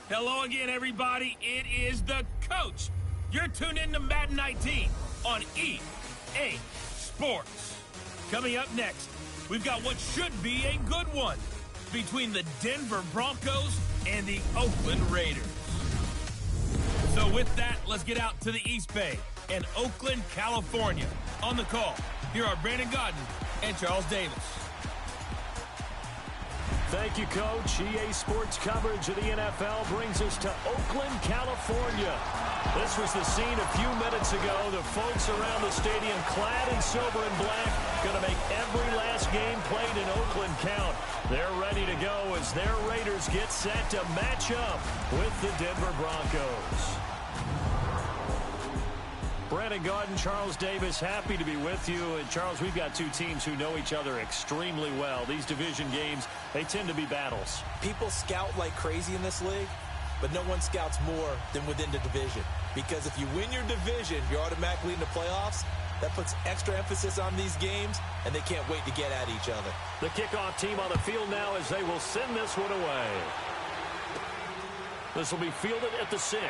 Hello again, everybody. It is the coach. You're tuned in to Madden 19 on EA Sports. Coming up next, we've got what should be a good one between the Denver Broncos and the Oakland Raiders. So with that, let's get out to the East Bay and Oakland, California. On the call, here are Brandon Gaudin and Charles Davis. Thank you, Coach. EA Sports coverage of the NFL brings us to Oakland, California. This was the scene a few minutes ago. The folks around the stadium clad in silver and black going to make every last game played in Oakland count. They're ready to go as their Raiders get set to match up with the Denver Broncos. Brandon Gaudin, Charles Davis, happy to be with you. And Charles, we've got two teams who know each other extremely well. These division games, they tend to be battles. People scout like crazy in this league, but no one scouts more than within the division. Because if you win your division, you're automatically in the playoffs. That puts extra emphasis on these games, and they can't wait to get at each other. The kickoff team on the field now as they will send this one away. This will be fielded at the 6.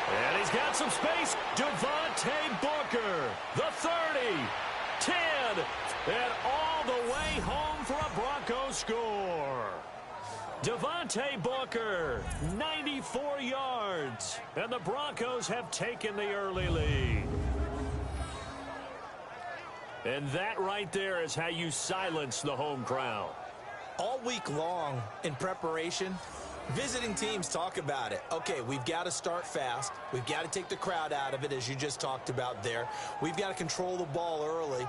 And he's got some space. Devontae Booker, the 30, 10, and all the way home for a Broncos score. Devontae Booker, 94 yards, and the Broncos have taken the early lead. And that right there is how you silence the home crowd. All week long in preparation, visiting teams talk about it. Okay, we've got to start fast. We've got to take the crowd out of it, as you just talked about there. We've got to control the ball early.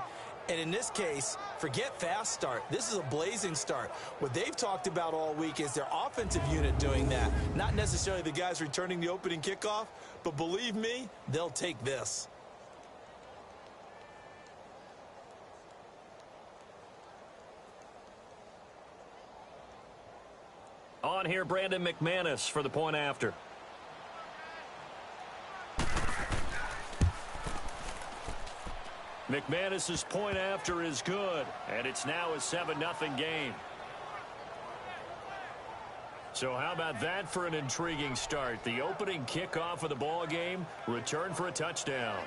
And in this case, forget fast start. This is a blazing start. What they've talked about all week is their offensive unit doing that. Not necessarily the guys returning the opening kickoff, but believe me, they'll take this. On here, Brandon McManus for the point after. McManus's point after is good, and it's now a 7-0 game. So how about that for an intriguing start? The opening kickoff of the ball game, return for a touchdown.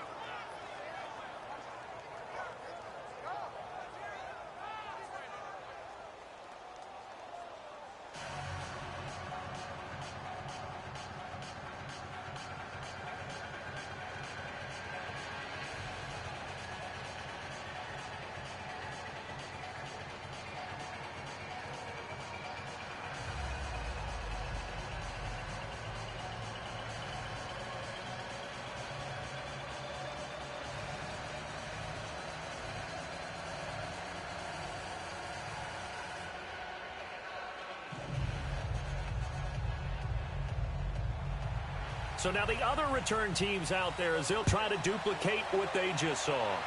So now the other return teams out there as they'll try to duplicate what they just saw.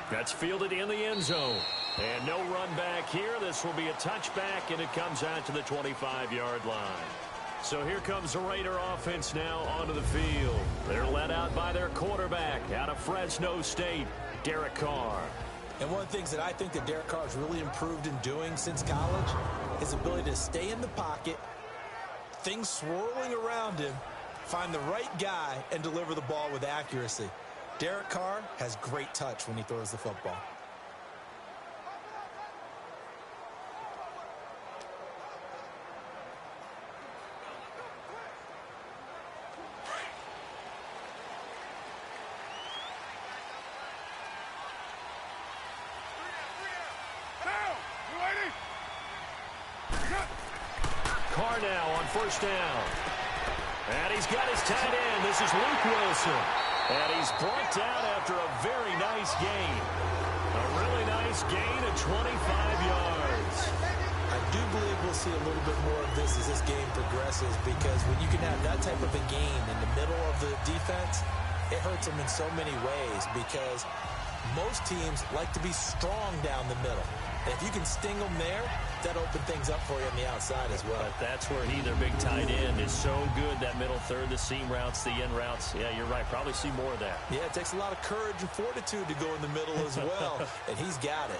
That's fielded in the end zone. And no run back here. This will be a touchback, and it comes out to the 25-yard line. So here comes the Raider offense now onto the field. They're led out by their quarterback out of Fresno State, Derek Carr. And one of the things that I think that Derek Carr has really improved in doing since college, his ability to stay in the pocket, things swirling around him, find the right guy, and deliver the ball with accuracy. Derek Carr has great touch when he throws the football. Carr now on first down. And he's got his tight end. This is Luke Wilson. And he's brought down after a very nice gain. A really nice gain of 25 yards. I do believe we'll see a little bit more of this as this game progresses, because when you can have that type of a gain in the middle of the defense, it hurts them in so many ways, because most teams like to be strong down the middle. And if you can sting them there, that opens things up for you on the outside as well. But that's where their big tight end, is so good. That middle third, the seam routes, the in routes. Yeah, you're right. Probably see more of that. Yeah, it takes a lot of courage and fortitude to go in the middle as well. And he's got it.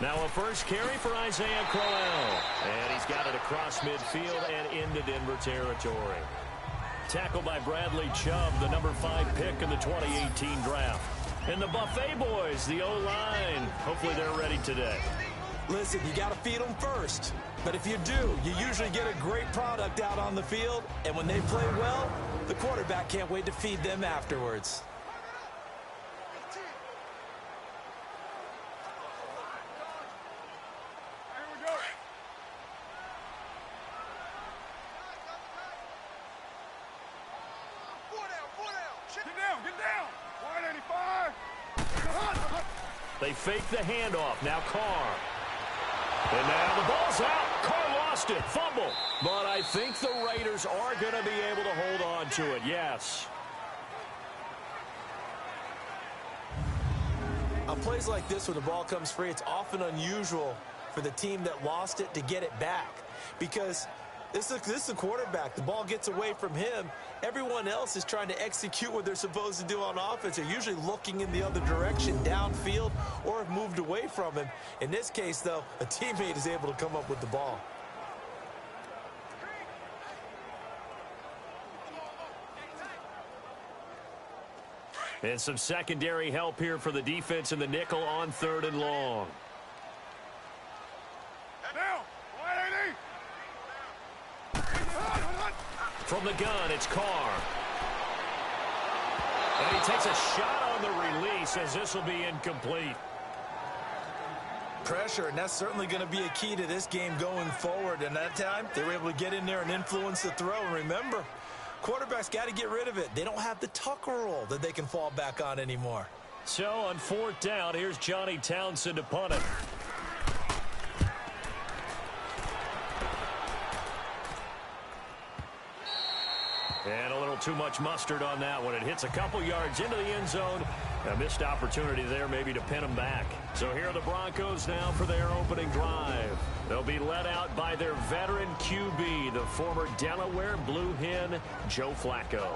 Now a first carry for Isaiah Crowell. And he's got it across midfield and into Denver territory. Tackled by Bradley Chubb, the number 5 pick in the 2018 draft. And the Buffet boys, the O-line, hopefully they're ready today. Listen, you got to feed them first. But if you do, you usually get a great product out on the field. And when they play well, the quarterback can't wait to feed them afterwards. They fake the handoff. Now Carr. And now the ball's out. Carr lost it. Fumble. But I think the Raiders are going to be able to hold on to it. Yes. On plays like this where the ball comes free, it's often unusual for the team that lost it to get it back. Because this is a quarterback. The ball gets away from him. Everyone else is trying to execute what they're supposed to do on offense. They're usually looking in the other direction, downfield, or have moved away from him. In this case, though, a teammate is able to come up with the ball. And some secondary help here for the defense in the nickel on 3rd and long. From the gun, it's Carr. And he takes a shot on the release as this will be incomplete. Pressure, and that's certainly going to be a key to this game going forward. And that time, they were able to get in there and influence the throw. And remember, quarterbacks got to get rid of it. They don't have the tucker roll that they can fall back on anymore. So on 4th down, here's Johnny Townsend to punt it. And a little too much mustard on that one. It hits a couple yards into the end zone. A missed opportunity there maybe to pin them back. So here are the Broncos now for their opening drive. They'll be led out by their veteran QB, the former Delaware Blue Hen, Joe Flacco.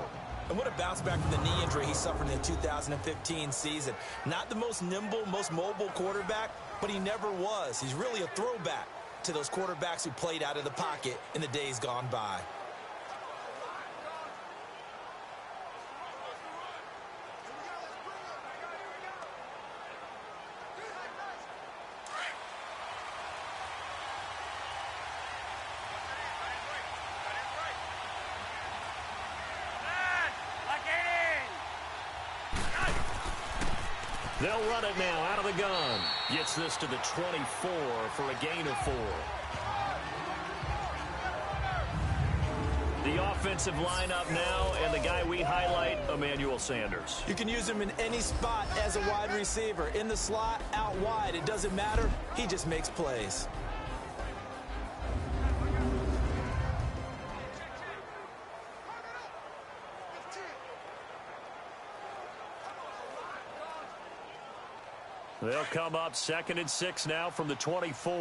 And what a bounce back from the knee injury he suffered in the 2015 season. Not the most nimble, most mobile quarterback, but he never was. He's really a throwback to those quarterbacks who played out of the pocket in the days gone by. They'll run it now out of the gun. Gets this to the 24 for a gain of 4. The offensive lineup now, and the guy we highlight, Emmanuel Sanders. You can use him in any spot as a wide receiver. In the slot, out wide, it doesn't matter. He just makes plays. They'll come up 2nd and 6 now from the 24.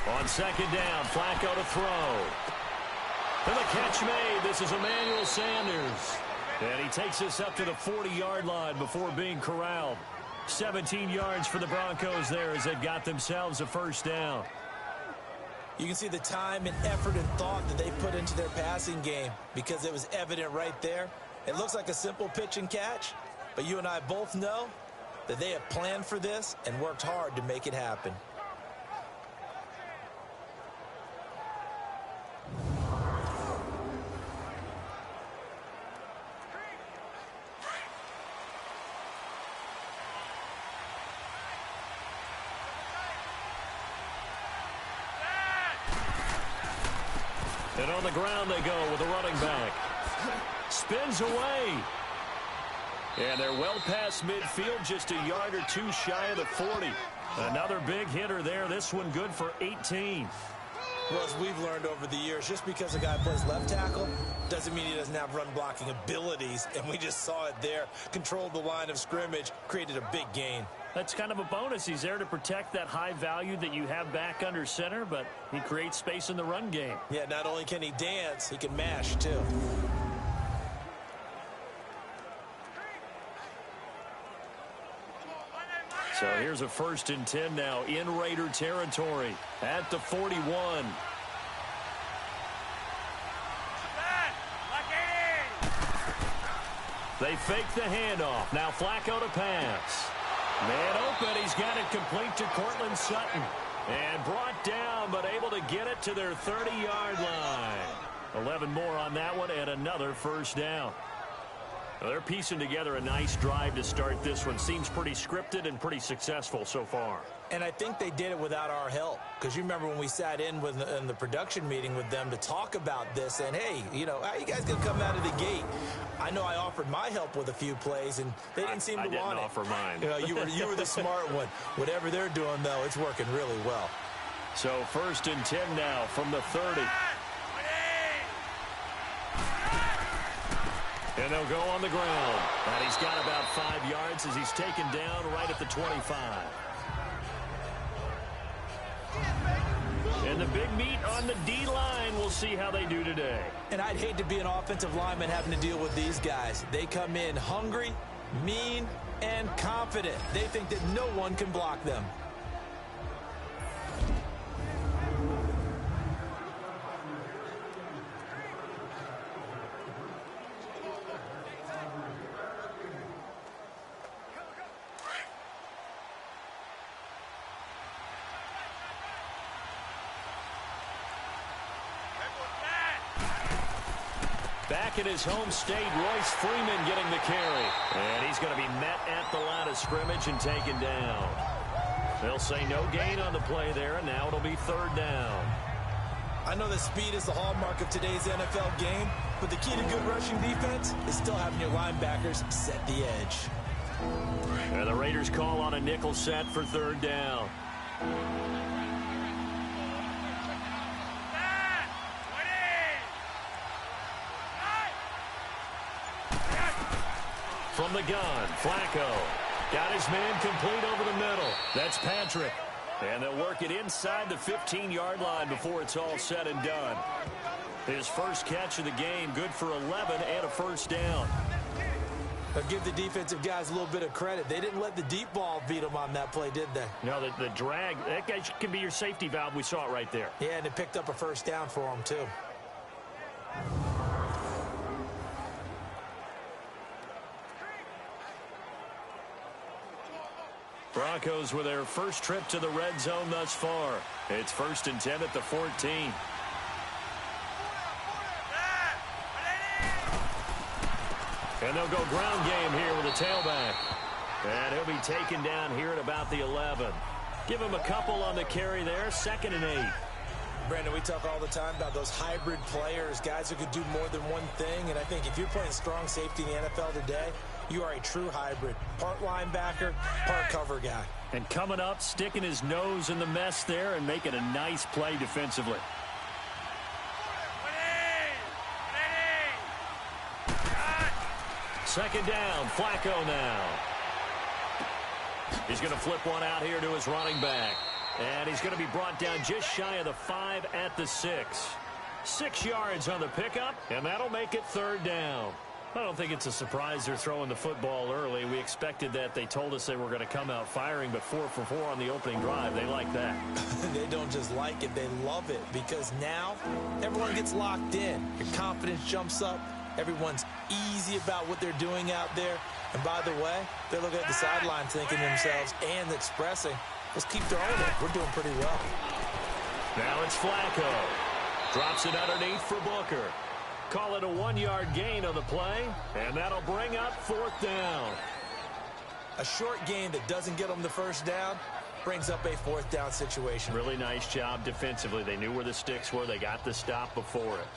On 2nd down, Flacco to throw. And the catch made. This is Emmanuel Sanders. And he takes this up to the 40-yard line before being corralled. 17 yards for the Broncos there as they've got themselves a first down. You can see the time and effort and thought that they put into their passing game because it was evident right there. It looks like a simple pitch and catch, but you and I both know that they have planned for this and worked hard to make it happen. And on the ground they go with a running back. Spins away. And they're well past midfield, just a yard or two shy of the 40. Another big hitter there. This one good for 18. Well, as we've learned over the years, just because a guy plays left tackle doesn't mean he doesn't have run blocking abilities. And we just saw it there. Controlled the line of scrimmage, created a big gain. That's kind of a bonus. He's there to protect that high value that you have back under center, but he creates space in the run game. Yeah, not only can he dance, he can mash too. So here's a 1st and 10 now in Raider territory at the 41. They fake the handoff. Now Flacco to pass. Man open. He's got it complete to Cortland Sutton. And brought down, but able to get it to their 30-yard line. 11 more on that one and another 1st down. Well, they're piecing together a nice drive to start this one. Seems pretty scripted and pretty successful so far. And I think they did it without our help. Because you remember when we sat in the production meeting with them to talk about this. And, hey, you know, how you guys going to come out of the gate? I know I offered my help with a few plays, and they didn't seem to want it. I didn't offer mine. You know, you were the smart one. Whatever they're doing, though, it's working really well. So 1st and 10 now from the 30. And they'll go on the ground. And he's got about 5 yards as he's taken down right at the 25. And the big meat on the D-line. We'll see how they do today. And I'd hate to be an offensive lineman having to deal with these guys. They come in hungry, mean, and confident. They think that no one can block them. Back in his home state, Royce Freeman getting the carry. And he's going to be met at the line of scrimmage and taken down. They'll say no gain on the play there, and now it'll be 3rd down. I know that speed is the hallmark of today's NFL game, but the key to good rushing defense is still having your linebackers set the edge. And the Raiders call on a nickel set for 3rd down. From the gun, Flacco got his man complete over the middle. That's Patrick. And they'll work it inside the 15-yard line before it's all said and done. His first catch of the game, good for 11 and a 1st down. I'll give the defensive guys a little bit of credit. They didn't let the deep ball beat them on that play, did they? No, the drag, that guy can be your safety valve. We saw it right there. Yeah, and it picked up a 1st down for them, too. Broncos with their first trip to the red zone thus far. It's 1st and 10 at the 14. And they'll go ground game here with a tailback. And he'll be taken down here at about the 11. Give him a couple on the carry there. 2nd and 8. Brandon, we talk all the time about those hybrid players, guys who could do more than one thing. And I think if you're playing strong safety in the NFL today, you are a true hybrid. Part linebacker, part cover guy. And coming up, sticking his nose in the mess there and making a nice play defensively. Second down, Flacco now. He's going to flip one out here to his running back. And he's going to be brought down just shy of the 5 at the 6. 6 yards on the pickup, and that'll make it 3rd down. I don't think it's a surprise they're throwing the football early. We expected that. They told us they were going to come out firing, but 4 for 4 on the opening drive. They like that. They don't just like it, they love it, because now everyone gets locked in. Your confidence jumps up. Everyone's easy about what they're doing out there. And by the way, they're looking at the sideline thinking to themselves and expressing, let's keep throwing it. We're doing pretty well. Now it's Flacco. Drops it underneath for Booker. Call it a 1-yard gain on the play, and that'll bring up 4th down. A short gain that doesn't get them the 1st down brings up a 4th down situation. Really nice job defensively. They knew where the sticks were. They got the stop before it.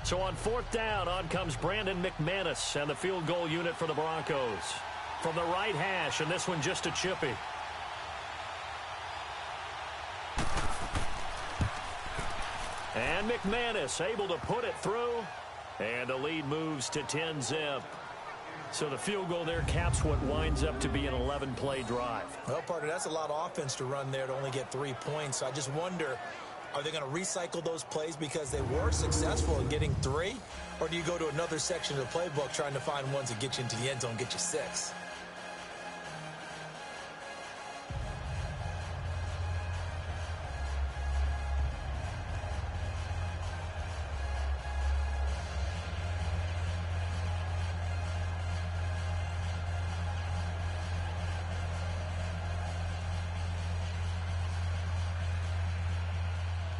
So on 4th down, on comes Brandon McManus and the field goal unit for the Broncos. From the right hash, and this one just a chippy. And McManus able to put it through. And the lead moves to 10-zip. So the field goal there caps what winds up to be an 11-play drive. Well, partner, that's a lot of offense to run there to only get 3 points. So I just wonder, Are they going to recycle those plays because they were successful in getting 3? Or do you go to another section of the playbook trying to find ones that get you into the end zone, get you 6?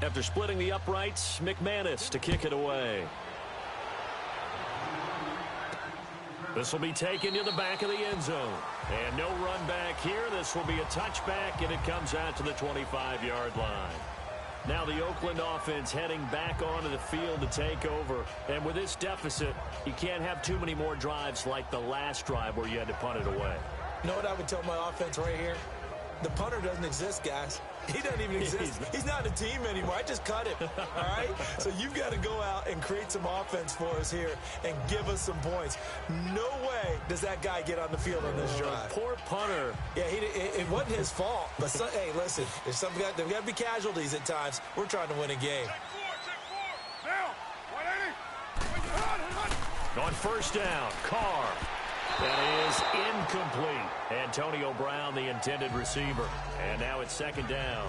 After splitting the uprights, McManus to kick it away. This will be taken to the back of the end zone. And no run back here. This will be a touchback, and it comes out to the 25-yard line. Now the Oakland offense heading back onto the field to take over. And with this deficit, you can't have too many more drives like the last drive where you had to punt it away. You know what I would tell my offense right here? The punter doesn't exist, guys. He doesn't even exist. He's not a team anymore. I just cut him, all right? So you've got to go out and create some offense for us here and give us some points. No way does that guy get on the field on this drive. Poor punter. Yeah, it wasn't his fault. But, hey, listen, there's there've got to be casualties at times. We're trying to win a game. On first down, Carr. That is incomplete. Antonio Brown, the intended receiver. And now it's second down.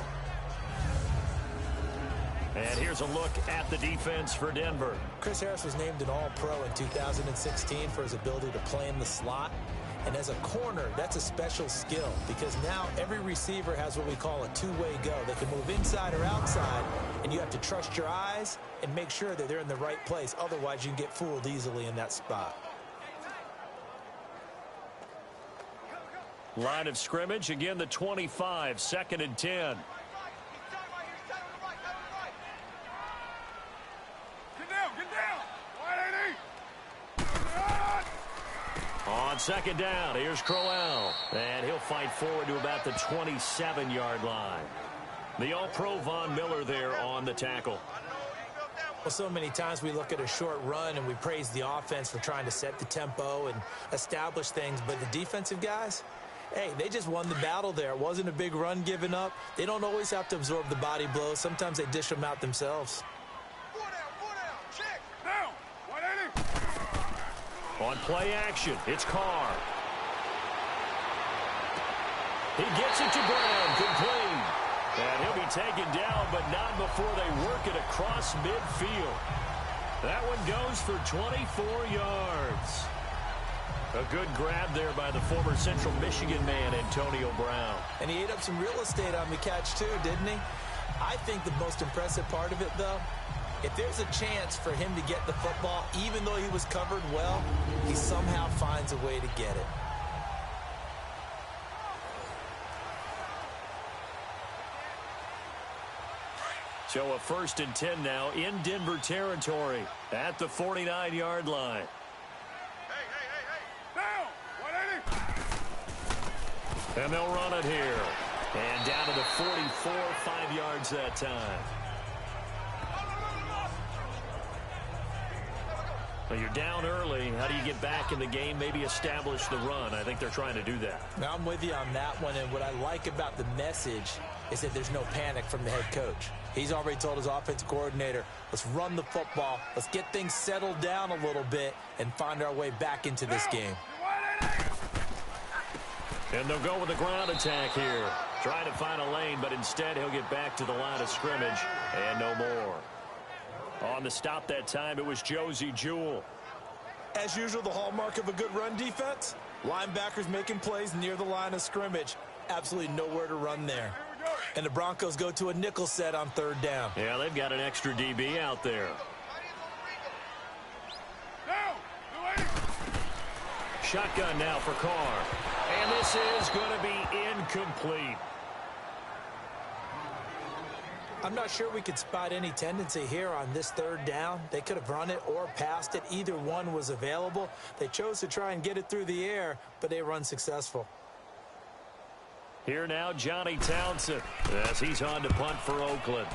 And here's a look at the defense for Denver. Chris Harris was named an All-Pro in 2016 for his ability to play in the slot. And as a corner, that's a special skill because now every receiver has what we call a two-way go. They can move inside or outside, and you have to trust your eyes and make sure that they're in the right place. Otherwise, you can get fooled easily in that spot. Line of scrimmage, again the 25, second and 10. On second down, here's Crowell. And he'll fight forward to about the 27-yard line. The All-Pro Von Miller there on the tackle. Well, so many times we look at a short run and we praise the offense for trying to set the tempo and establish things. But the defensive guys, hey, they just won the battle there. It wasn't a big run given up. They don't always have to absorb the body blows. Sometimes they dish them out themselves. On play action, it's Carr. He gets it to Brown, complete. And he'll be taken down, but not before they work it across midfield. That one goes for 24 yards. A good grab there by the former Central Michigan man, Antonio Brown. And he ate up some real estate on the catch, too, didn't he? I think the most impressive part of it, though, if there's a chance for him to get the football, even though he was covered well, he somehow finds a way to get it. So a first and 10 now in Denver territory at the 49-yard line. And they'll run it here. And down to the 44, 5 yards that time. Well, you're down early. How do you get back in the game, maybe establish the run? I think they're trying to do that. Now, I'm with you on that one, and what I like about the message is that there's no panic from the head coach. He's already told his offensive coordinator, let's run the football, let's get things settled down a little bit and find our way back into this game. And they'll go with a ground attack here. Trying to find a lane, but instead he'll get back to the line of scrimmage and no more. On the stop that time, it was Josie Jewell. As usual, the hallmark of a good run defense, linebackers making plays near the line of scrimmage. Absolutely nowhere to run there. And the Broncos go to a nickel set on third down. Yeah, they've got an extra DB out there. Shotgun now for Carr. And this is going to be incomplete. I'm not sure we could spot any tendency here on this third down. They could have run it or passed it. Either one was available. They chose to try and get it through the air, but they were unsuccessful. Here now, Johnny Townsend, as he's on to punt for Oakland.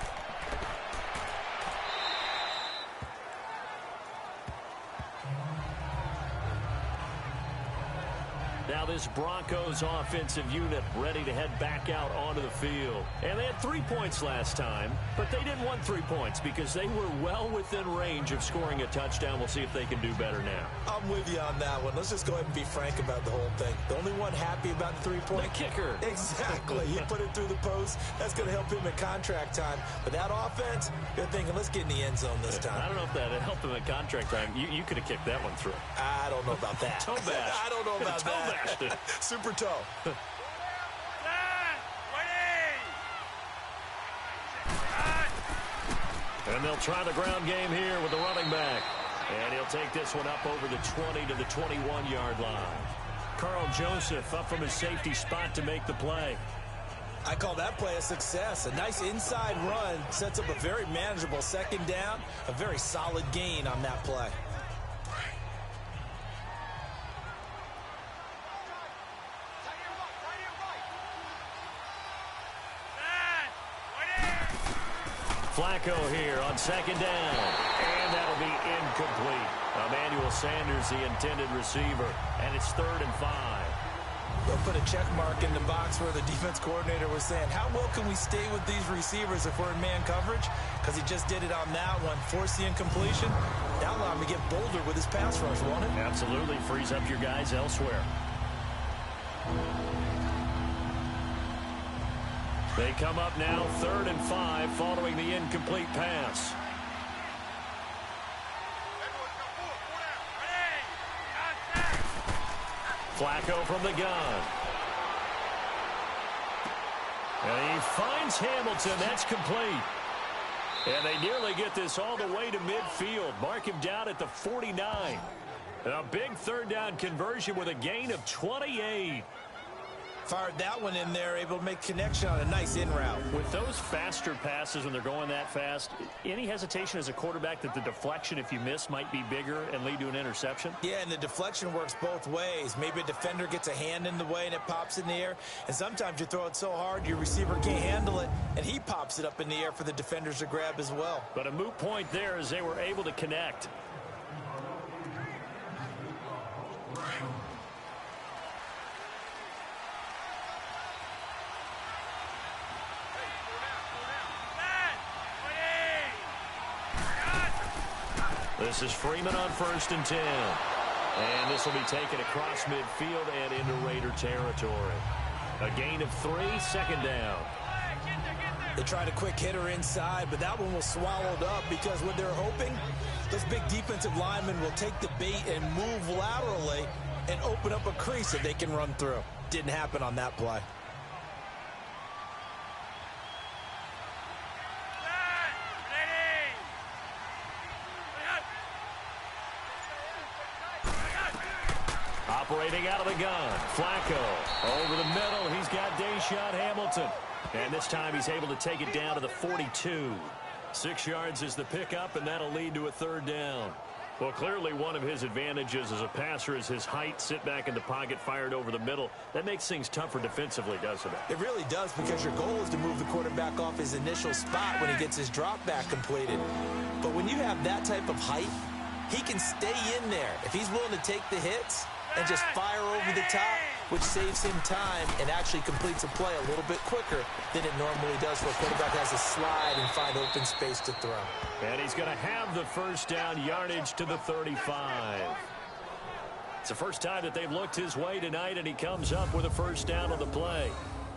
Now this Broncos offensive unit ready to head back out onto the field. And they had 3 points last time, but they didn't want 3 points because they were well within range of scoring a touchdown. We'll see if they can do better now. I'm with you on that one. Let's just go ahead and be frank about the whole thing. The only one happy about the 3-point. The kicker. Exactly. He put it through the post. That's going to help him at contract time. But that offense, they're thinking, let's get in the end zone this time. I don't know if that helped him at contract time. You could have kicked that one through. I don't know about that. Toe bash. I don't know about that. Super toe. And they'll try the ground game here with the running back. And he'll take this one up over the 20 to the 21-yard line. Carl Joseph up from his safety spot to make the play. I call that play a success. A nice inside run sets up a very manageable second down. A very solid gain on that play. Flacco here on second down. And that'll be incomplete. Emmanuel Sanders, the intended receiver. And it's 3rd and 5. They'll put a check mark in the box where the defense coordinator was saying, how well can we stay with these receivers if we're in man coverage? Because he just did it on that one. Force the incompletion. That'll allow him to get bolder with his pass rush, won't it? Absolutely. Frees up your guys elsewhere. They come up now 3rd and 5 following the incomplete pass. Flacco from the gun. And he finds Hamilton. That's complete. And they nearly get this all the way to midfield. Mark him down at the 49. A big 3rd down conversion with a gain of 28. Fired that one in there, able to make connection on a nice in route. With those faster passes when they're going that fast, any hesitation as a quarterback that the deflection, if you miss, might be bigger and lead to an interception? Yeah, and the deflection works both ways. Maybe a defender gets a hand in the way and it pops in the air. And sometimes you throw it so hard your receiver can't handle it, and he pops it up in the air for the defenders to grab as well. But a moot point there as they were able to connect. This is Freeman on 1st and 10. And this will be taken across midfield and into Raider territory. A gain of 3, 2nd down. They tried a quick hitter inside, but that one was swallowed up because what they're hoping, those big defensive linemen will take the bait and move laterally and open up a crease that they can run through. Didn't happen on that play. Operating out of the gun, Flacco over the middle. He's got Deshaun Hamilton. And this time he's able to take it down to the 42. 6 yards is the pickup, and that'll lead to a 3rd down. Well, clearly one of his advantages as a passer is his height. Sit back in the pocket, fired over the middle. That makes things tougher defensively, doesn't it? It really does, because your goal is to move the quarterback off his initial spot when he gets his drop back completed. But when you have that type of height, he can stay in there. If he's willing to take the hits and just fire over the top, which saves him time and actually completes a play a little bit quicker than it normally does for a quarterback who has to slide and find open space to throw. And he's going to have the 1st down yardage to the 35. It's the first time that they've looked his way tonight, and he comes up with a 1st down on the play.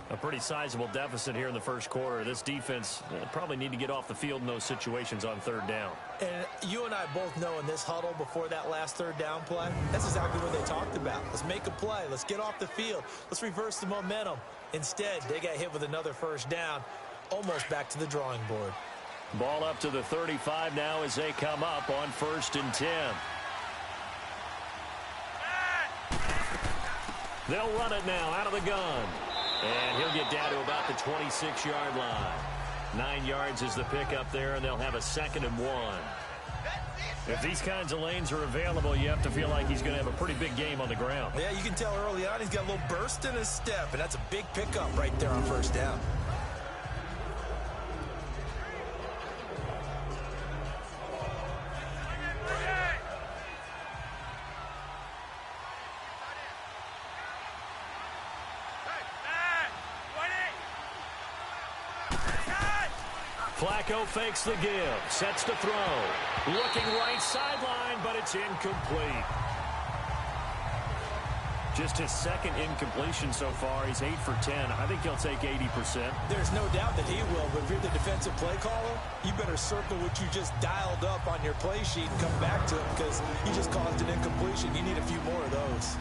A pretty sizable deficit here in the 1st quarter. This defense probably need to get off the field in those situations on 3rd down. And you and I both know in this huddle before that last 3rd down play, that's exactly what they talked about. Let's make a play. Let's get off the field. Let's reverse the momentum. Instead, they got hit with another 1st down, almost back to the drawing board. Ball up to the 35 now as they come up on 1st and 10. They'll run it now out of the gun. And he'll get down to about the 26-yard line. 9 yards is the pickup there, and they'll have a 2nd and 1. If these kinds of lanes are available, you have to feel like he's going to have a pretty big game on the ground. Yeah, you can tell early on he's got a little burst in his step, and that's a big pickup right there on 1st down. Flacco fakes the give, sets to throw. Looking right sideline, but it's incomplete. Just his second incompletion so far. He's 8 for 10. I think he'll take 80%. There's no doubt that he will, but if you're the defensive play caller, you better circle what you just dialed up on your play sheet and come back to it because you just caused an incompletion. You need a few more of those.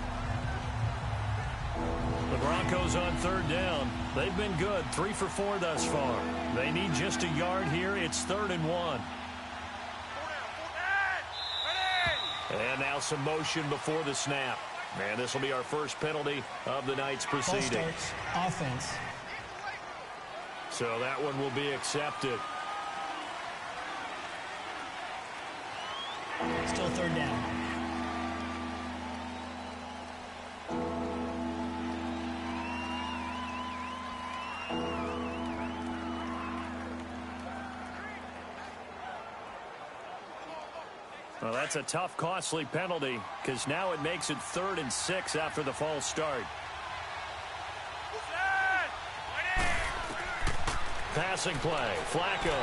The Broncos on third down. They've been good, 3 for 4 thus far. They need just a yard here. It's 3rd and 1. And now some motion before the snap. And this will be our first penalty of the night's proceedings. Offense. So that one will be accepted. Still 3rd down. Well, that's a tough, costly penalty because now it makes it 3rd and 6 after the false start. Passing play, Flacco.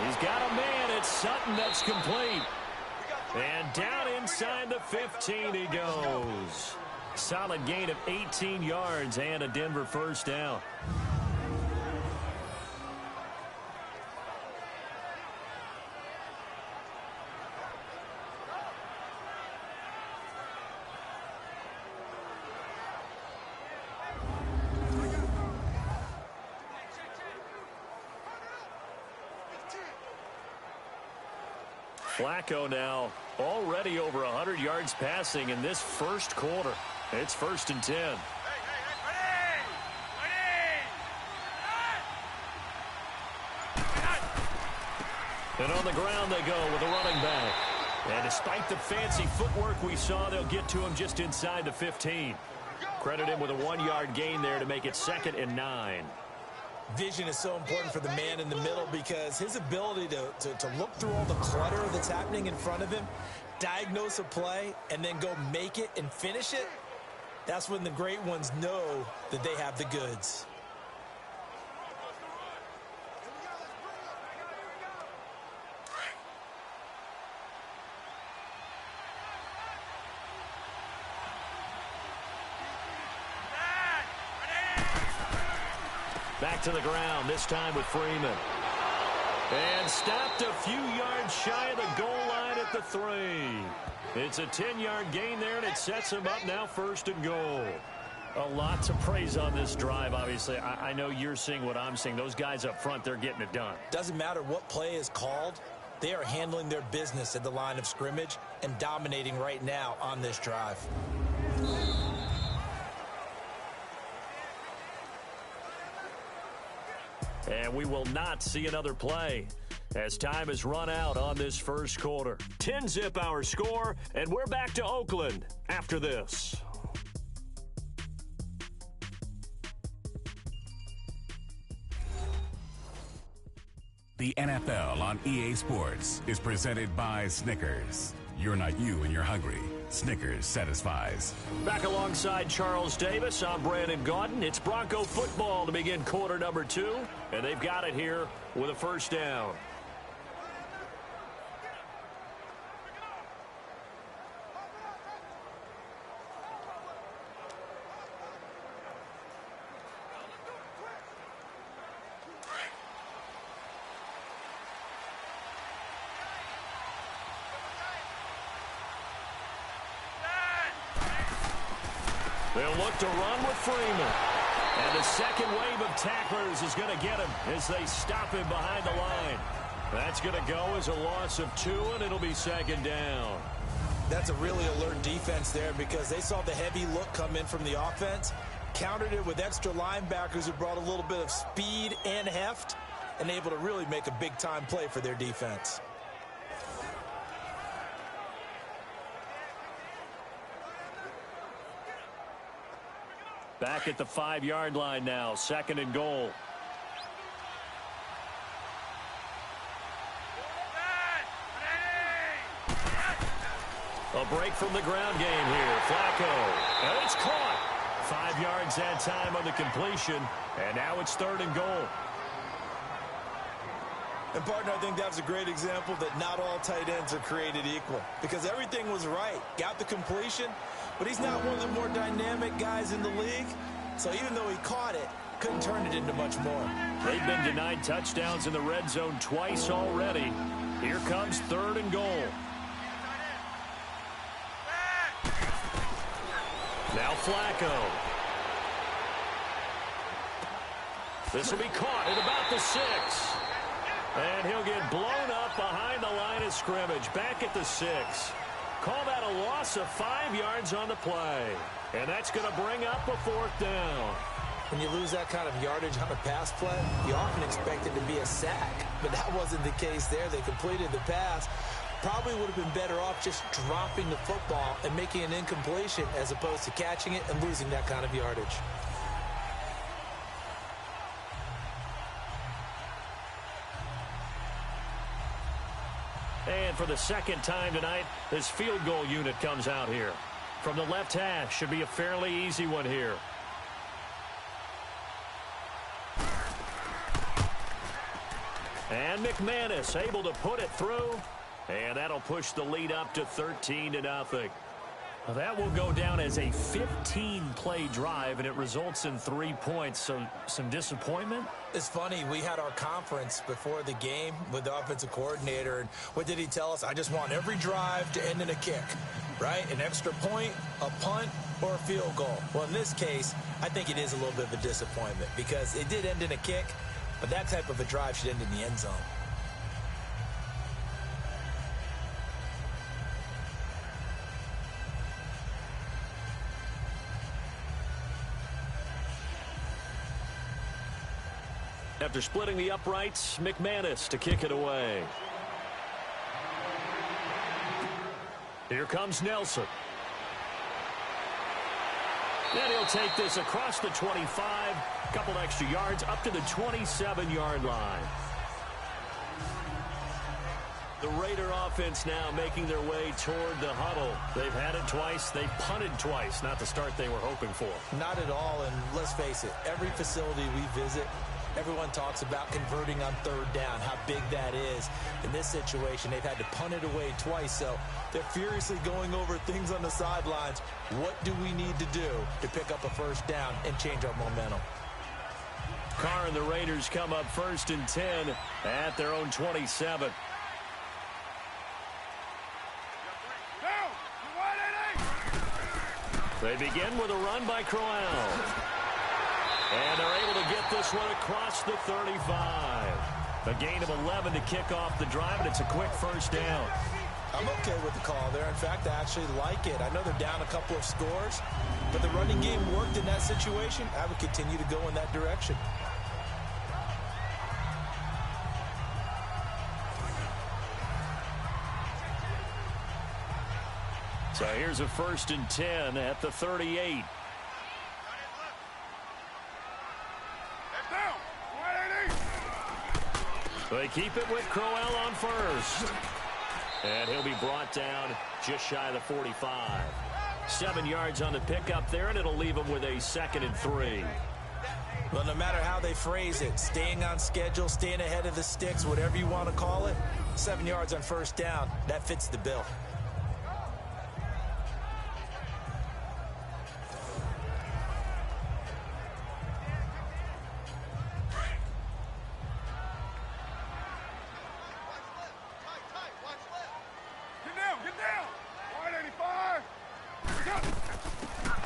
He's got a man. It's Sutton that's complete. And down inside the 15 he goes. Solid gain of 18 yards and a Denver first down. Flacco now already over 100 yards passing in this first quarter. It's 1st and 10. And on the ground they go with a running back. And despite the fancy footwork we saw, they'll get to him just inside the 15. Credit him with a 1-yard gain there to make it 2nd and 9. Vision is so important for the man in the middle because his ability to look through all the clutter that's happening in front of him, diagnose a play, and then go make it and finish it, that's when the great ones know that they have the goods. Back to the ground, this time with Freeman. And stopped a few yards shy of the goal line at the 3. It's a 10-yard gain there, and it sets him up now 1st and goal. A lot to praise on this drive, obviously. I know you're seeing what I'm seeing. Those guys up front, they're getting it done. Doesn't matter what play is called. They are handling their business at the line of scrimmage and dominating right now on this drive. And we will not see another play as time has run out on this first quarter. 10-zip our score, and we're back to Oakland after this. The NFL on EA Sports is presented by Snickers. You're not you and you're hungry. Snickers satisfies. Back alongside Charles Davis, I'm Brandon Gaudin. It's Bronco football to begin quarter number 2, and they've got it here with a first down. They'll look to run with Freeman. And the second wave of tacklers is going to get him as they stop him behind the line. That's going to go as a loss of 2, and it'll be 2nd down. That's a really alert defense there because they saw the heavy look come in from the offense, countered it with extra linebackers who brought a little bit of speed and heft, and able to really make a big-time play for their defense. Back at the 5-yard line now, 2nd and goal. A break from the ground game here. Flacco. And it's caught. 5 yards that time on the completion. And now it's 3rd and goal. And, partner, I think that was a great example that not all tight ends are created equal because everything was right. Got the completion, but he's not one of the more dynamic guys in the league. So even though he caught it, couldn't turn it into much more. They've been denied touchdowns in the red zone twice already. Here comes 3rd and goal. Now Flacco. This will be caught at about the 6. And he'll get blown up behind the line of scrimmage. Back at the 6. Call that a loss of 5 yards on the play. And that's going to bring up a 4th down. When you lose that kind of yardage on a pass play, you often expect it to be a sack. But that wasn't the case there. They completed the pass. Probably would have been better off just dropping the football and making an incompletion as opposed to catching it and losing that kind of yardage. And for the second time tonight, this field goal unit comes out here. From the left hash, should be a fairly easy one here. And McManus able to put it through. And that'll push the lead up to 13-0. Well, that will go down as a 15-play drive, and it results in 3 points. So some disappointment? It's funny. We had our conference before the game with the offensive coordinator, and what did he tell us? I just want every drive to end in a kick, right? An extra point, a punt, or a field goal. Well, in this case, I think it is a little bit of a disappointment because it did end in a kick, but that type of a drive should end in the end zone. After splitting the uprights, McManus to kick it away. Here comes Nelson. And he'll take this across the 25, a couple extra yards up to the 27-yard line. The Raider offense now making their way toward the huddle. They've had it twice. They've punted twice. Not the start they were hoping for. Not at all, and let's face it, every facility we visit, everyone talks about converting on 3rd down, how big that is. In this situation, they've had to punt it away twice, so they're furiously going over things on the sidelines. What do we need to do to pick up a 1st down and change our momentum? Carr and the Raiders come up 1st and 10 at their own 27. They begin with a run by Crowell. And they're able to get this one across the 35. A gain of 11 to kick off the drive, and it's a quick 1st down. I'm okay with the call there. In fact, I actually like it. I know they're down a couple of scores, but the running game worked in that situation. I would continue to go in that direction. So here's a 1st and 10 at the 38. They keep it with Crowell on 1st. And he'll be brought down just shy of the 45. 7 yards on the pickup there, and it'll leave him with a 2nd and 3. Well, no matter how they phrase it, staying on schedule, staying ahead of the sticks, whatever you want to call it, 7 yards on 1st down, that fits the bill.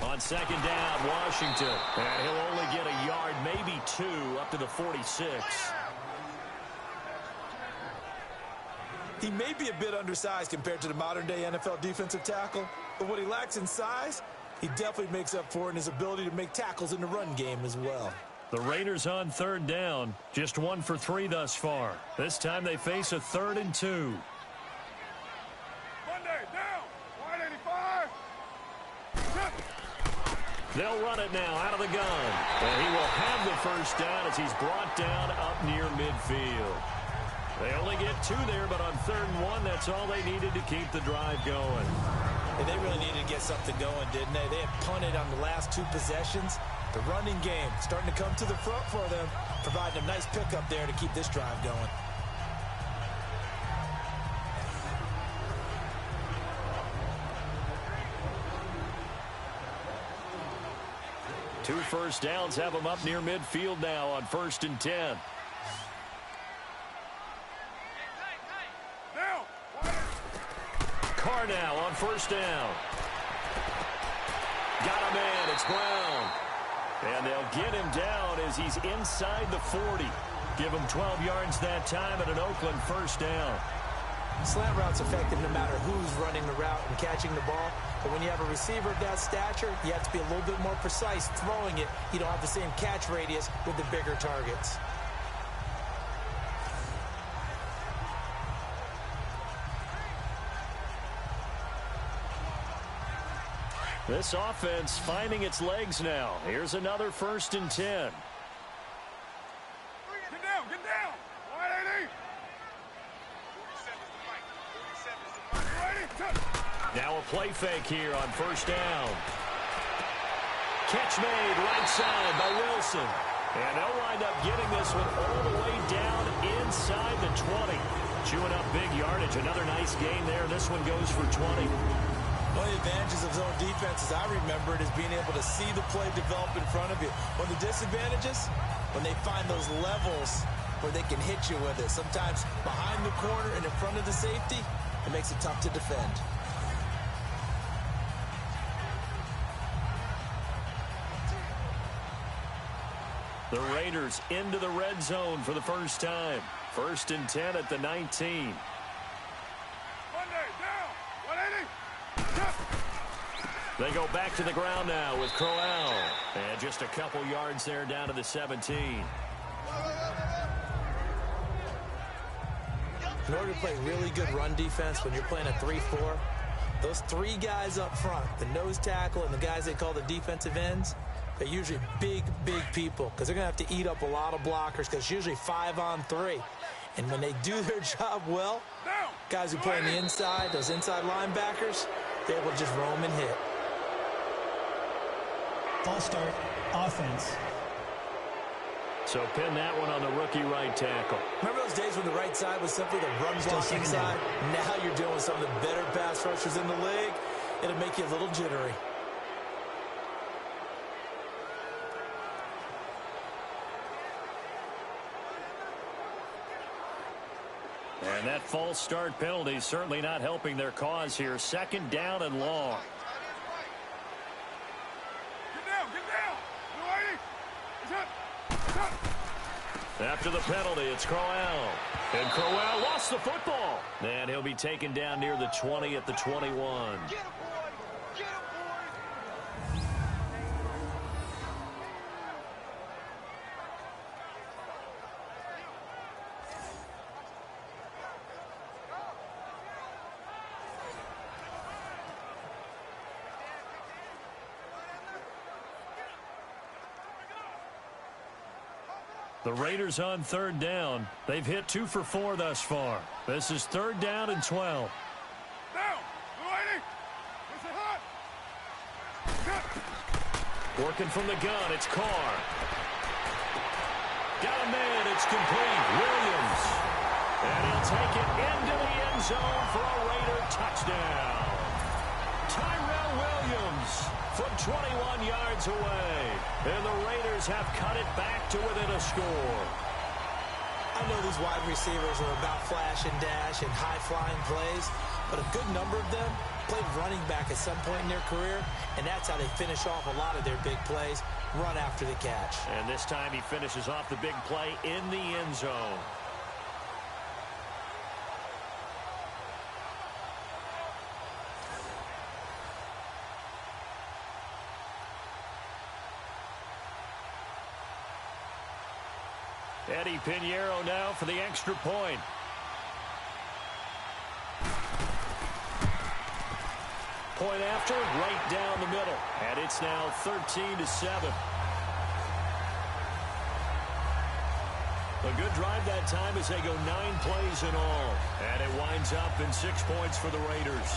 On 2nd down, Washington. And he'll only get a yard, maybe 2, up to the 46. He may be a bit undersized compared to the modern-day NFL defensive tackle, but what he lacks in size, he definitely makes up for in his ability to make tackles in the run game as well. The Raiders on 3rd down, just 1 for 3 thus far. This time they face a 3rd and 2. They'll run it now out of the gun. And he will have the 1st down as he's brought down up near midfield. They only get 2 there, but on 3rd and 1, that's all they needed to keep the drive going. And they really needed to get something going, didn't they? They had punted on the last 2 possessions. The running game starting to come to the front for them, providing a nice pickup there to keep this drive going. 2 first downs have them up near midfield now on 1st and 10. Carr now on 1st down. Got a man. It's Brown. And they'll get him down as he's inside the 40. Give him 12 yards that time at an Oakland 1st down. Slant route's effective no matter who's running the route and catching the ball. But when you have a receiver of that stature, you have to be a little bit more precise throwing it. You don't have the same catch radius with the bigger targets. This offense finding its legs now. Here's another 1st and 10. Get down, get down. 180. Now a play fake here on 1st down. Catch made right side by Wilson. And they'll wind up getting this one all the way down inside the 20. Chewing up big yardage. Another nice gain there. This one goes for 20. One of the advantages of zone defense, as I remember it, is being able to see the play develop in front of you. One of the disadvantages, when they find those levels where they can hit you with it. Sometimes behind the corner and in front of the safety, it makes it tough to defend. The Raiders into the red zone for the first time. 1st and 10 at the 19. They go back to the ground now with Crowell. And just a couple yards there down to the 17. In order to play really good run defense when you're playing a 3-4, those 3 guys up front, the nose tackle and the guys they call the defensive ends, they're usually big people because they're going to have to eat up a lot of blockers because it's usually 5-on-3. And when they do their job well, guys who play on the inside, those inside linebackers, they're able to just roam and hit. False start, offense. So pin that one on the rookie right tackle. Remember those days when the right side was simply the run blocking side? Now you're dealing with some of the better pass rushers in the league. It'll make you a little jittery. And that false start penalty is certainly not helping their cause here. 2nd down and long. After the penalty, it's Crowell. And Crowell lost the football. And he'll be taken down near the 20 at the 21. The Raiders on 3rd down. They've hit 2 for 4 thus far. This is 3rd down and 12. Working from the gun, it's Carr. Got a man, it's complete. Williams. And he'll take it into the end zone for a Raider touchdown. Tyrell Williams from 21 yards away. And the Raiders have cut it back to within a score. I know these wide receivers are about flash and dash and high-flying plays, but a good number of them played running back at some point in their career, and that's how they finish off a lot of their big plays, run after the catch. And this time he finishes off the big play in the end zone. Eddie Pinheiro now for the extra point. Point after, right down the middle. And it's now 13-7. A good drive that time as they go 9 plays in all. And it winds up in 6 points for the Raiders.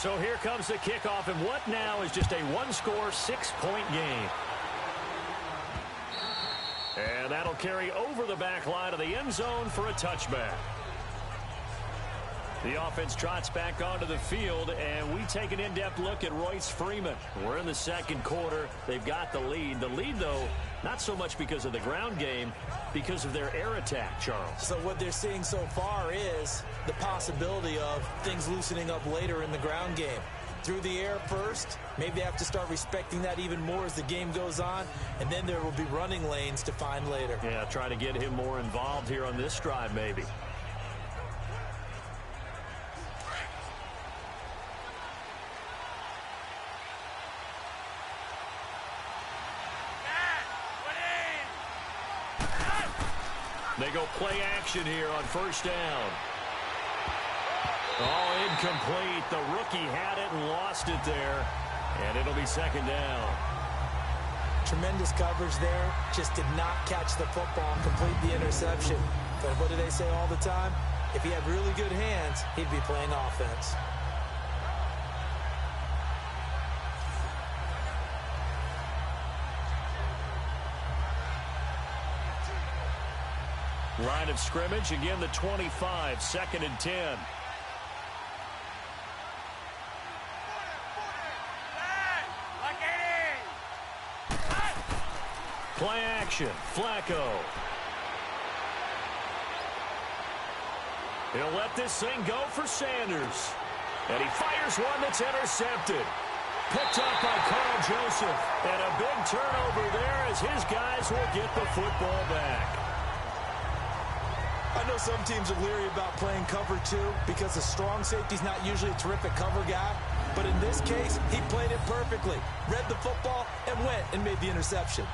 So here comes the kickoff, and what now is just a one-score, 6-point game. And that'll carry over the back line of the end zone for a touchback. The offense trots back onto the field, and we take an in-depth look at Royce Freeman. We're in the second quarter. They've got the lead. The lead, though, not so much because of the ground game, because of their air attack, Charles. So what they're seeing so far is the possibility of things loosening up later in the ground game. Through the air first, maybe they have to start respecting that even more as the game goes on, and then there will be running lanes to find later. Yeah, try to get him more involved here on this drive, maybe. They go play action here on first down. Oh, incomplete. The rookie had it and lost it there. And it'll be second down. Tremendous coverage there. Just did not catch the football and complete the interception. But what do they say all the time? If he had really good hands, he'd be playing offense. Line of scrimmage, again the 25, 2nd and 10. Play action, Flacco. He'll let this thing go for Sanders. And he fires one that's intercepted. Picked up by Carl Joseph. And a big turnover there as his guys will get the football back. I know some teams are leery about playing cover 2 because the strong safety's not usually a terrific cover guy. But in this case, he played it perfectly. Read the football and went and made the interception.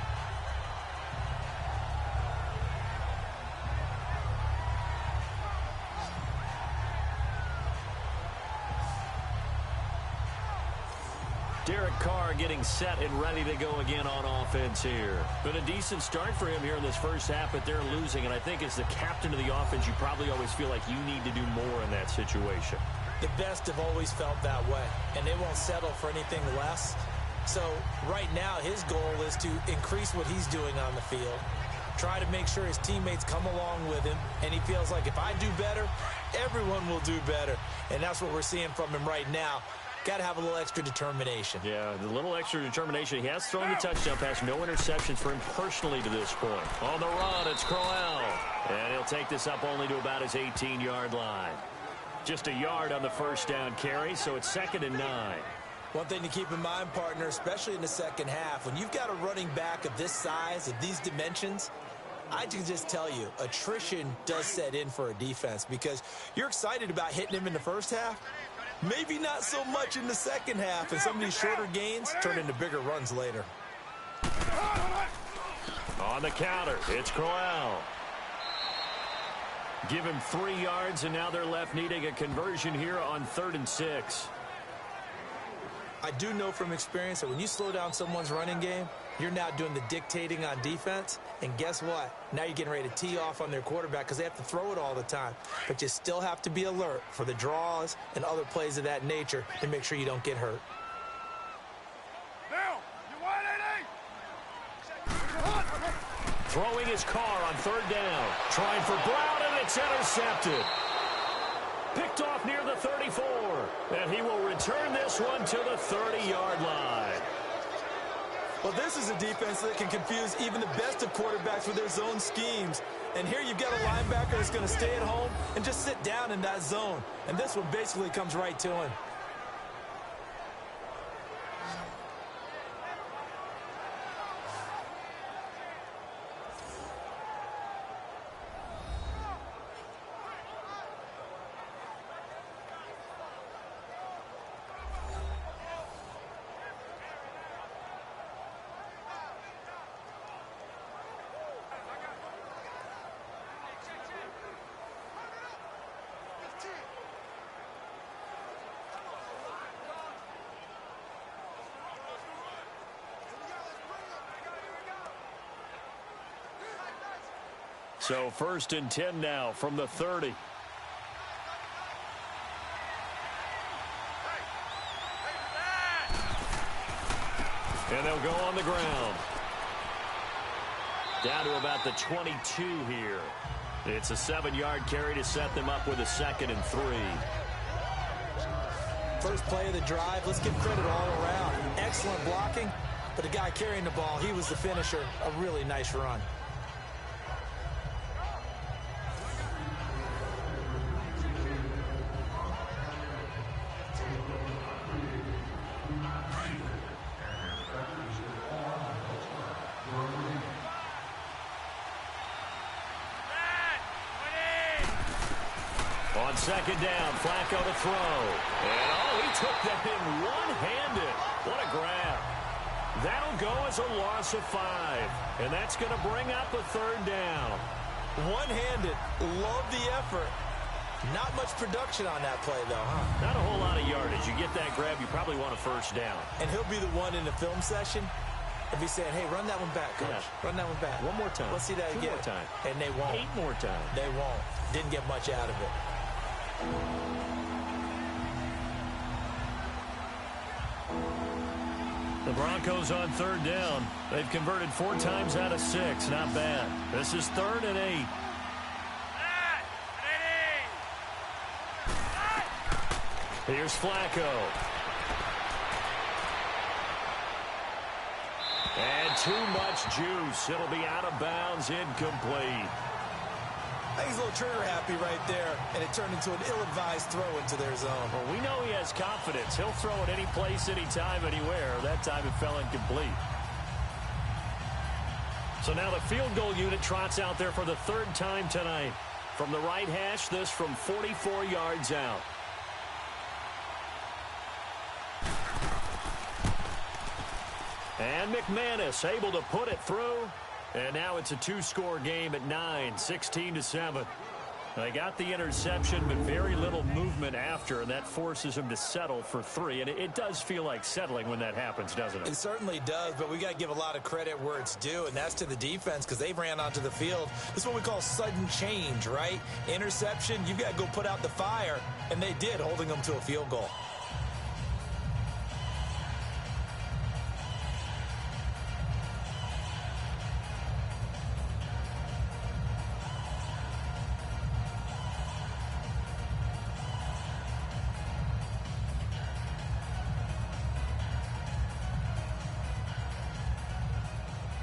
Derek Carr getting set and ready to go again on offense here. Been a decent start for him here in this first half, but they're losing. And I think as the captain of the offense, you probably always feel like you need to do more in that situation. The best have always felt that way, and they won't settle for anything less. So right now, his goal is to increase what he's doing on the field, try to make sure his teammates come along with him, and he feels like if I do better, everyone will do better. And that's what we're seeing from him right now. Got to have a little extra determination. Yeah, the little extra determination. He has thrown the touchdown pass. No interceptions for him personally to this point. On the run, it's Crowell. And he'll take this up only to about his 18-yard line. Just a yard on the first down carry, so it's 2nd and 9. One thing to keep in mind, partner, especially in the second half, when you've got a running back of this size, of these dimensions, I can just tell you, attrition does set in for a defense because you're excited about hitting him in the first half. Maybe not so much in the second half, and some of these shorter gains turn into bigger runs later. On the counter, it's Crowell. Give him 3 yards, and now they're left needing a conversion here on 3rd and 6. I do know from experience that when you slow down someone's running game, you're now doing the dictating on defense. And guess what? Now you're getting ready to tee off on their quarterback because they have to throw it all the time. But you still have to be alert for the draws and other plays of that nature to make sure you don't get hurt. Now, you want Throwing his car on 3rd down. Trying for Brown, and it's intercepted. Picked off near the 34. And he will return this one to the 30-yard line. Well, this is a defense that can confuse even the best of quarterbacks with their zone schemes. And here you've got a linebacker that's going to stay at home and just sit down in that zone. And this one basically comes right to him. So 1st and 10 now from the 30. And they'll go on the ground. Down to about the 22 here. It's a 7-yard carry to set them up with a 2nd and 3. First play of the drive, let's give credit all around. Excellent blocking, but the guy carrying the ball, he was the finisher. A really nice run. On 2nd down, Flacco to throw. And, he took that in one-handed. What a grab. That'll go as a loss of 5. And that's going to bring up a 3rd down. One-handed. Love the effort. Not much production on that play, though, huh? Not a whole lot of yardage. You get that grab, you probably want a 1st down. And he'll be the one in the film session and be saying, hey, run that one back, coach. Yeah. Run that one back. One more time. Let's see that 2 again. more time. And they won't. 8 more times. They won't. Didn't get much out of it. The Broncos on 3rd down. They've converted 4 times out of 6. Not bad. This is 3rd and 8. Here's Flacco. And too much juice. It'll be out of bounds, incomplete. I think he's a little trigger happy right there, and it turned into an ill-advised throw into their zone. Well, we know he has confidence. He'll throw it any place, anytime, anywhere. That time it fell incomplete. So now the field goal unit trots out there for the 3rd time tonight. From the right hash, this from 44 yards out. And McManus able to put it through. And now it's a 2-score game at 9, 16-7. They got the interception, but very little movement after, and that forces him to settle for 3. And it does feel like settling when that happens, doesn't it? It certainly does, but we got to give a lot of credit where it's due, and that's to the defense because they ran onto the field. This is what we call sudden change, right? Interception, you've got to go put out the fire, and they did, holding them to a field goal.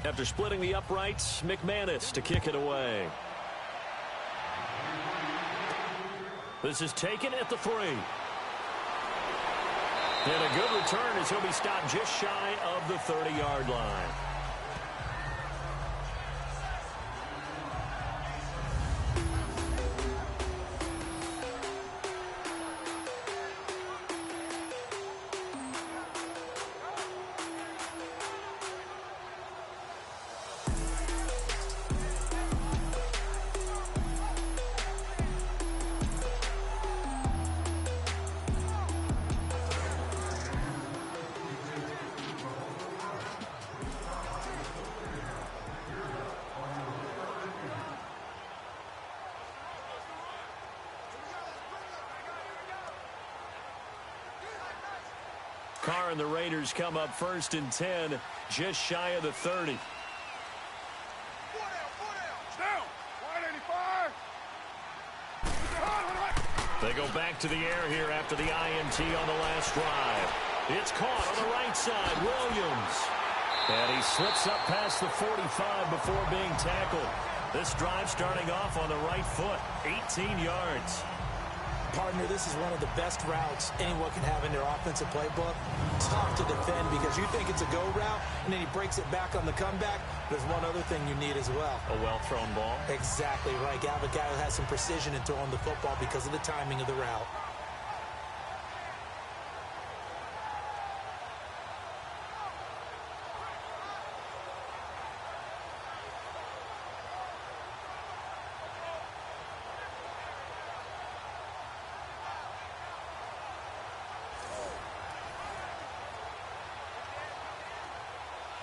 After splitting the uprights, McManus to kick it away. This is taken at the 3. And a good return as he'll be stopped just shy of the 30-yard line. Carr and the Raiders come up 1st and 10, just shy of the 30. Down. 185. They go back to the air here after the INT on the last drive. It's caught on the right side, Williams. And he slips up past the 45 before being tackled. This drive starting off on the right foot, 18 yards. Partner, this is one of the best routes anyone can have in their offensive playbook. Tough to defend because you think it's a go route, and then he breaks it back on the comeback. There's one other thing you need as well. A well-thrown ball. Exactly right. You have a guy who has some precision in throwing the football because of the timing of the route.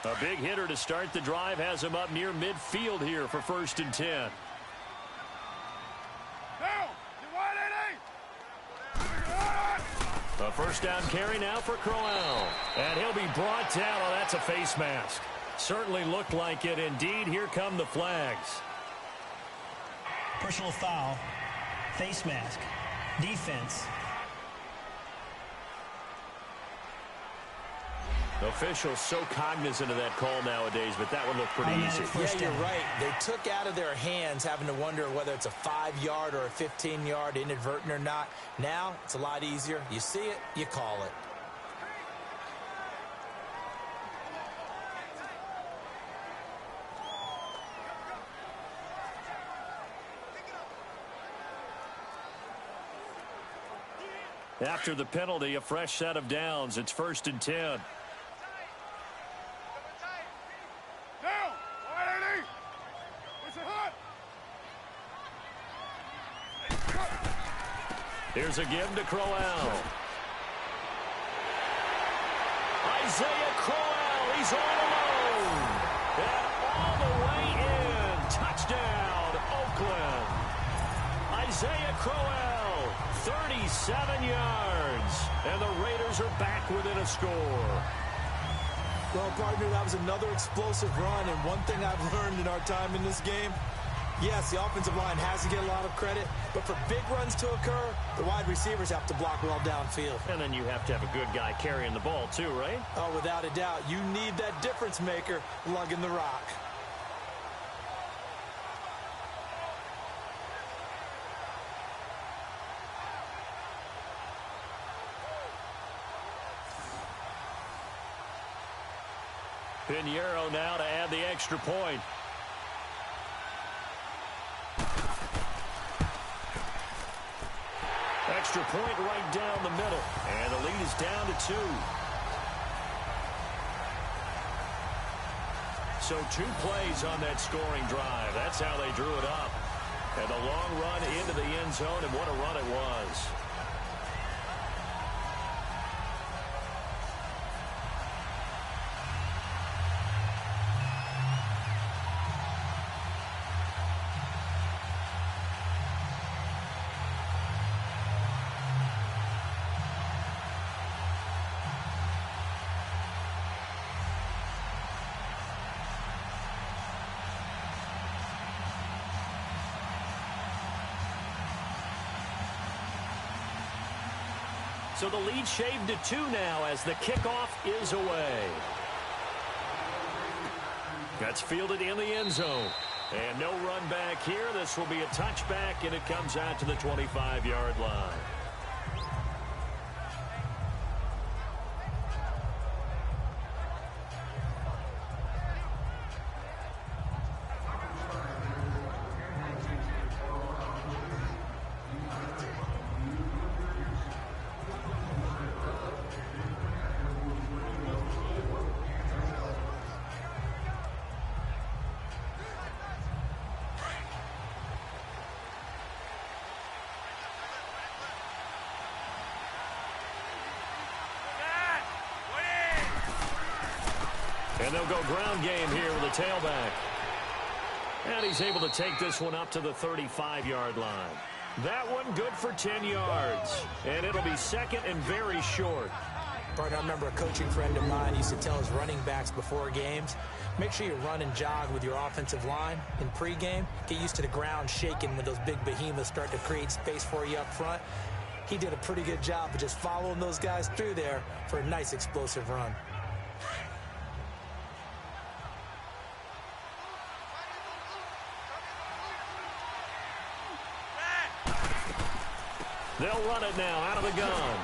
A big hitter to start the drive has him up near midfield here for 1st and 10. Down. You wide, 80. A first down carry now for Crowell. And he'll be brought down. Oh, that's a face mask. Certainly looked like it. Indeed, here come the flags. Personal foul. Face mask. Defense. Officials so cognizant of that call nowadays, but that one looked pretty easy. Yeah, you're right. They took out of their hands having to wonder whether it's a 5-yard or a 15-yard, inadvertent or not. Now, it's a lot easier. You see it, you call it. After the penalty, a fresh set of downs. It's 1st and 10. Down. Alrighty. Push it hot. Here's a give to Crowell. Isaiah Crowell, he's all alone. And all the way in. Touchdown, Oakland. Isaiah Crowell, 37 yards. And the Raiders are back within a score. Well, partner, that was another explosive run, and one thing I've learned in our time in this game, yes, the offensive line has to get a lot of credit, but for big runs to occur, the wide receivers have to block well downfield. And then you have to have a good guy carrying the ball too, right? Oh, without a doubt. You need that difference maker lugging the rock. Pinheiro now to add the extra point. Extra point right down the middle. And the lead is down to 2. So 2 plays on that scoring drive. That's how they drew it up. And a long run into the end zone, and what a run it was. So the lead shaved to 2 now as the kickoff is away. That's fielded in the end zone. And no run back here. This will be a touchback, and it comes out to the 25-yard line. And they'll go ground game here with a tailback. And he's able to take this one up to the 35-yard line. That one good for 10 yards. And it'll be second and very short. Partner, I remember a coaching friend of mine used to tell his running backs before games, make sure you run and jog with your offensive line in pregame. Get used to the ground shaking when those big behemoths start to create space for you up front. He did a pretty good job of just following those guys through there for a nice explosive run. They'll run it now out of the gun.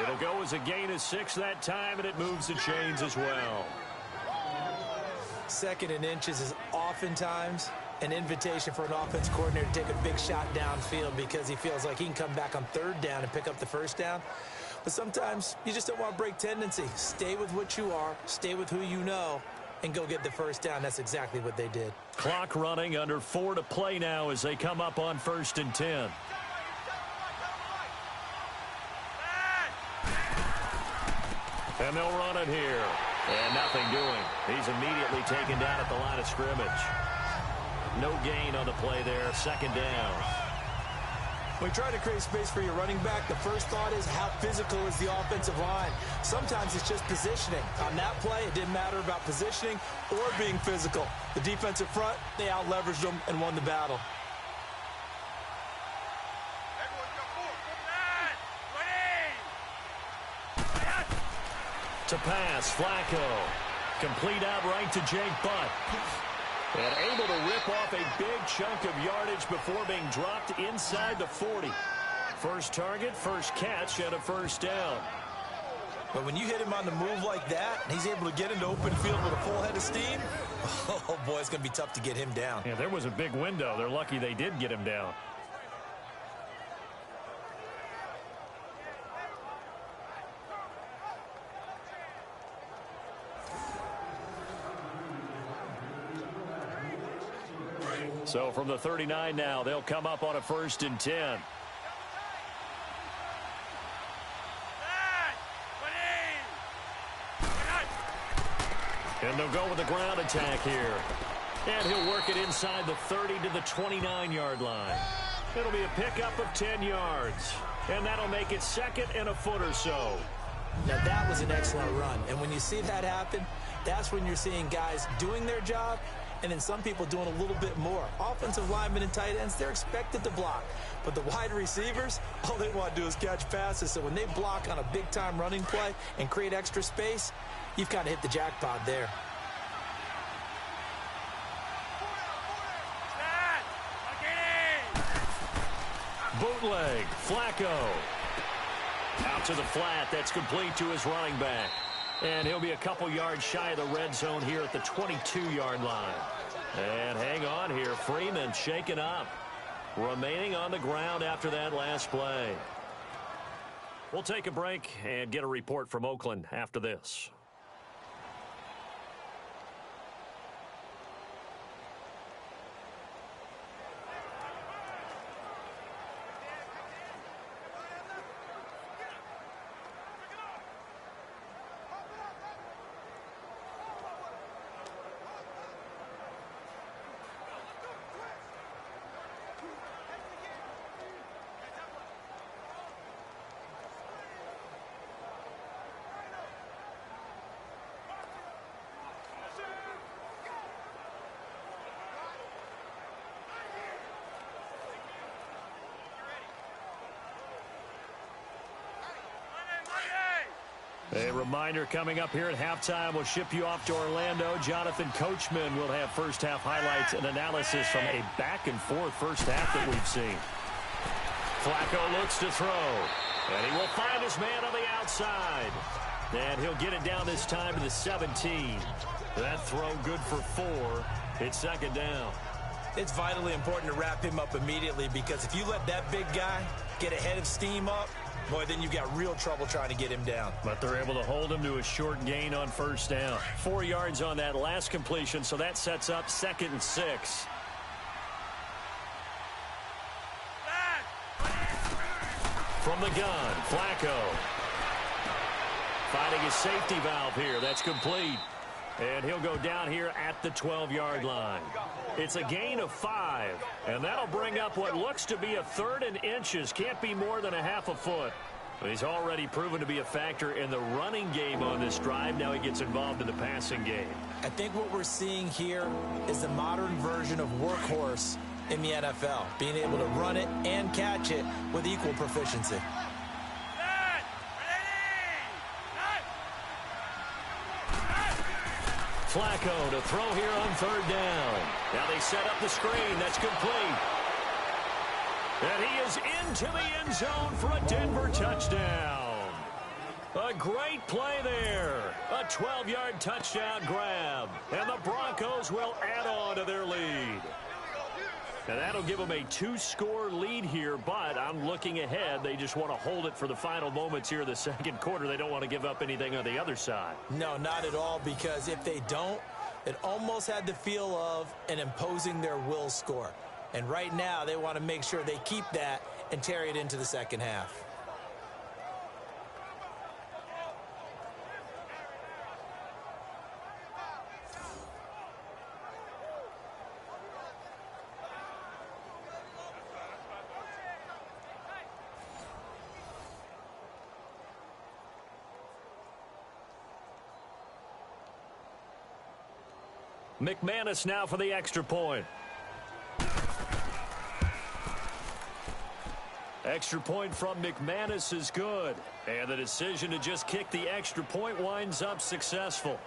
It'll go as a gain of 6 that time, and it moves the chains as well. 2nd and inches is oftentimes an invitation for an offense coordinator to take a big shot downfield because he feels like he can come back on 3rd down and pick up the 1st down. But sometimes you just don't want to break tendency. Stay with what you are, stay with who you know, and go get the 1st down. That's exactly what they did. Clock running, under 4 to play now as they come up on 1st and 10. And they'll run it here. And nothing doing. He's immediately taken down at the line of scrimmage. No gain on the play there. 2nd down. When you're trying to create space for your running back, the first thought is how physical is the offensive line. Sometimes it's just positioning. On that play, it didn't matter about positioning or being physical. The defensive front, they out-leveraged them and won the battle. To pass, Flacco. Complete out right to Jake Butt. And able to rip off a big chunk of yardage before being dropped inside the 40. First target, first catch, and a first down. But when you hit him on the move like that, and he's able to get into open field with a full head of steam, oh boy, it's going to be tough to get him down. Yeah, there was a big window. They're lucky they did get him down. So from the 39 now, they'll come up on a 1st and 10. And they'll go with the ground attack here. And he'll work it inside the 30 to the 29-yard line. It'll be a pickup of 10 yards. And that'll make it 2nd and a foot or so. Now that was an excellent run. And when you see that happen, that's when you're seeing guys doing their job and then some people doing a little bit more. Offensive linemen and tight ends, they're expected to block. But the wide receivers, all they want to do is catch passes. So when they block on a big-time running play and create extra space, you've kind of hit the jackpot there. Bootleg, Flacco. Out to the flat, that's complete to his running back. And he'll be a couple yards shy of the red zone here at the 22-yard line. And hang on here, Freeman shaken up. Remaining on the ground after that last play. We'll take a break and get a report from Oakland after this. A reminder coming up here at halftime. We'll ship you off to Orlando. Jonathan Coachman will have first-half highlights and analysis from a back-and-forth first half that we've seen. Flacco looks to throw. And he will find his man on the outside. And he'll get it down this time to the 17. That throw good for 4. It's 2nd down. It's vitally important to wrap him up immediately because if you let that big guy get a head of steam up, boy, then you've got real trouble trying to get him down. But they're able to hold him to a short gain on first down. 4 yards on that last completion, so that sets up 2nd and 6. From the gun, Flacco. Finding his safety valve here. That's complete. And he'll go down here at the 12-yard line. It's a gain of 5. And that'll bring up what looks to be a 3rd and inches. Can't be more than a half a foot. But he's already proven to be a factor in the running game on this drive. Now he gets involved in the passing game. I think what we're seeing here is the modern version of workhorse in the NFL. Being able to run it and catch it with equal proficiency. Flacco to throw here on 3rd down. Now they set up the screen. That's complete. And he is into the end zone for a Denver touchdown. A great play there. A 12-yard touchdown grab. And the Broncos will add on to their lead. And that'll give them a 2-score lead here, but I'm looking ahead. They just want to hold it for the final moments here of the 2nd quarter. They don't want to give up anything on the other side. No, not at all, because if they don't, it almost had the feel of an imposing their will score. And right now, they want to make sure they keep that and carry it into the 2nd half. McManus now for the extra point. Extra point from McManus is good. And the decision to just kick the extra point winds up successful.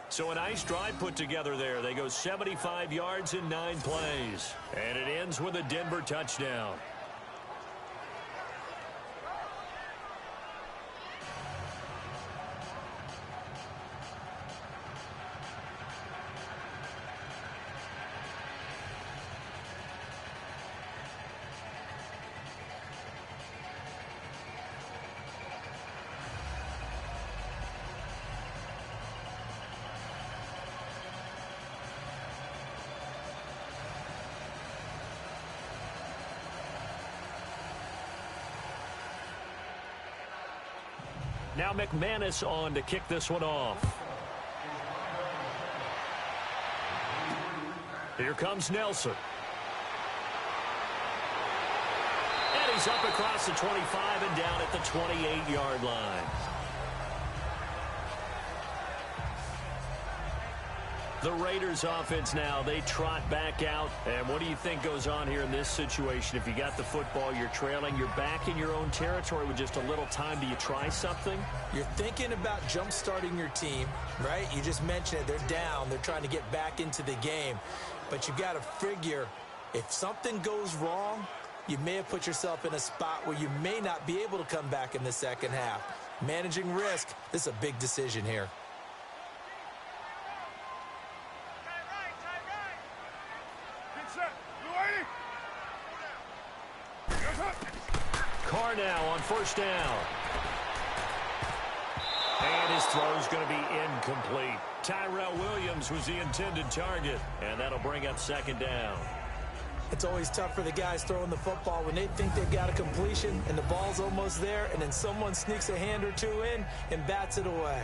So a nice drive put together there. They go 75 yards in 9 plays. And it ends with a Denver touchdown. Now McManus on to kick this one off. Here comes Nelson. And he's up across the 25 and down at the 28-yard line. The Raiders offense now, they trot back out. And what do you think goes on here in this situation? If you got the football, you're trailing, you're back in your own territory with just a little time. Do you try something? You're thinking about jump-starting your team, right? You just mentioned it. They're down. They're trying to get back into the game. But you got to figure if something goes wrong, you may have put yourself in a spot where you may not be able to come back in the second half. Managing risk, this is a big decision here. Carr now on first down. And his throw is going to be incomplete. Tyrell Williams was the intended target, and that'll bring up second down. It's always tough for the guys throwing the football when they think they've got a completion and the ball's almost there, and then someone sneaks a hand or two in and bats it away.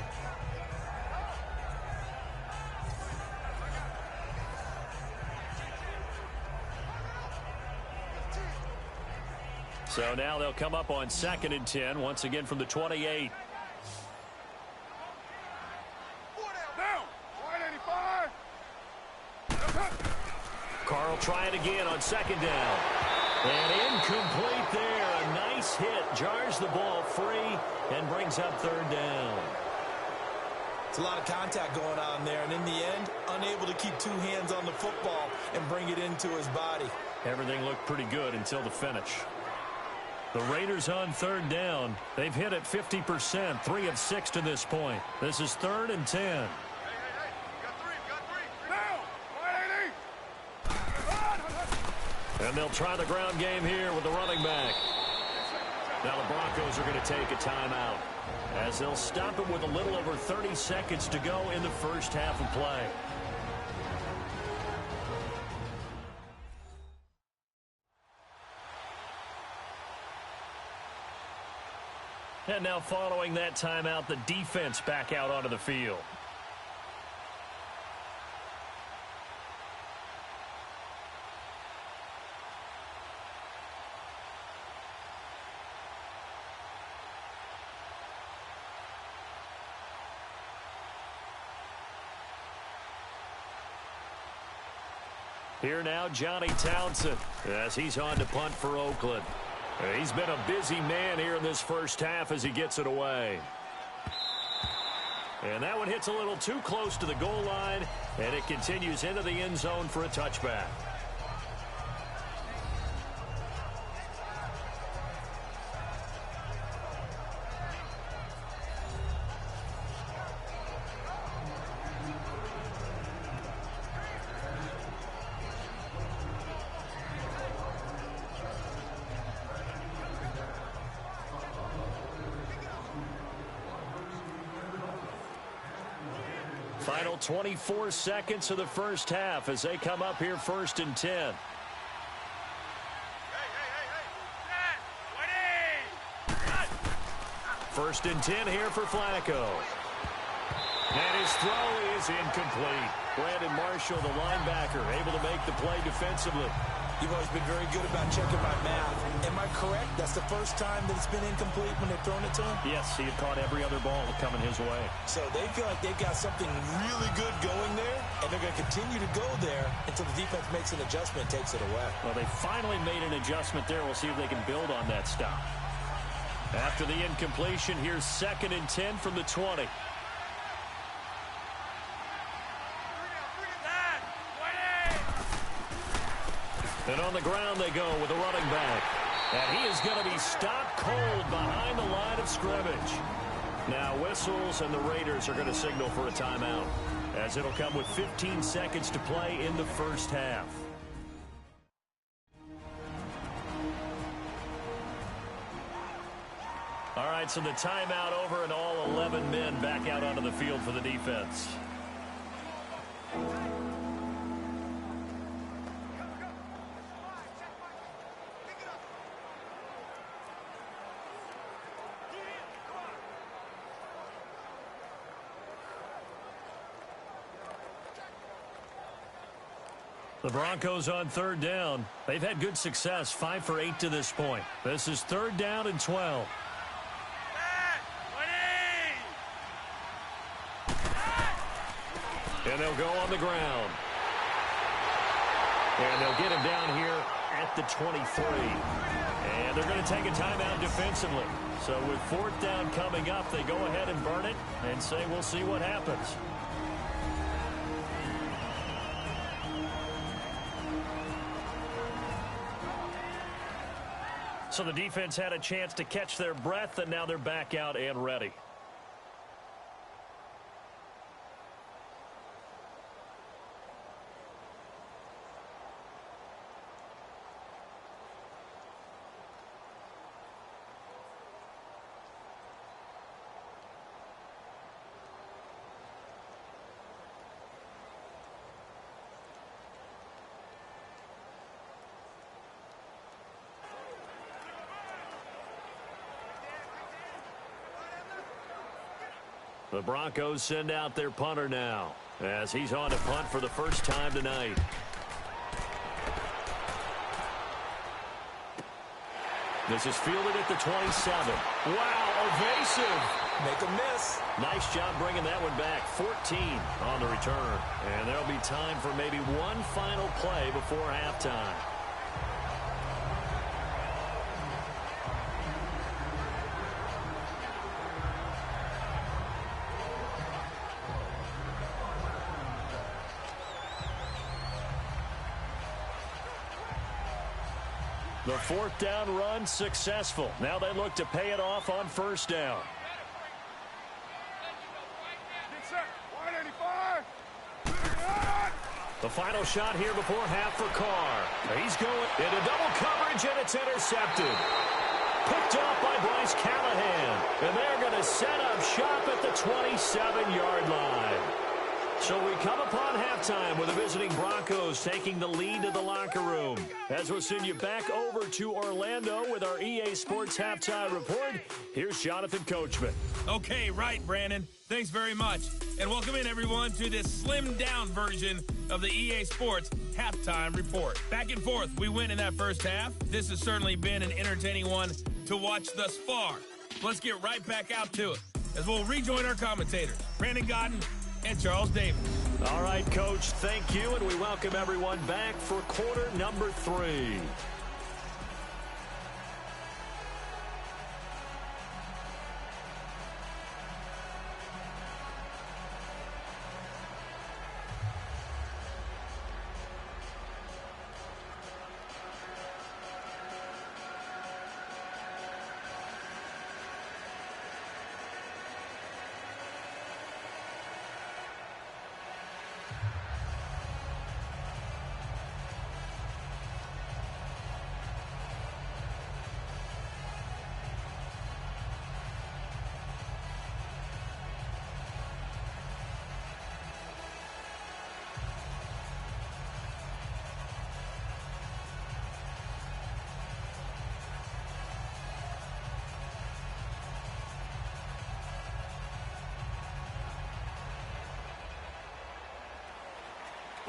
So now they'll come up on 2nd and 10, once again from the 28. Down. 185. Carl try it again on 2nd down. And incomplete there. A nice hit. Jars the ball free and brings up 3rd down. It's a lot of contact going on there, and in the end, unable to keep 2 hands on the football and bring it into his body. Everything looked pretty good until the finish. The Raiders on 3rd down. They've hit it 50%, 3 of 6 to this point. This is 3rd and 10. Hey, got three. Down. 180. And they'll try the ground game here with the running back. Now the Broncos are going to take a timeout as they'll stop it with a little over 30 seconds to go in the first half of play. And now following that timeout, the defense back out onto the field. Here now, Johnny Townsend, as he's on to punt for Oakland. He's been a busy man here in this first half as he gets it away. And that one hits a little too close to the goal line, and it continues into the end zone for a touchback. Final 24 seconds of the first half as they come up here 1st and 10. First and 10 here for Flacco. And his throw is incomplete. Brandon Marshall, the linebacker, able to make the play defensively. You've always been very good about checking my math. Am I correct? That's the first time that it's been incomplete when they've thrown it to him? Yes, he had caught every other ball coming his way. So they feel like they've got something really good going there, and they're going to continue to go there until the defense makes an adjustment and takes it away. Well, they finally made an adjustment there. We'll see if they can build on that stop. After the incompletion, here's 2nd and 10 from the 20. And on the ground they go with a running back. And he is going to be stopped cold behind the line of scrimmage. Now whistles, and the Raiders are going to signal for a timeout, as it'll come with 15 seconds to play in the first half. All right, so the timeout over, and all 11 men back out onto the field for the defense. The Broncos on 3rd down. They've had good success, 5 for 8 to this point. This is 3rd down and 12. And they'll go on the ground. And they'll get him down here at the 23. And they're going to take a timeout defensively. So with 4th down coming up, they go ahead and burn it and say we'll see what happens. So the defense had a chance to catch their breath, and now they're back out and ready. The Broncos send out their punter now, as he's on to punt for the first time tonight. This is fielded at the 27. Wow, evasive. Make a miss. Nice job bringing that one back. 14 on the return. And there'll be time for maybe one final play before halftime. The 4th down run successful. Now they look to pay it off on 1st down. The final shot here before half for Carr. He's going into double coverage, and it's intercepted. Picked up by Bryce Callahan. And they're going to set up shop at the 27-yard line. So we come upon halftime with the visiting Broncos taking the lead to the locker room. As we'll send you back over to Orlando with our EA Sports Halftime Report, here's Jonathan Coachman. Okay, right, Brandon. Thanks very much. And welcome in, everyone, to this slimmed-down version of the EA Sports Halftime Report. Back and forth, we win in that first half. This has certainly been an entertaining one to watch thus far. Let's get right back out to it, as we'll rejoin our commentators, Brandon Godden and Charles Davis. All right, Coach, thank you, and we welcome everyone back for quarter number 3.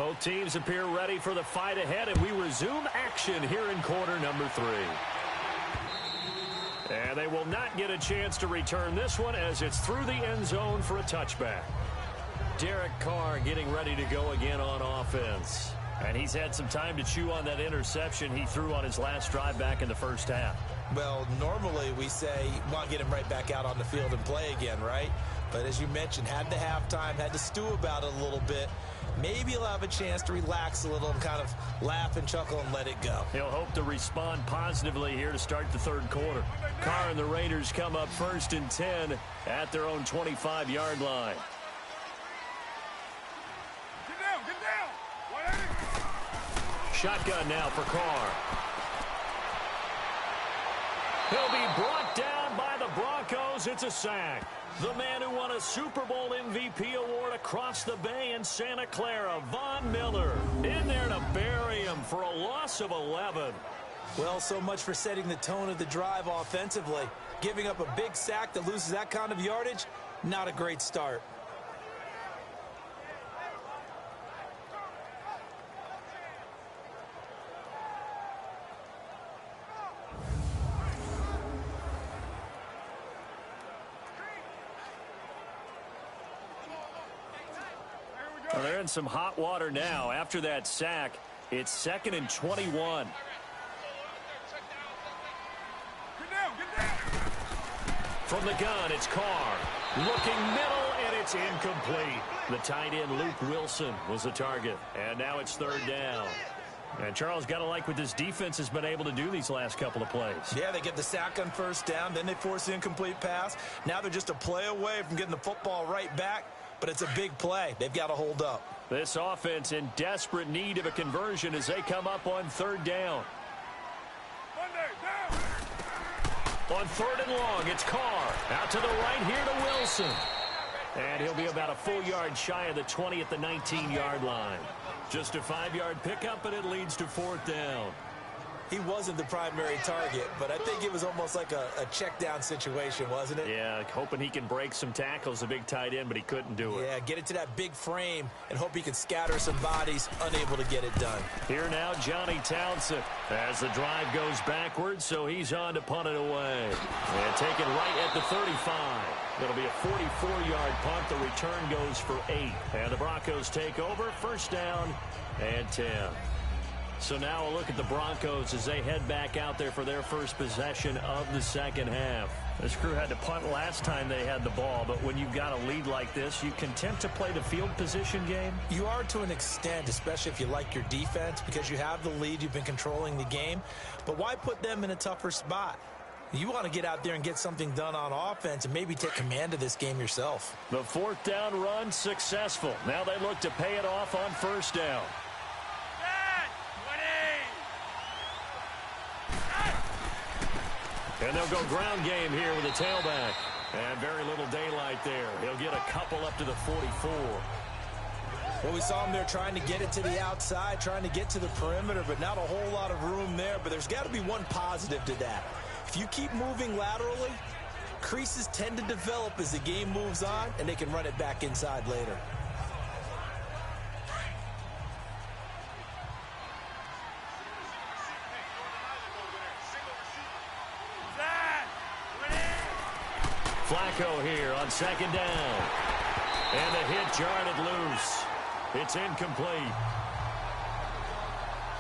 Both teams appear ready for the fight ahead, and we resume action here in quarter number 3. And they will not get a chance to return this one as it's through the end zone for a touchback. Derek Carr getting ready to go again on offense. And he's had some time to chew on that interception he threw on his last drive back in the first half. Well, normally we say, well, get him right back out on the field and play again, right? But as you mentioned, had the halftime, had to stew about it a little bit. Maybe he'll have a chance to relax a little and kind of laugh and chuckle and let it go. He'll hope to respond positively here to start the third quarter. Carr and the Raiders come up 1st and 10 at their own 25-yard line. Get down! 180! Shotgun now for Carr. He'll be brought down by the Broncos. It's a sack. The man who won a Super Bowl MVP award across the bay in Santa Clara, Von Miller, in there to bury him for a loss of 11. Well, so much for setting the tone of the drive offensively. Giving up a big sack that loses that kind of yardage, not a great start. Well, they're in some hot water now. After that sack, it's 2nd and 21. Get down! From the gun, it's Carr. Looking middle, and it's incomplete. The tight end, Luke Wilson, was the target. And now it's 3rd down. And Charles, got to like what this defense has been able to do these last couple of plays. Yeah, they get the sack on 1st down, then they force the incomplete pass. Now they're just a play away from getting the football right back. But it's a big play. They've got to hold up. This offense in desperate need of a conversion as they come up on 3rd down. Monday, down! On 3rd and long, it's Carr. Out to the right here to Wilson. And he'll be about a full yard shy of the 20 at the 19-yard line. Just a 5-yard pickup, and it leads to 4th down. He wasn't the primary target, but I think it was almost like a check down situation, wasn't it? Yeah, hoping he can break some tackles, a big tight end, but he couldn't do it. Yeah, get it to that big frame and hope he can scatter some bodies, unable to get it done. Here now, Johnny Townsend, as the drive goes backwards, so he's on to punt it away. And taken right at the 35. It'll be a 44-yard punt. The return goes for 8. And the Broncos take over, 1st down and 10. So now a look at the Broncos as they head back out there for their first possession of the second half. This crew had to punt last time they had the ball, but when you've got a lead like this, you content to play the field position game? You are to an extent, especially if you like your defense, because you have the lead, you've been controlling the game. But why put them in a tougher spot? You want to get out there and get something done on offense and maybe take command of this game yourself. The 4th down run successful. Now they look to pay it off on 1st down. And they'll go ground game here with a tailback. And very little daylight there. He'll get a couple up to the 44. Well, we saw him there trying to get it to the outside, trying to get to the perimeter, but not a whole lot of room there. But there's got to be one positive to that. If you keep moving laterally, creases tend to develop as the game moves on, and they can run it back inside later. Flacco here on 2nd down. And the hit jarred it loose. It's incomplete.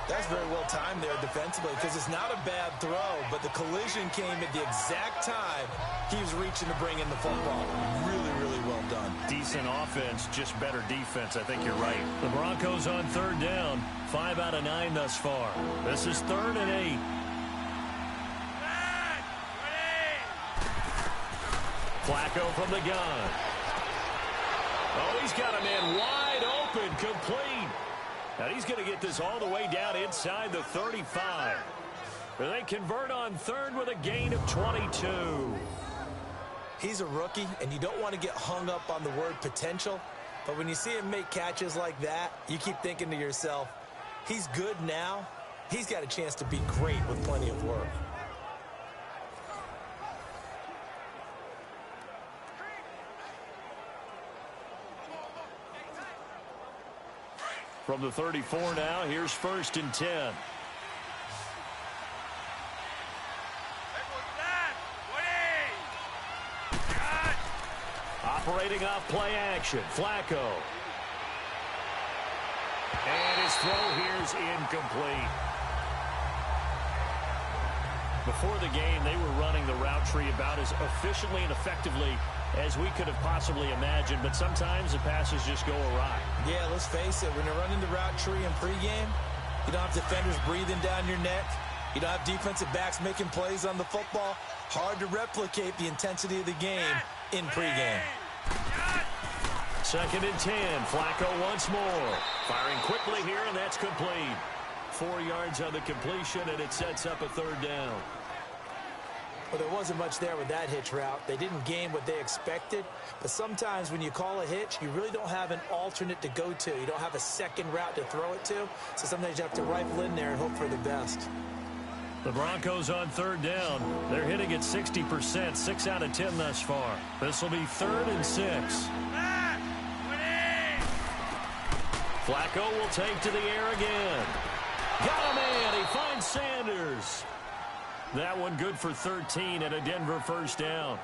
That's very well timed there defensively because it's not a bad throw, but the collision came at the exact time he was reaching to bring in the football. Really, really well done. Decent offense, just better defense. I think you're right. The Broncos on 3rd down. 5 out of 9 thus far. This is 3rd and 8. Flacco from the gun. Oh, he's got a man wide open, complete. And he's going to get this all the way down inside the 35. They convert on 3rd with a gain of 22. He's a rookie, and you don't want to get hung up on the word potential. But when you see him make catches like that, you keep thinking to yourself, he's good now. He's got a chance to be great with plenty of work. From the 34 now, here's 1st and 10. Operating off play action, Flacco. And his throw here's incomplete. Before the game, they were running the route tree about as efficiently and effectively as we could have possibly imagined, but sometimes the passes just go awry. Yeah, let's face it, when you're running the route tree in pregame, you don't have defenders breathing down your neck. You don't have defensive backs making plays on the football. Hard to replicate the intensity of the game in pregame. 2nd and 10. Flacco once more. Firing quickly here, and that's complete. 4 yards on the completion, and it sets up a 3rd down. Well, there wasn't much there with that hitch route. They didn't gain what they expected. But sometimes when you call a hitch, you really don't have an alternate to go to. You don't have a second route to throw it to. So sometimes you have to rifle in there and hope for the best. The Broncos on 3rd down. They're hitting at 60%, 6 out of 10 thus far. This will be 3rd and 6. Flacco will take to the air again. Got a man. He finds Sanders. That one good for 13 and a Denver 1st down.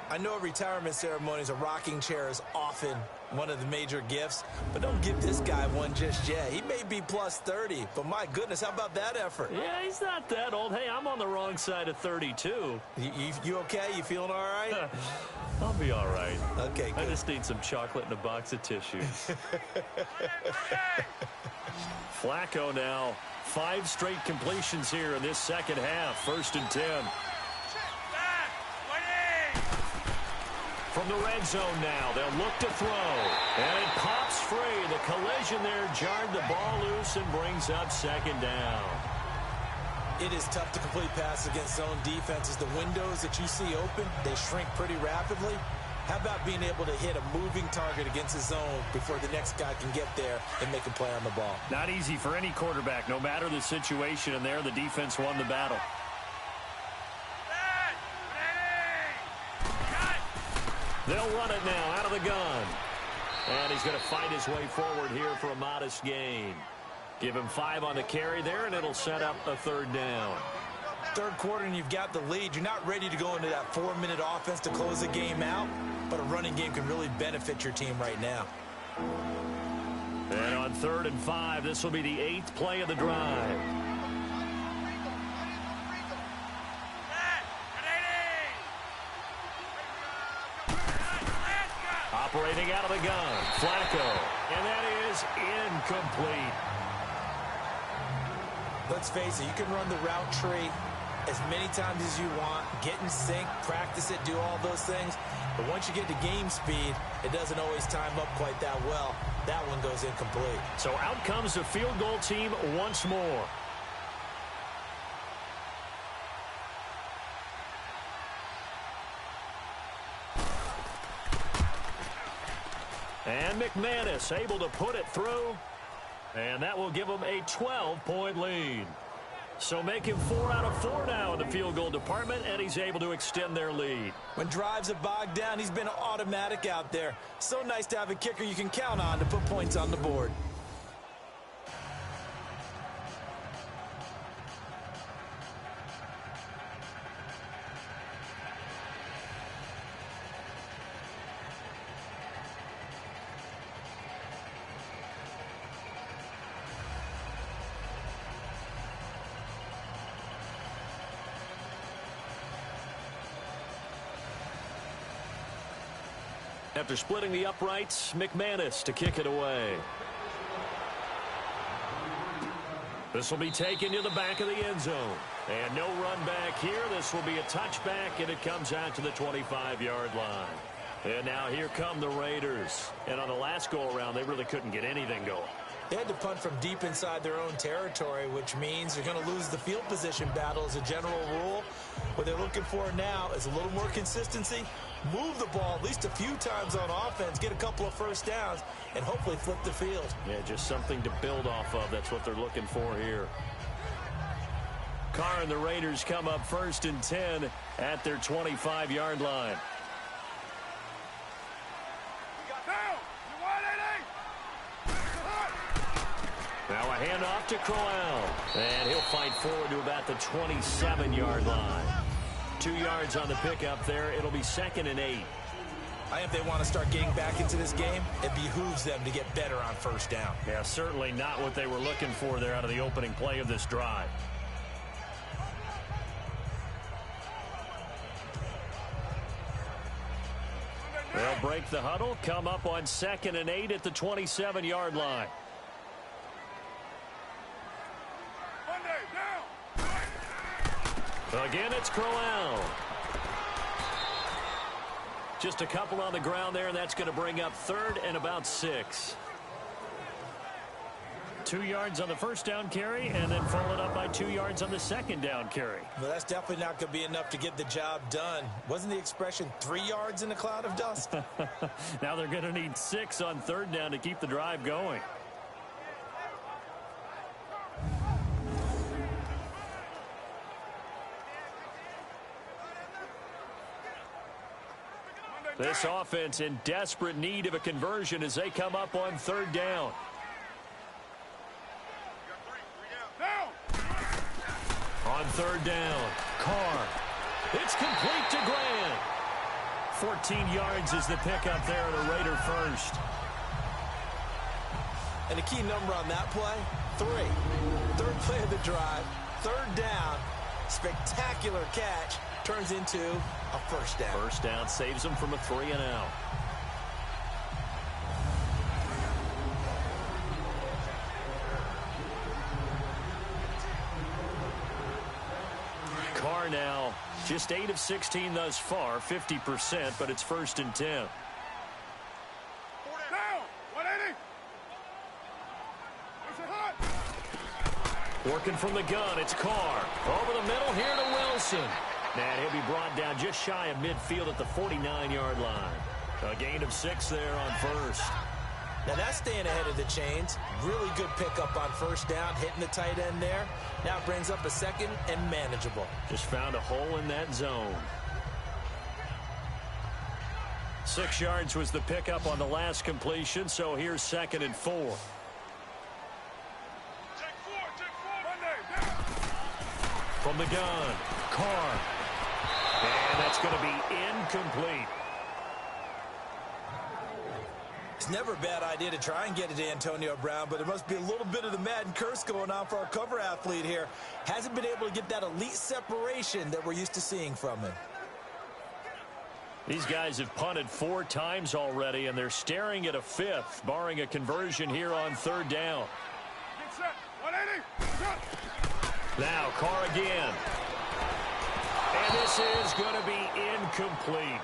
I know at retirement ceremonies, a rocking chair is often one of the major gifts, but don't give this guy one just yet. He may be plus 30, but my goodness, how about that effort? Yeah, he's not that old. Hey, I'm on the wrong side of 32. You okay? You feeling all right? I'll be all right. Okay, good. I just need some chocolate and a box of tissues. Flacco now, 5 straight completions here in this 2nd half. 1st and 10. From the red zone now, they'll look to throw. And it pops free. The collision there jarred the ball loose and brings up 2nd down. It is tough to complete passes against zone defenses. The windows that you see open, they shrink pretty rapidly. How about being able to hit a moving target against the zone before the next guy can get there and make a play on the ball? Not easy for any quarterback, no matter the situation, and there the defense won the battle. They'll run it now out of the gun. And he's going to fight his way forward here for a modest gain. Give him 5 on the carry there, and it'll set up a 3rd down. 3rd quarter, and you've got the lead. You're not ready to go into that 4-minute offense to close the game out, but a running game can really benefit your team right now. And on 3rd and 5, this will be the 8th play of the drive. Operating out of the gun, Flacco. And that is incomplete. Let's face it, you can run the route tree as many times as you want, get in sync, practice it, do all those things. But once you get to game speed, it doesn't always time up quite that well. That one goes incomplete. So out comes the field goal team once more. And McManus able to put it through. And that will give them a 12-point lead. So make him 4 out of 4 now in the field goal department, and he's able to extend their lead. When drives are bogged down, he's been automatic out there. So nice to have a kicker you can count on to put points on the board. After splitting the uprights, McManus to kick it away. This will be taken to the back of the end zone. And no run back here. This will be a touchback, and it comes out to the 25-yard line. And now here come the Raiders. And on the last go-around, they really couldn't get anything going. They had to punt from deep inside their own territory, which means they're going to lose the field position battle as a general rule. What they're looking for now is a little more consistency, move the ball at least a few times on offense, get a couple of first downs, and hopefully flip the field. Yeah, just something to build off of. That's what they're looking for here. Carr and the Raiders come up 1st and 10 at their 25-yard line. Down! You want anything? Now a handoff to Crowell. And he'll fight forward to about the 27-yard line. 2 yards on the pickup there. It'll be 2nd and 8. If they want to start getting back into this game, it behooves them to get better on first down. Yeah, certainly not what they were looking for there out of the opening play of this drive. They'll break the huddle, come up on 2nd and 8 at the 27-yard line. Again, it's Crowell. Just a couple on the ground there, and that's going to bring up 3rd and about 6. 2 yards on the first down carry, and then followed up by 2 yards on the second down carry. Well, that's definitely not going to be enough to get the job done. Wasn't the expression 3 yards in a cloud of dust? Now they're going to need 6 on 3rd down to keep the drive going. This offense in desperate need of a conversion as they come up on 3rd down. On 3rd down, Carr. It's complete to Grant. 14 yards is the pickup there at a Raider first. And a key number on that play, 3. 3rd play of the drive, 3rd down, spectacular catch, turns into a first down. First down saves them from a 3-and-out. Carr now just 8 of 16 thus far, 50%, but it's 1st and 10. Down! 180! Working from the gun, it's Carr. Over the middle here to Wilson. And he'll be brought down just shy of midfield at the 49-yard line. A gain of 6 there on 1st. Now that's staying ahead of the chains. Really good pickup on 1st down, hitting the tight end there. Now it brings up a 2nd and manageable. Just found a hole in that zone. 6 yards was the pickup on the last completion, so here's 2nd and 4. From the gun, Carr. And that's going to be incomplete. It's never a bad idea to try and get it to Antonio Brown, but there must be a little bit of the Madden curse going on for our cover athlete here. Hasn't been able to get that elite separation that we're used to seeing from him. These guys have punted 4 times already, and they're staring at a 5th, barring a conversion here on 3rd down. Get set. 180. Shot. Now Carr again. And this is going to be incomplete.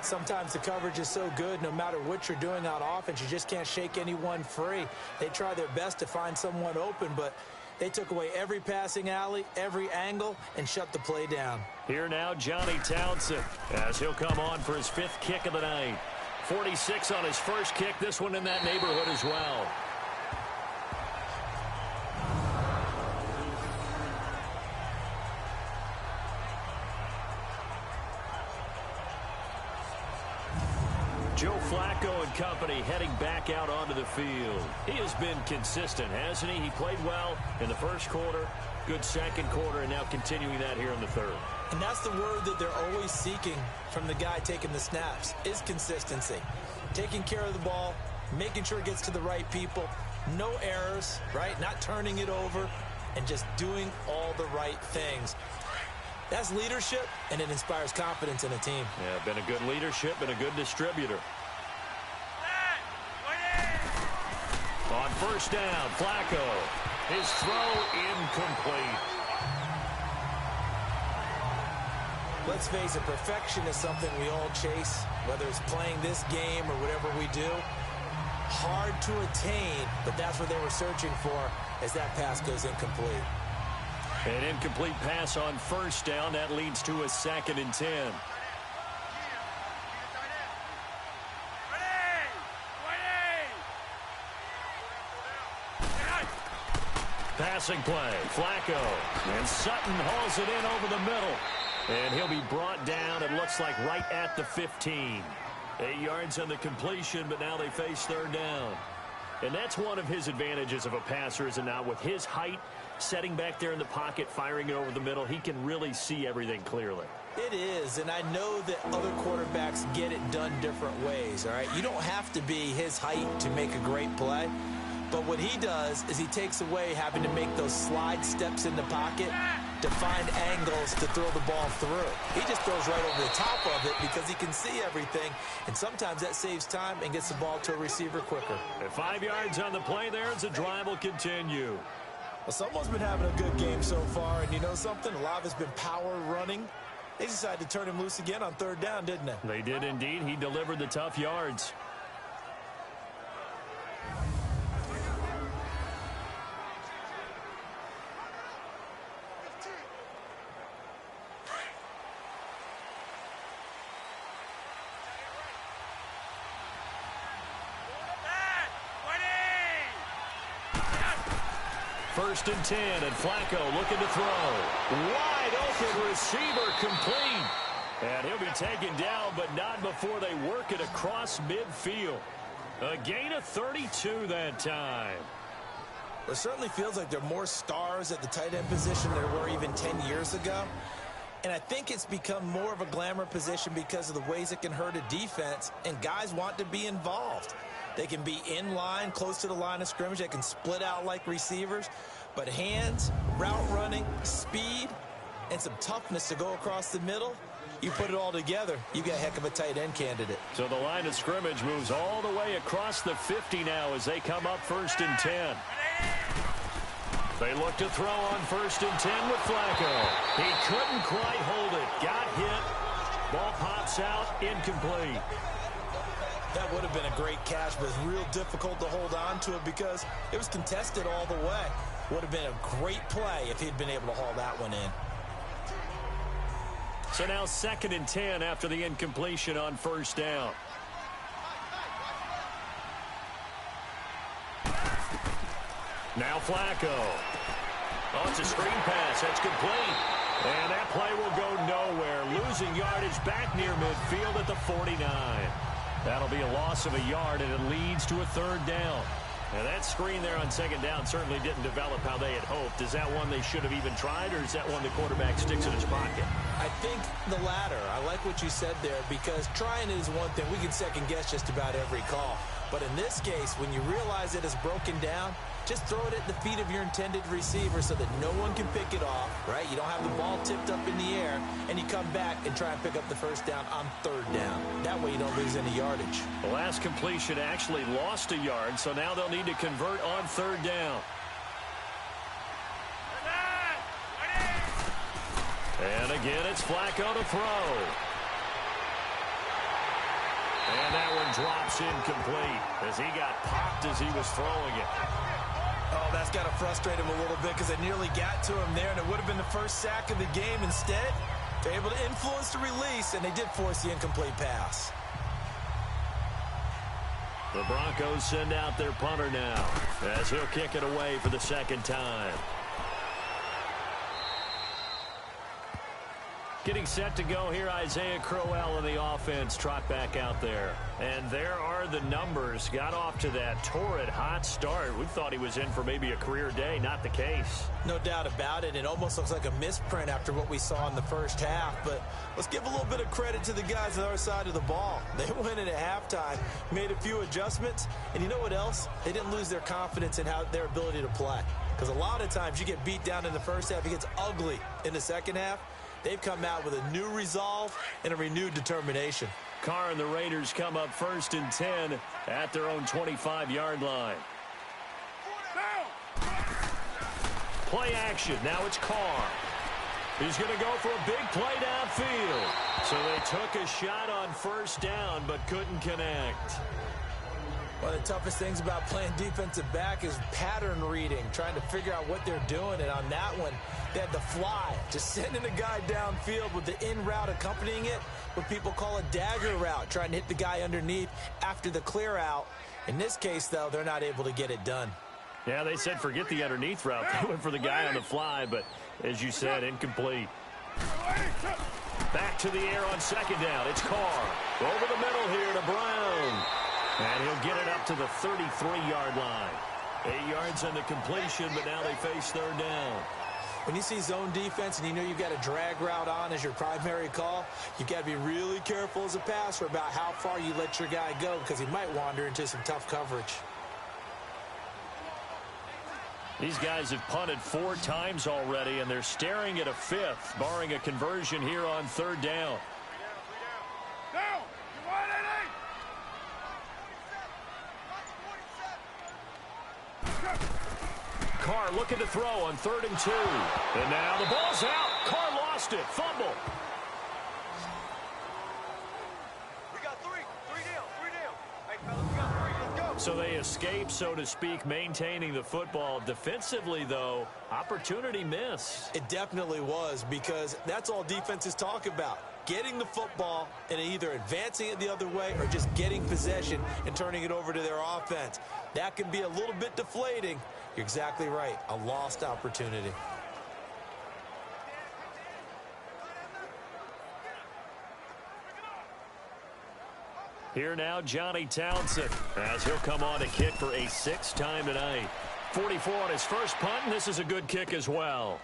Sometimes the coverage is so good, no matter what you're doing on offense, you just can't shake anyone free. They try their best to find someone open, but they took away every passing alley, every angle, and shut the play down. Here now, Johnny Townsend, as he'll come on for his 5th kick of the night. 46 on his first kick, this one in that neighborhood as well. Joe Flacco and company heading back out onto the field. He has been consistent, hasn't he? He played well in the first quarter, good second quarter, and now continuing that here in the 3rd. And that's the word that they're always seeking from the guy taking the snaps, is consistency. Taking care of the ball, making sure it gets to the right people, no errors, right? Not turning it over, and just doing all the right things. That's leadership, and it inspires confidence in a team. Yeah, been a good leadership, been a good distributor. On 1st down, Flacco. His throw incomplete. Let's face it, perfection is something we all chase, whether it's playing this game or whatever we do. Hard to attain, but that's what they were searching for as that pass goes incomplete. An incomplete pass on 1st down. That leads to a 2nd and 10. Passing play, Flacco. And Sutton hauls it in over the middle. And he'll be brought down, it looks like, right at the 15. 8 yards on the completion, but now they face 3rd down. And that's one of his advantages of a passer, is it not? With his height, setting back there in the pocket, firing it over the middle, he can really see everything clearly. It is, and I know that other quarterbacks get it done different ways, all right? You don't have to be his height to make a great play, but what he does is he takes away having to make those slide steps in the pocket to find angles to throw the ball through. He just throws right over the top of it because he can see everything, and sometimes that saves time and gets the ball to a receiver quicker. And 5 yards on the play there as the drive will continue. Well, someone's been having a good game so far, and you know something? A lot of it's been power running. They decided to turn him loose again on 3rd down, didn't they? They did indeed. He delivered the tough yards. First and 10, and Flacco looking to throw. Wide open receiver, complete. And he'll be taken down, but not before they work it across midfield. A gain of 32 that time. Well, it certainly feels like there are more stars at the tight end position than there were even 10 years ago. And I think it's become more of a glamour position because of the ways it can hurt a defense, and guys want to be involved. They can be in line, close to the line of scrimmage. They can split out like receivers. But hands, route running, speed, and some toughness to go across the middle, you put it all together, you got a heck of a tight end candidate. So the line of scrimmage moves all the way across the 50 now as they come up 1st and 10. They look to throw on 1st and 10 with Flacco. He couldn't quite hold it. Got hit. Ball pops out, incomplete. That would have been a great catch, but it's real difficult to hold on to it because it was contested all the way. Would have been a great play if he'd been able to haul that one in. So now 2nd and 10 after the incompletion on 1st down. Now Flacco. Oh, it's a screen pass. That's complete. And that play will go nowhere. Losing yardage back near midfield at the 49. That'll be a loss of a yard, and it leads to a 3rd down. Now that screen there on 2nd down certainly didn't develop how they had hoped. Is that one they should have even tried, or is that one the quarterback sticks in his pocket? I think the latter. I like what you said there, because trying is one thing. We can second guess just about every call. But in this case, when you realize it is broken down, just throw it at the feet of your intended receiver so that no one can pick it off, right? You don't have the ball tipped up in the air, and you come back and try and pick up the 1st down on 3rd down. That way you don't lose any yardage. The last completion actually lost a yard, so now they'll need to convert on 3rd down. And again, it's Flacco to throw. And that one drops incomplete as he got popped as he was throwing it. Oh, that's got to frustrate him a little bit because they nearly got to him there, and it would have been the first sack of the game. Instead, they're able to influence the release, and they did force the incomplete pass. The Broncos send out their punter now as he'll kick it away for the 2nd time. Getting set to go here, Isaiah Crowell and the offense trot back out there. And there are the numbers. Got off to that torrid hot start. We thought he was in for maybe a career day. Not the case. No doubt about it. It almost looks like a misprint after what we saw in the first half. But let's give a little bit of credit to the guys on our side of the ball. They went in at halftime, made a few adjustments. And you know what else? They didn't lose their confidence in their ability to play. Because a lot of times you get beat down in the first half. It gets ugly in the second half. They've come out with a new resolve and a renewed determination. Carr and the Raiders come up 1st and 10 at their own 25-yard line. Play action. Now it's Carr. He's going to go for a big play downfield. So they took a shot on 1st down but couldn't connect. One of the toughest things about playing defensive back is pattern reading, trying to figure out what they're doing. And on that one, they had the fly, just sending a guy downfield with the in route accompanying it, what people call a dagger route, trying to hit the guy underneath after the clear out. In this case, though, they're not able to get it done. Yeah, they said forget the underneath route. They went for the guy on the fly, but as you said, incomplete. Back to the air on 2nd down. It's Carr. Over the middle here to Brown. And he'll get it up to the 33-yard line. 8 yards on the completion, but now they face third down. When you see zone defense and you know you've got a drag route on as your primary call, you've got to be really careful as a passer about how far you let your guy go because he might wander into some tough coverage. These guys have punted 4 times already, and they're staring at a 5th, barring a conversion here on third down. Down! You want it, Carr looking to throw on 3rd and 2. And now the ball's out. Carr lost it. Fumble. We got 3. 3 down. 3 down. Hey, fellas, we got 3. Let's go. So they escape, so to speak, maintaining the football. Defensively, though, opportunity miss. It definitely was because that's all defenses talk about. Getting the football and either advancing it the other way or just getting possession and turning it over to their offense. That can be a little bit deflating. You're exactly right. A lost opportunity. Here now, Johnny Townsend, as he'll come on to kick for a 6th time tonight. 44 on his first punt, and this is a good kick as well.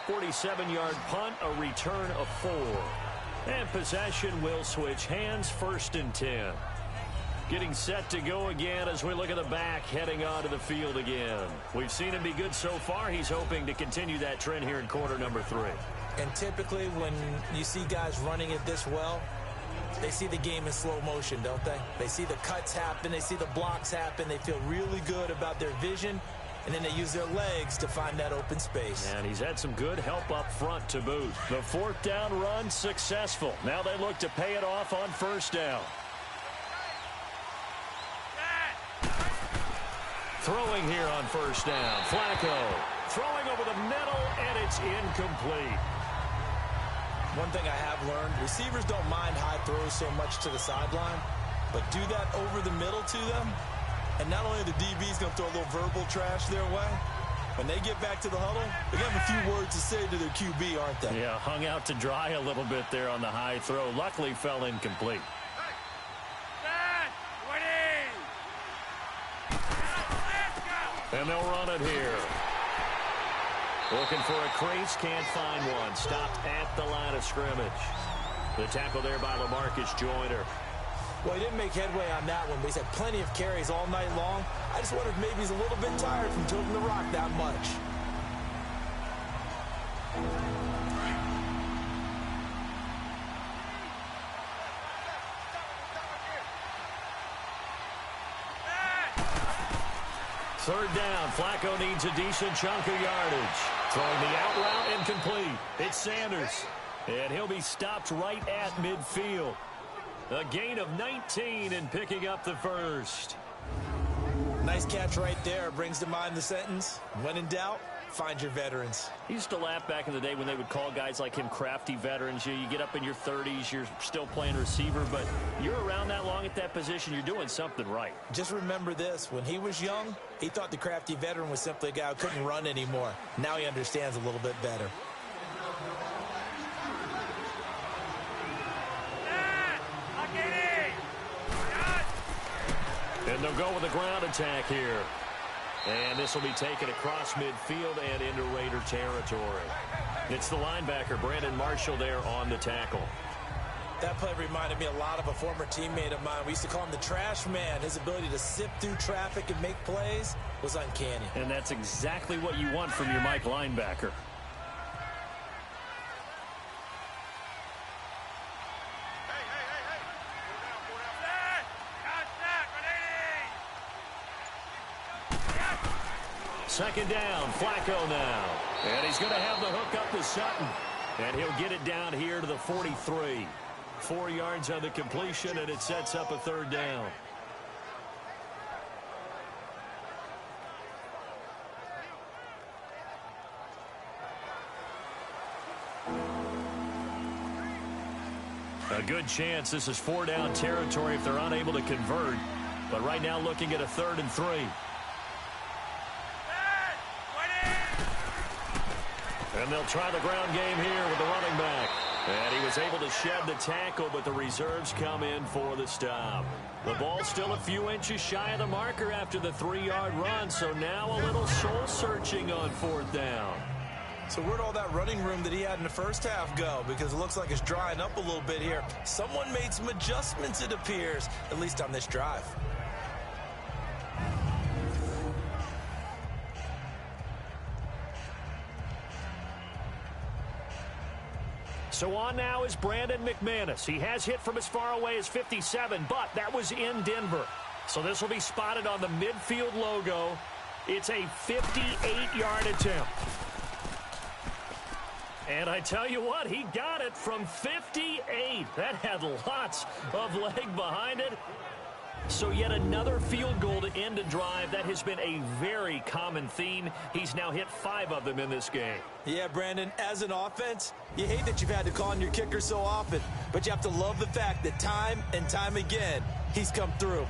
47-yard punt, a return of 4. And possession will switch hands, 1st and 10. Getting set to go again as we look at the back heading onto the field again. We've seen him be good so far. He's hoping to continue that trend here in quarter number 3. And typically when you see guys running it this well, they see the game in slow motion, don't they? They see the cuts happen. They see the blocks happen. They feel really good about their vision. And then they use their legs to find that open space. And he's had some good help up front to boot. The 4th down run successful. Now they look to pay it off on 1st down. Throwing here on 1st down. Flacco throwing over the middle, and it's incomplete. One thing I have learned, receivers don't mind high throws so much to the sideline, but do that over the middle to them, and not only are the DBs going to throw a little verbal trash their way, when they get back to the huddle, they're going to have a few words to say to their QB, aren't they? Yeah, hung out to dry a little bit there on the high throw. Luckily fell incomplete. And they'll run it here. Looking for a crease, can't find one. Stopped at the line of scrimmage. The tackle there by LaMarcus Joyner. Well, he didn't make headway on that one, but he's had plenty of carries all night long. I just wonder if maybe he's a little bit tired from toting the rock that much. Third down. Flacco needs a decent chunk of yardage. Throwing the out route incomplete. It's Sanders. And he'll be stopped right at midfield. A gain of 19 and picking up the 1st. Nice catch right there. Brings to mind the sentence, when in doubt, find your veterans. He used to laugh back in the day when they would call guys like him crafty veterans. You get up in your 30s, you're still playing receiver, but you're around that long at that position, you're doing something right. Just remember this. When he was young, he thought the crafty veteran was simply a guy who couldn't run anymore. Now he understands a little bit better. And they'll go with a ground attack here. And this will be taken across midfield and into Raider territory. It's the linebacker, Brandon Marshall, there on the tackle. That play reminded me a lot of a former teammate of mine. We used to call him the trash man. His ability to sift through traffic and make plays was uncanny. And that's exactly what you want from your Mike linebacker. Second down, Flacco now. And he's going to have the hook up to Sutton. And he'll get it down here to the 43. 4 yards on the completion, and it sets up a third down. A good chance this is 4 down territory if they're unable to convert. But right now looking at a 3rd and 3. And they'll try the ground game here with the running back. And he was able to shed the tackle, but the reserves come in for the stop. The ball still a few inches shy of the marker after the 3-yard run, so now a little soul-searching on 4th down. So where'd all that running room that he had in the first half go? Because it looks like it's drying up a little bit here. Someone made some adjustments, it appears, at least on this drive. So on now is Brandon McManus. He has hit from as far away as 57, but that was in Denver. So this will be spotted on the midfield logo. It's a 58-yard attempt. And I tell you what, he got it from 58. That had lots of leg behind it. So yet another field goal to end a drive. That has been a very common theme. He's now hit 5 of them in this game. Yeah, Brandon, as an offense, you hate that you've had to call on your kicker so often, but you have to love the fact that time and time again, he's come through.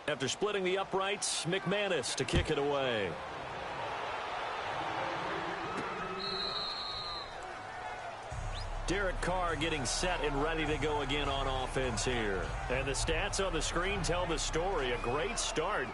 After splitting the uprights, McManus to kick it away. Derek Carr getting set and ready to go again on offense here. And the stats on the screen tell the story. A great start.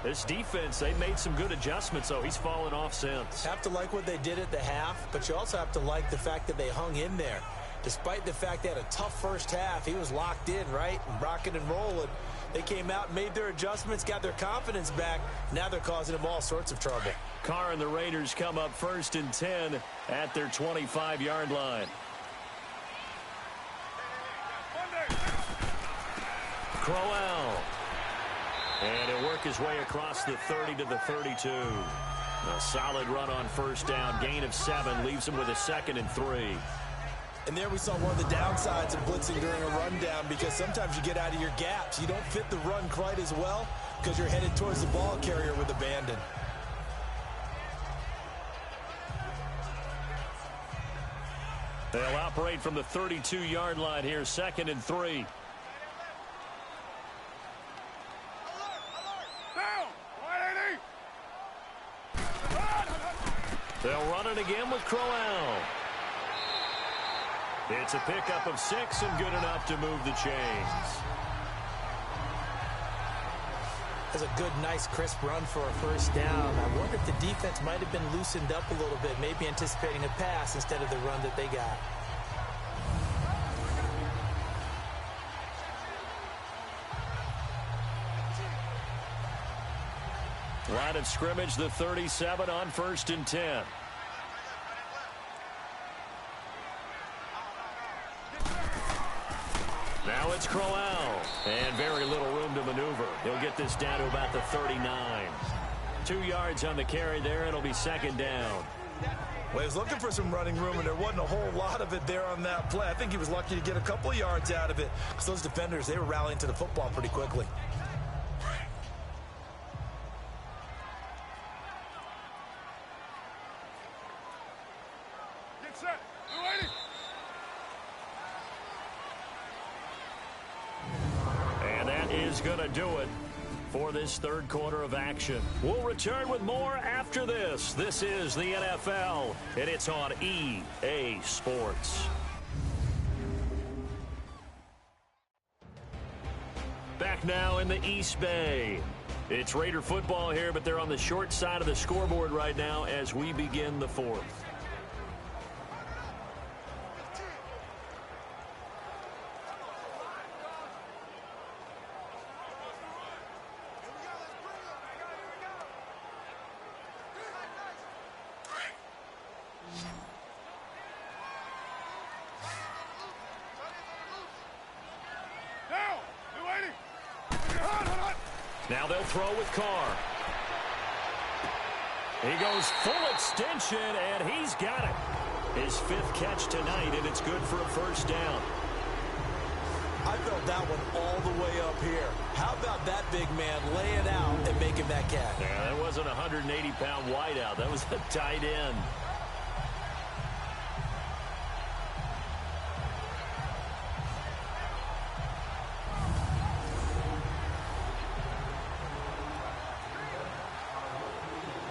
This defense, they made some good adjustments, though. He's fallen off since. Have to like what they did at the half, but you also have to like the fact that they hung in there. Despite the fact they had a tough first half, he was locked in, right? Rocking and rolling. They came out, made their adjustments, got their confidence back. Now they're causing him all sorts of trouble. Carr and the Raiders come up 1st and 10 at their 25-yard line. Crowell. And he'll work his way across the 30 to the 32. A solid run on 1st down. Gain of 7 leaves him with a 2nd and 3. And there we saw one of the downsides of blitzing during a rundown, because sometimes you get out of your gaps. You don't fit the run quite as well because you're headed towards the ball carrier with abandon. They'll operate from the 32-yard line here, 2nd and 3. They'll run it again with Crowell. It's a pickup of 6 and good enough to move the chains. That's a good, nice, crisp run for a 1st down. I wonder if the defense might have been loosened up a little bit, maybe anticipating a pass instead of the run that they got. Line of scrimmage, the 37 on 1st and 10. Now it's Crowell, and very little room to maneuver. He'll get this down to about the 39. 2 yards on the carry there. It'll be 2nd down. Well, he was looking for some running room, and there wasn't a whole lot of it there on that play. I think he was lucky to get a couple of yards out of it, because those defenders, they were rallying to the football pretty quickly. Get set. We're waiting. And that is going to do it for this 3rd quarter of action. We'll return with more after this. This is the NFL, and it's on EA Sports. Back now in the East Bay. It's Raider football here, but they're on the short side of the scoreboard right now as we begin the 4th. Now they'll throw with Carr. He goes full extension, and he's got it. His 5th catch tonight, and it's good for a 1st down. I felt that one all the way up here. How about that big man laying out and making that catch? Yeah, that wasn't a 180-pound wideout. That was a tight end.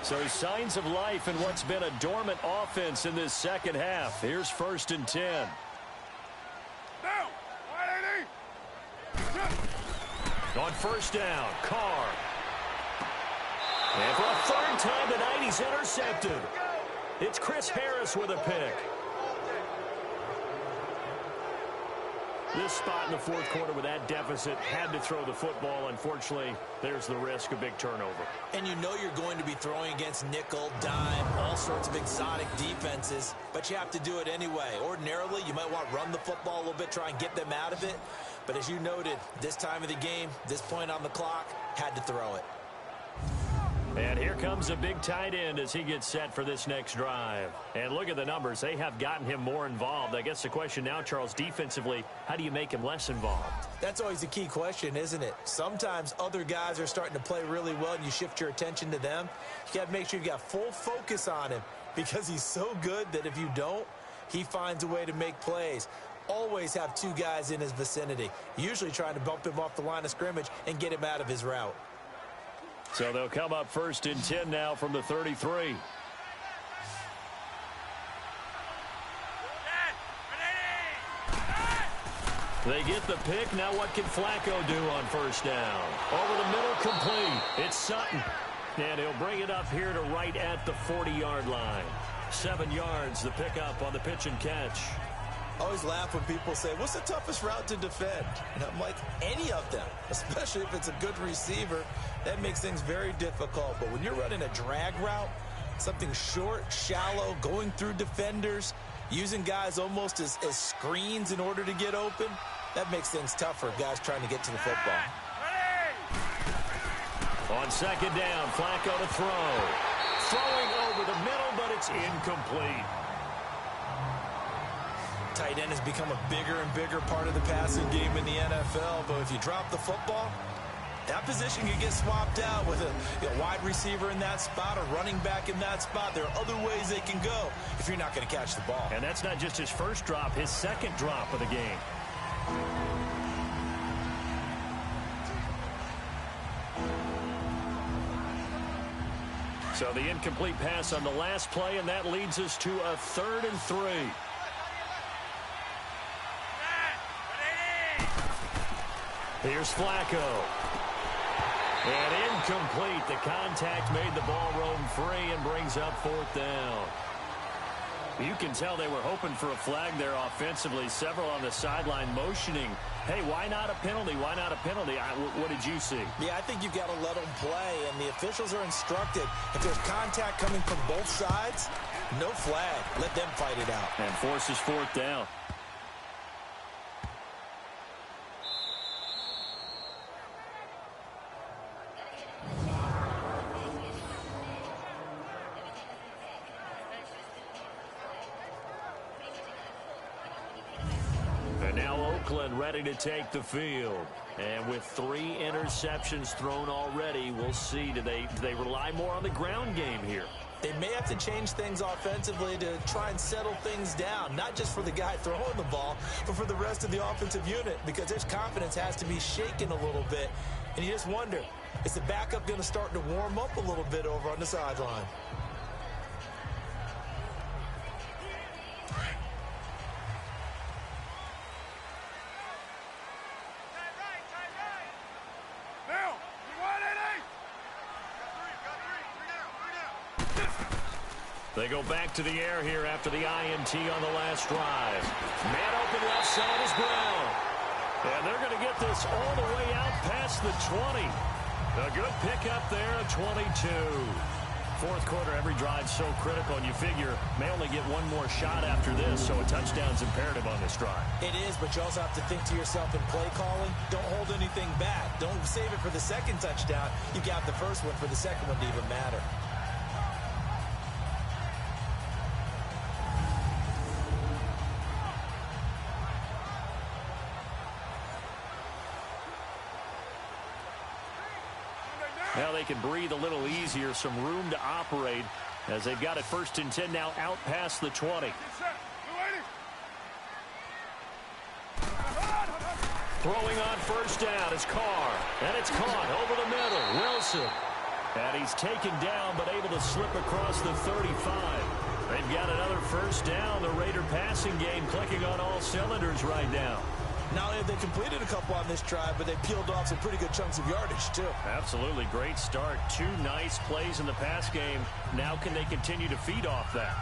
So signs of life in what's been a dormant offense in this second half. Here's 1st and 10. Down. 180. On 1st down, Carr. And for a 3rd time tonight, he's intercepted. It's Chris Harris with a pick. This spot in the 4th quarter with that deficit, had to throw the football. Unfortunately, there's the risk of big turnover. And you know you're going to be throwing against nickel, dime, all sorts of exotic defenses, but you have to do it anyway. Ordinarily, you might want to run the football a little bit, try and get them out of it. But as you noted, this time of the game, this point on the clock, had to throw it. And here comes a big tight end as he gets set for this next drive. And look at the numbers. They have gotten him more involved. I guess the question now, Charles, defensively, how do you make him less involved? That's always a key question, isn't it? Sometimes other guys are starting to play really well and you shift your attention to them. You got to make sure you got full focus on him because he's so good that if you don't, he finds a way to make plays. Always have 2 guys in his vicinity, usually trying to bump him off the line of scrimmage and get him out of his route. So they'll come up 1st and 10 now from the 33. They get the pick. Now what can Flacco do on 1st down? Over the middle, complete. It's Sutton. And he'll bring it up here to right at the 40-yard line. 7 yards, the pickup on the pitch and catch. I always laugh when people say, what's the toughest route to defend? And I'm like, any of them, especially if it's a good receiver. That makes things very difficult. But when you're running a drag route, something short, shallow, going through defenders, using guys almost as screens in order to get open, that makes things tough for guys trying to get to the football. On 2nd down, Flacco to throw. Throwing over the middle, but it's incomplete. Tight end has become a bigger and bigger part of the passing game in the NFL, but if you drop the football, that position can get swapped out with a wide receiver in that spot, a running back in that spot. There are other ways they can go if you're not going to catch the ball. And that's not just his first drop, his 2nd drop of the game. So the incomplete pass on the last play, and that leads us to a 3rd and 3. Here's Flacco. And incomplete. The contact made the ball roam free and brings up 4th down. You can tell they were hoping for a flag there offensively. Several on the sideline motioning, hey, why not a penalty? Why not a penalty? What did you see? Yeah, I think you've got to let them play, and the officials are instructed. If there's contact coming from both sides, no flag. Let them fight it out. And forces 4th down. Ready to take the field. And with 3 interceptions thrown already, we'll see. Do they rely more on the ground game here? They may have to change things offensively to try and settle things down, not just for the guy throwing the ball, but for the rest of the offensive unit, because their confidence has to be shaken a little bit. And you just wonder, is the backup going to start to warm up a little bit over on the sideline? They go back to the air here after the INT on the last drive. Man open left side is Brown. And they're going to get this all the way out past the 20. A good pickup there, a 22. 4th quarter, every drive so critical, and you figure may only get one more shot after this, so a touchdown's imperative on this drive. It is, but you also have to think to yourself in play calling, don't hold anything back. Don't save it for the 2nd touchdown. You got the first one for the 2nd one to even matter. Now they can breathe a little easier, some room to operate as they've got it 1st and 10 now out past the 20. Throwing on 1st down is Carr, and it's caught over the middle. Wilson, and he's taken down but able to slip across the 35. They've got another 1st down. The Raider passing game clicking on all cylinders right now. Not only have they completed a couple on this drive, but they peeled off some pretty good chunks of yardage, too. Absolutely. Great start. 2 nice plays in the pass game. Now can they continue to feed off that?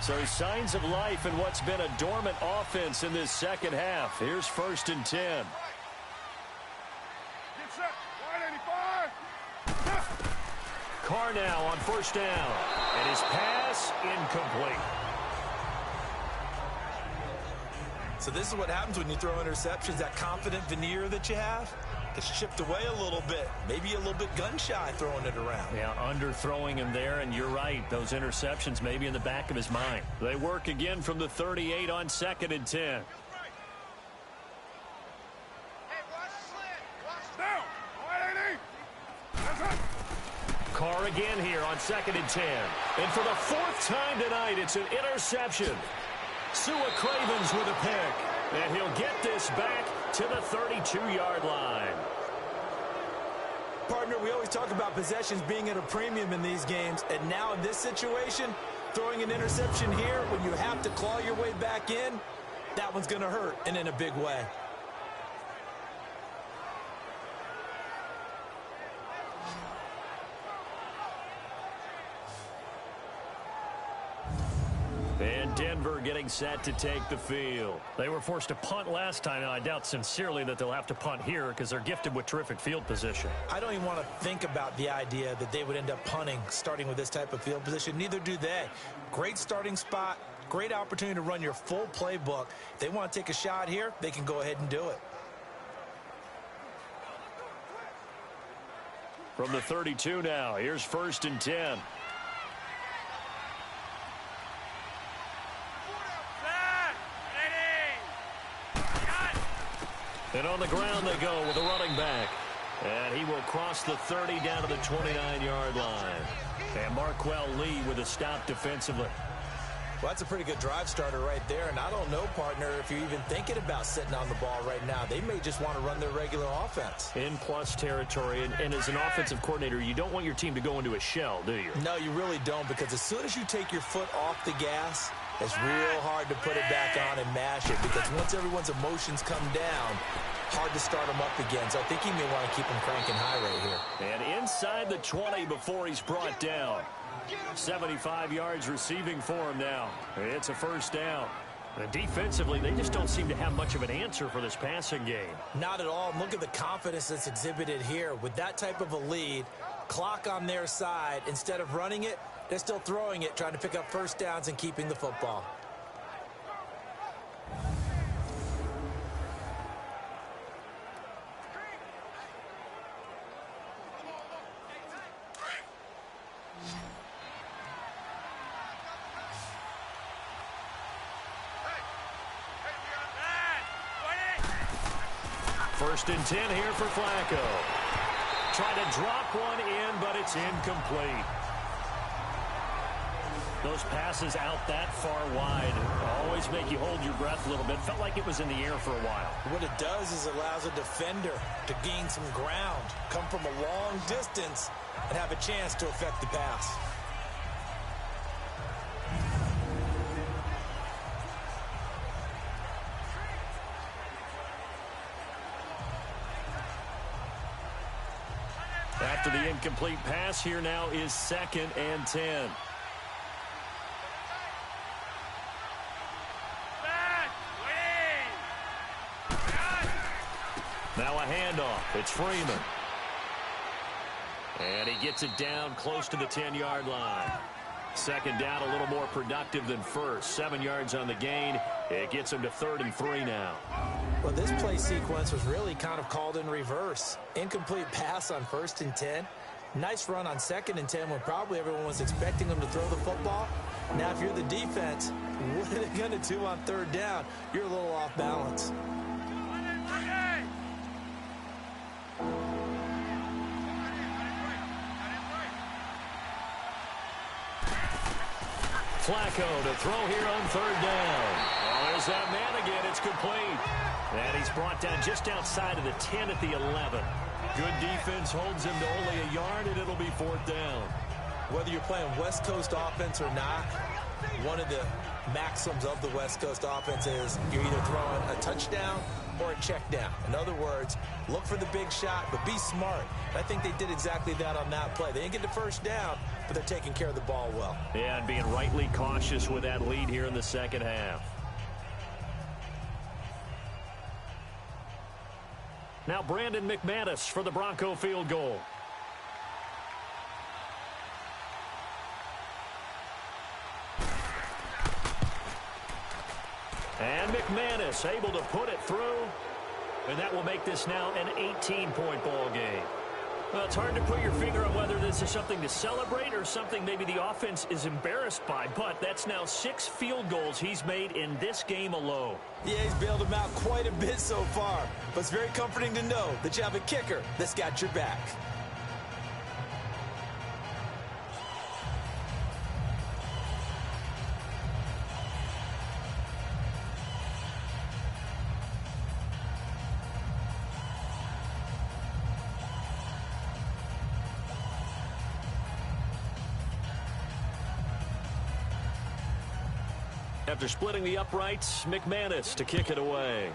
So signs of life in what's been a dormant offense in this second half. Here's 1st and 10. Get set. 185. Carr now on 1st down. And his pass incomplete. So this is what happens when you throw interceptions. That confident veneer that you have gets chipped away a little bit. Maybe a little bit gun-shy throwing it around. Yeah, underthrowing him there, and you're right. Those interceptions maybe in the back of his mind. They work again from the 38 on 2nd and 10. Hey, watch the slant. Watch down. 180. That's it. Carr again here on 2nd and 10. And for the 4th time tonight, it's an interception. Sua Cravens with a pick. And he'll get this back to the 32-yard line. Partner, we always talk about possessions being at a premium in these games. And now in this situation, throwing an interception here when you have to claw your way back in, that one's going to hurt, and in a big way. And Denver getting set to take the field. They were forced to punt last time, and I doubt sincerely that they'll have to punt here because they're gifted with terrific field position. I don't even want to think about the idea that they would end up punting starting with this type of field position. Neither do they. Great starting spot, great opportunity to run your full playbook. If they want to take a shot here, they can go ahead and do it. From the 32 now, here's 1st and 10. And on the ground they go with a running back. And he will cross the 30 down to the 29-yard line. And Marquell Lee with a stop defensively. Well, that's a pretty good drive starter right there. And I don't know, partner, if you're even thinking about sitting on the ball right now. They may just want to run their regular offense. In plus territory. And as an offensive coordinator, you don't want your team to go into a shell, do you? No, you really don't, because as soon as you take your foot off the gas, it's real hard to put it back on and mash it, because once everyone's emotions come down, hard to start them up again. So I think he may want to keep them cranking high right here. And inside the 20 before he's brought down. 75 yards receiving for him now. It's a 1st down. And defensively, they just don't seem to have much of an answer for this passing game. Not at all. Look at the confidence that's exhibited here. With that type of a lead, clock on their side, instead of running it, they're still throwing it, trying to pick up 1st downs and keeping the football. First and 10 here for Flacco. Trying to drop one in, but it's incomplete. Those passes out that far wide always make you hold your breath a little bit. Felt like it was in the air for a while. What it does is it allows a defender to gain some ground, come from a long distance, and have a chance to affect the pass. After the incomplete pass, here now is 2nd and 10. Now a handoff. It's Freeman. And he gets it down close to the 10-yard line. 2nd down, a little more productive than 1st. 7 yards on the gain. It gets him to 3rd and 3 now. Well, this play sequence was really kind of called in reverse. Incomplete pass on 1st and 10. Nice run on 2nd and 10 when probably everyone was expecting them to throw the football. Now, if you're the defense, what are they going to do on 3rd down? You're a little off balance. Flacco to throw here on third down. Oh, there's that man again. It's complete. And he's brought down just outside of the 10 at the 11. Good defense holds him to only a yard, and it'll be fourth down. Whether you're playing West Coast offense or not, one of the maxims of the West Coast offense is you're either throwing a touchdown or a check down. In other words, look for the big shot, but be smart. And I think they did exactly that on that play. They didn't get the first down, but they're taking care of the ball well. Yeah, and being rightly cautious with that lead here in the second half. Now Brandon McManus for the Bronco field goal. And McManus able to put it through. And that will make this now an 18-point ball game. Well, it's hard to put your finger on whether this is something to celebrate or something maybe the offense is embarrassed by. But that's now 6 field goals he's made in this game alone. Yeah, he's bailed them out quite a bit so far. But it's very comforting to know that you have a kicker that's got your back. After splitting the uprights, McManus to kick it away.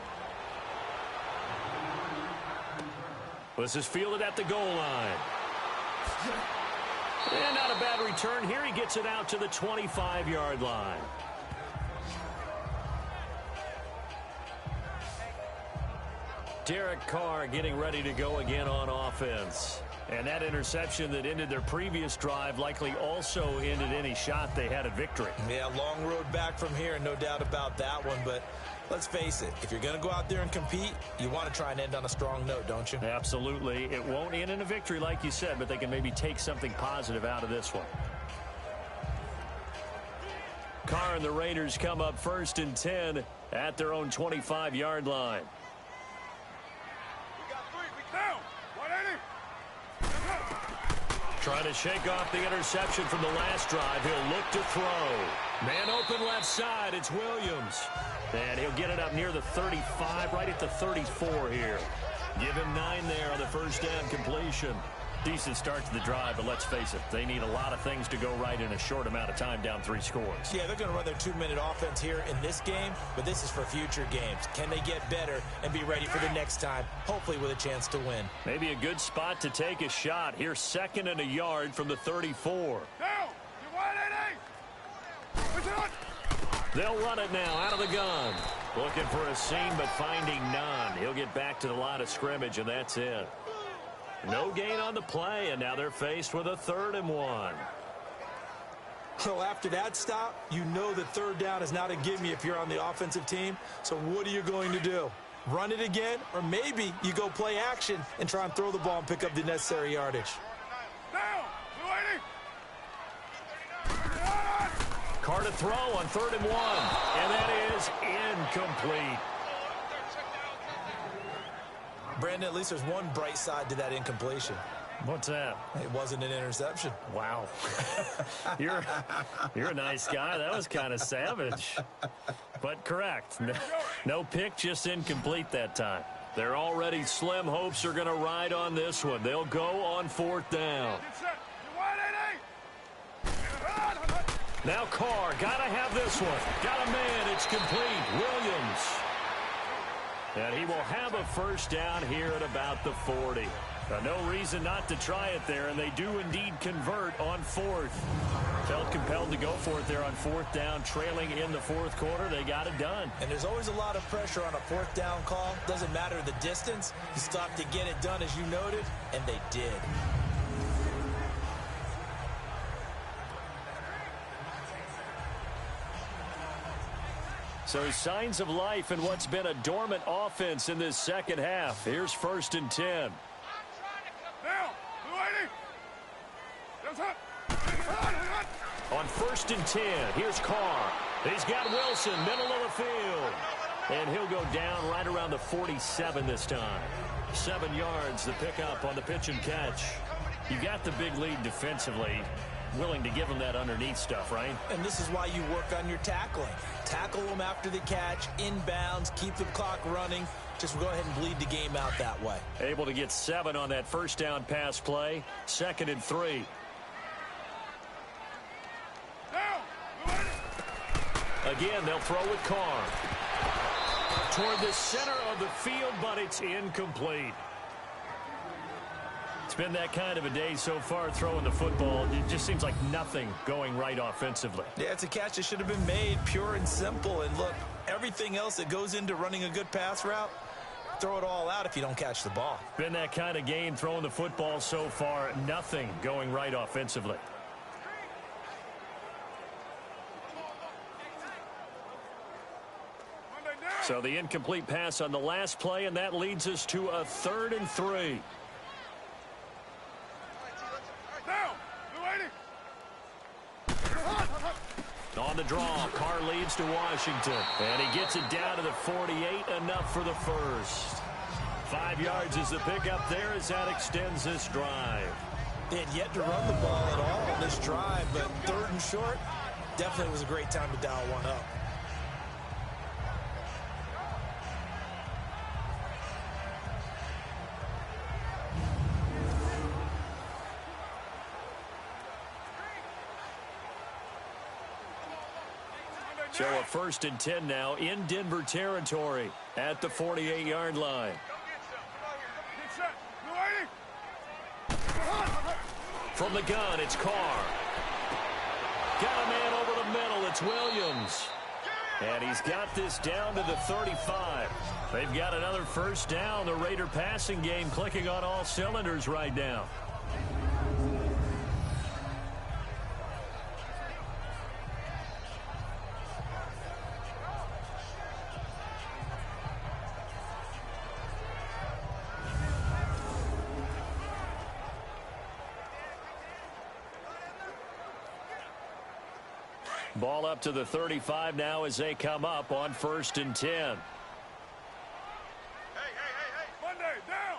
This is fielded at the goal line. And not a bad return here. He gets it out to the 25-yard line. Derek Carr getting ready to go again on offense. And that interception that ended their previous drive likely also ended any shot they had at victory. Yeah, long road back from here, no doubt about that one. But let's face it, if you're going to go out there and compete, you want to try and end on a strong note, don't you? Absolutely. It won't end in a victory like you said, but they can maybe take something positive out of this one. Carr and the Raiders come up 1st and 10 at their own 25-yard line. Trying to shake off the interception from the last drive. He'll look to throw. Man open left side. It's Williams. And he'll get it up near the 35, right at the 34 here. Give him 9 there on the first down completion. Decent start to the drive, but let's face it, they need a lot of things to go right in a short amount of time, down 3 scores. Yeah, they're going to run their 2-minute offense here in this game, but this is for future games. Can they get better and be ready for the next time, hopefully with a chance to win? Maybe a good spot to take a shot. Here's 2nd and a yard from the 34. They'll run it now out of the gun. Looking for a seam, but finding none. He'll get back to the line of scrimmage, and that's it. No gain on the play, and now they're faced with a 3rd and 1. Well, after that stop, you know that 3rd down is not a gimme if you're on the offensive team. So what are you going to do? Run it again? Or maybe you go play action and try and throw the ball and pick up the necessary yardage. Carr to throw on 3rd and 1. And that is incomplete. Brandon, at least there's one bright side to that incompletion. What's that? It wasn't an interception. Wow. You're a nice guy. That was kind of savage. But correct. No pick, just incomplete that time. Their already slim hopes are going to ride on this one. They'll go on 4th down. Now Carr, got to have this one. Got a man. It's complete. Williams. And he will have a first down here at about the 40. No reason not to try it there, and they do indeed convert on 4th. Felt compelled to go for it there on 4th down, trailing in the 4th quarter. They got it done. And there's always a lot of pressure on a 4th down call. Doesn't matter the distance. You stop to get it done, as you noted, and they did. So signs of life in what's been a dormant offense in this second half. Here's 1st and 10. On 1st and 10, here's Carr. He's got Wilson, middle of the field. And he'll go down right around the 47 this time. 7 yards, the pickup on the pitch and catch. You got the big lead defensively. willing to give them that underneath stuff, right? And this is why you work on your tackling. Tackle them after the catch, inbounds, keep the clock running. Just go ahead and bleed the game out that way. Able to get 7 on that first down pass play. 2nd and 3. Again, they'll throw with Carr. Toward the center of the field, but it's incomplete. It's been that kind of a day so far throwing the football. It just seems like nothing going right offensively. Yeah, it's a catch that should have been made, pure and simple. And look, everything else that goes into running a good pass route, throw it all out if you don't catch the ball. Been that kind of game throwing the football so far. Nothing going right offensively. So the incomplete pass on the last play, and that leads us to a 3rd and 3. On the draw, Carr leads to Washington. And he gets it down to the 48, enough for the first. 5 yards is the pickup there as that extends this drive. They had yet to run the ball at all on this drive, but 3rd and short, definitely was a great time to dial one up. So a 1st and 10 now in Denver territory at the 48-yard line. From the gun, it's Carr. Got a man over the middle. It's Williams. And he's got this down to the 35. They've got another 1st down. The Raider passing game clicking on all cylinders right now. Ball up to the 35 now as they come up on 1st and 10. Hey. Monday, down.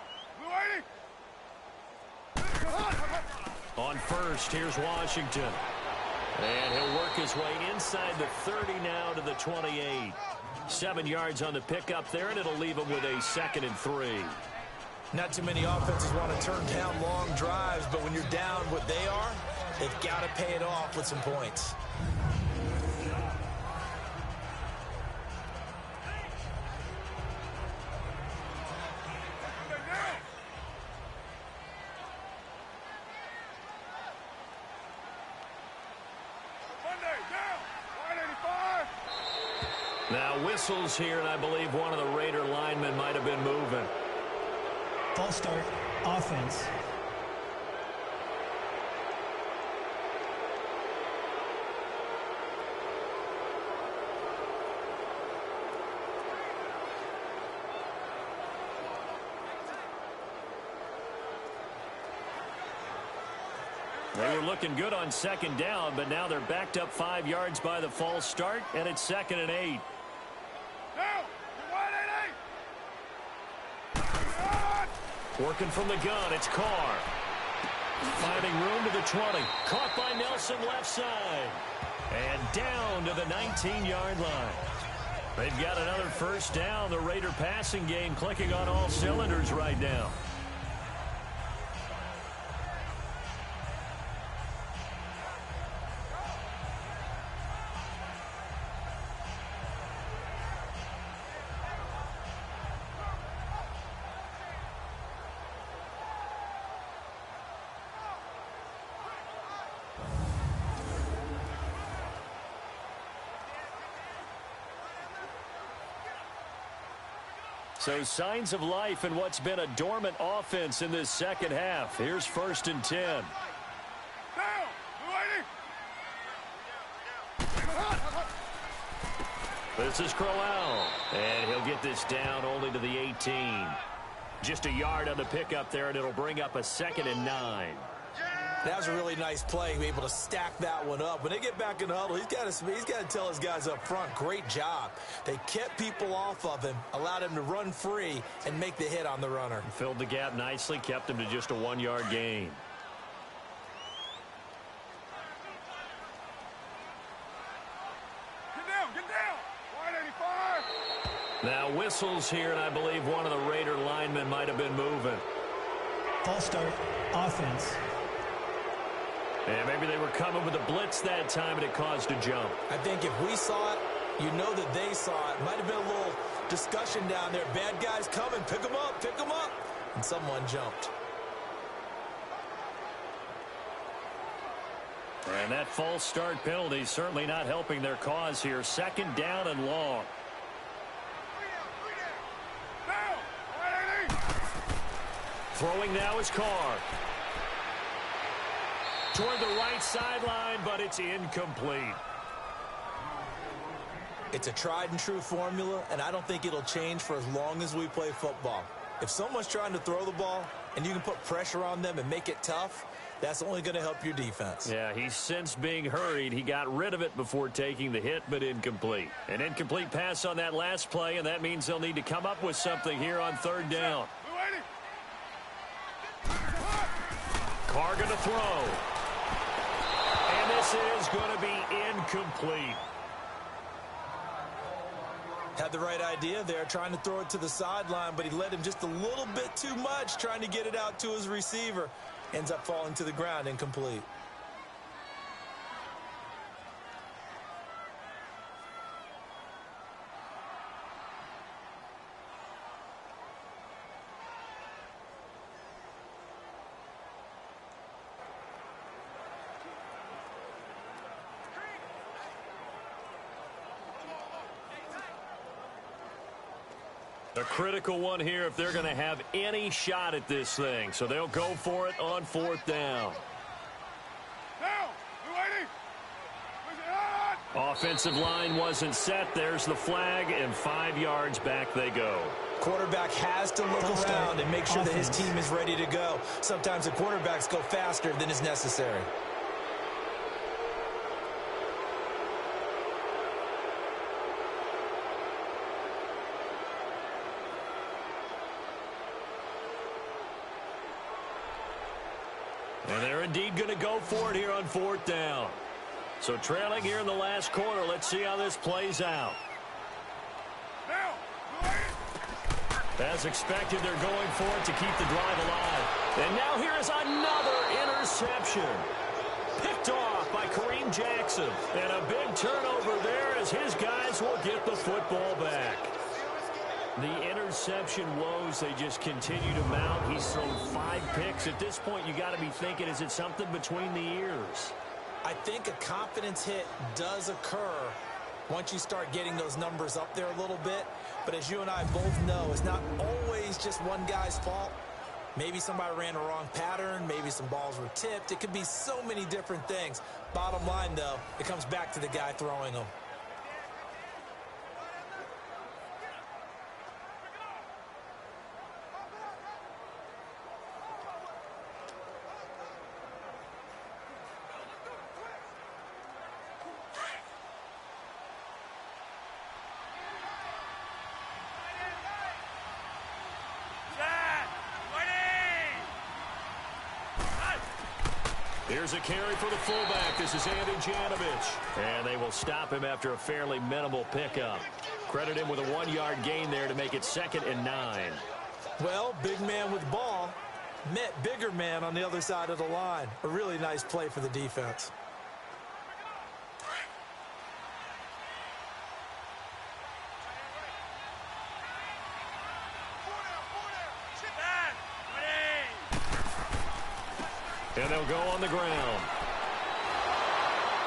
On 1st, here's Washington. And he'll work his way inside the 30 now to the 28. 7 yards on the pickup there, and it'll leave him with a 2nd and 3. Not too many offenses want to turn down long drives, but when you're down what they are, they've got to pay it off with some points. Now whistles here, and I believe one of the Raider linemen might have been moving. False start, offense. They were looking good on 2nd down, but now they're backed up 5 yards by the false start, and it's 2nd and 8. Working from the gun, it's Carr. Finding room to the 20. Caught by Nelson left side. And down to the 19-yard line. They've got another 1st down. The Raider passing game clicking on all cylinders right now. So signs of life in what's been a dormant offense in this 2nd half. Here's 1st and 10. This is Crowell. And he'll get this down only to the 18. Just a yard on the pickup there, and it'll bring up a 2nd and 9. That was a really nice play, able to stack that one up. When they get back in the huddle, he's got to tell his guys up front, great job. They kept people off of him, allowed him to run free and make the hit on the runner. Filled the gap nicely, kept him to just a 1-yard gain. Now whistles here, and I believe one of the Raider linemen might have been moving. False start, offense. And maybe they were coming with a blitz that time, and it caused a jump. I think if we saw it, you know that they saw it. Might have been a little discussion down there. Bad guys coming. Pick them up. Pick them up. And someone jumped. And that false start penalty certainly not helping their cause here. Second down and long. Throwing now is Carr. Toward the right sideline, but it's incomplete. It's a tried and true formula, and I don't think it'll change for as long as we play football. If someone's trying to throw the ball and you can put pressure on them and make it tough, that's only going to help your defense. Yeah, he's since being hurried. He got rid of it before taking the hit, but incomplete. An incomplete pass on that last play, and that means they'll need to come up with something here on third down. Carr going to throw. And this is going to be incomplete. Had the right idea there, trying to throw it to the sideline, but he led him just a little bit too much, trying to get it out to his receiver. Ends up falling to the ground, incomplete. A critical one here if they're going to have any shot at this thing. So they'll go for it on fourth down. Offensive line wasn't set. There's the flag, and 5 yards back they go. Quarterback has to look around and make sure that his team is ready to go. Sometimes the quarterbacks go faster than is necessary. And they're indeed going to go for it here on fourth down. So trailing here in the last quarter. Let's see how this plays out. As expected, they're going for it to keep the drive alive. And now here is another interception. Picked off by Kareem Jackson. And a big turnover there as his guys will get the football back. The interception woes, they just continue to mount. He's thrown 5 picks. At this point, you got to be thinking, is it something between the ears? I think a confidence hit does occur once you start getting those numbers up there a little bit. But as you and I both know, it's not always just one guy's fault. Maybe somebody ran a wrong pattern. Maybe some balls were tipped. It could be so many different things. Bottom line, though, it comes back to the guy throwing them. Here's a carry for the fullback. This is Andy Janovich. And they will stop him after a fairly minimal pickup. Credit him with a 1-yard gain there to make it 2nd and 9. Well, big man with the ball met bigger man on the other side of the line. A really nice play for the defense. And they'll go on the ground.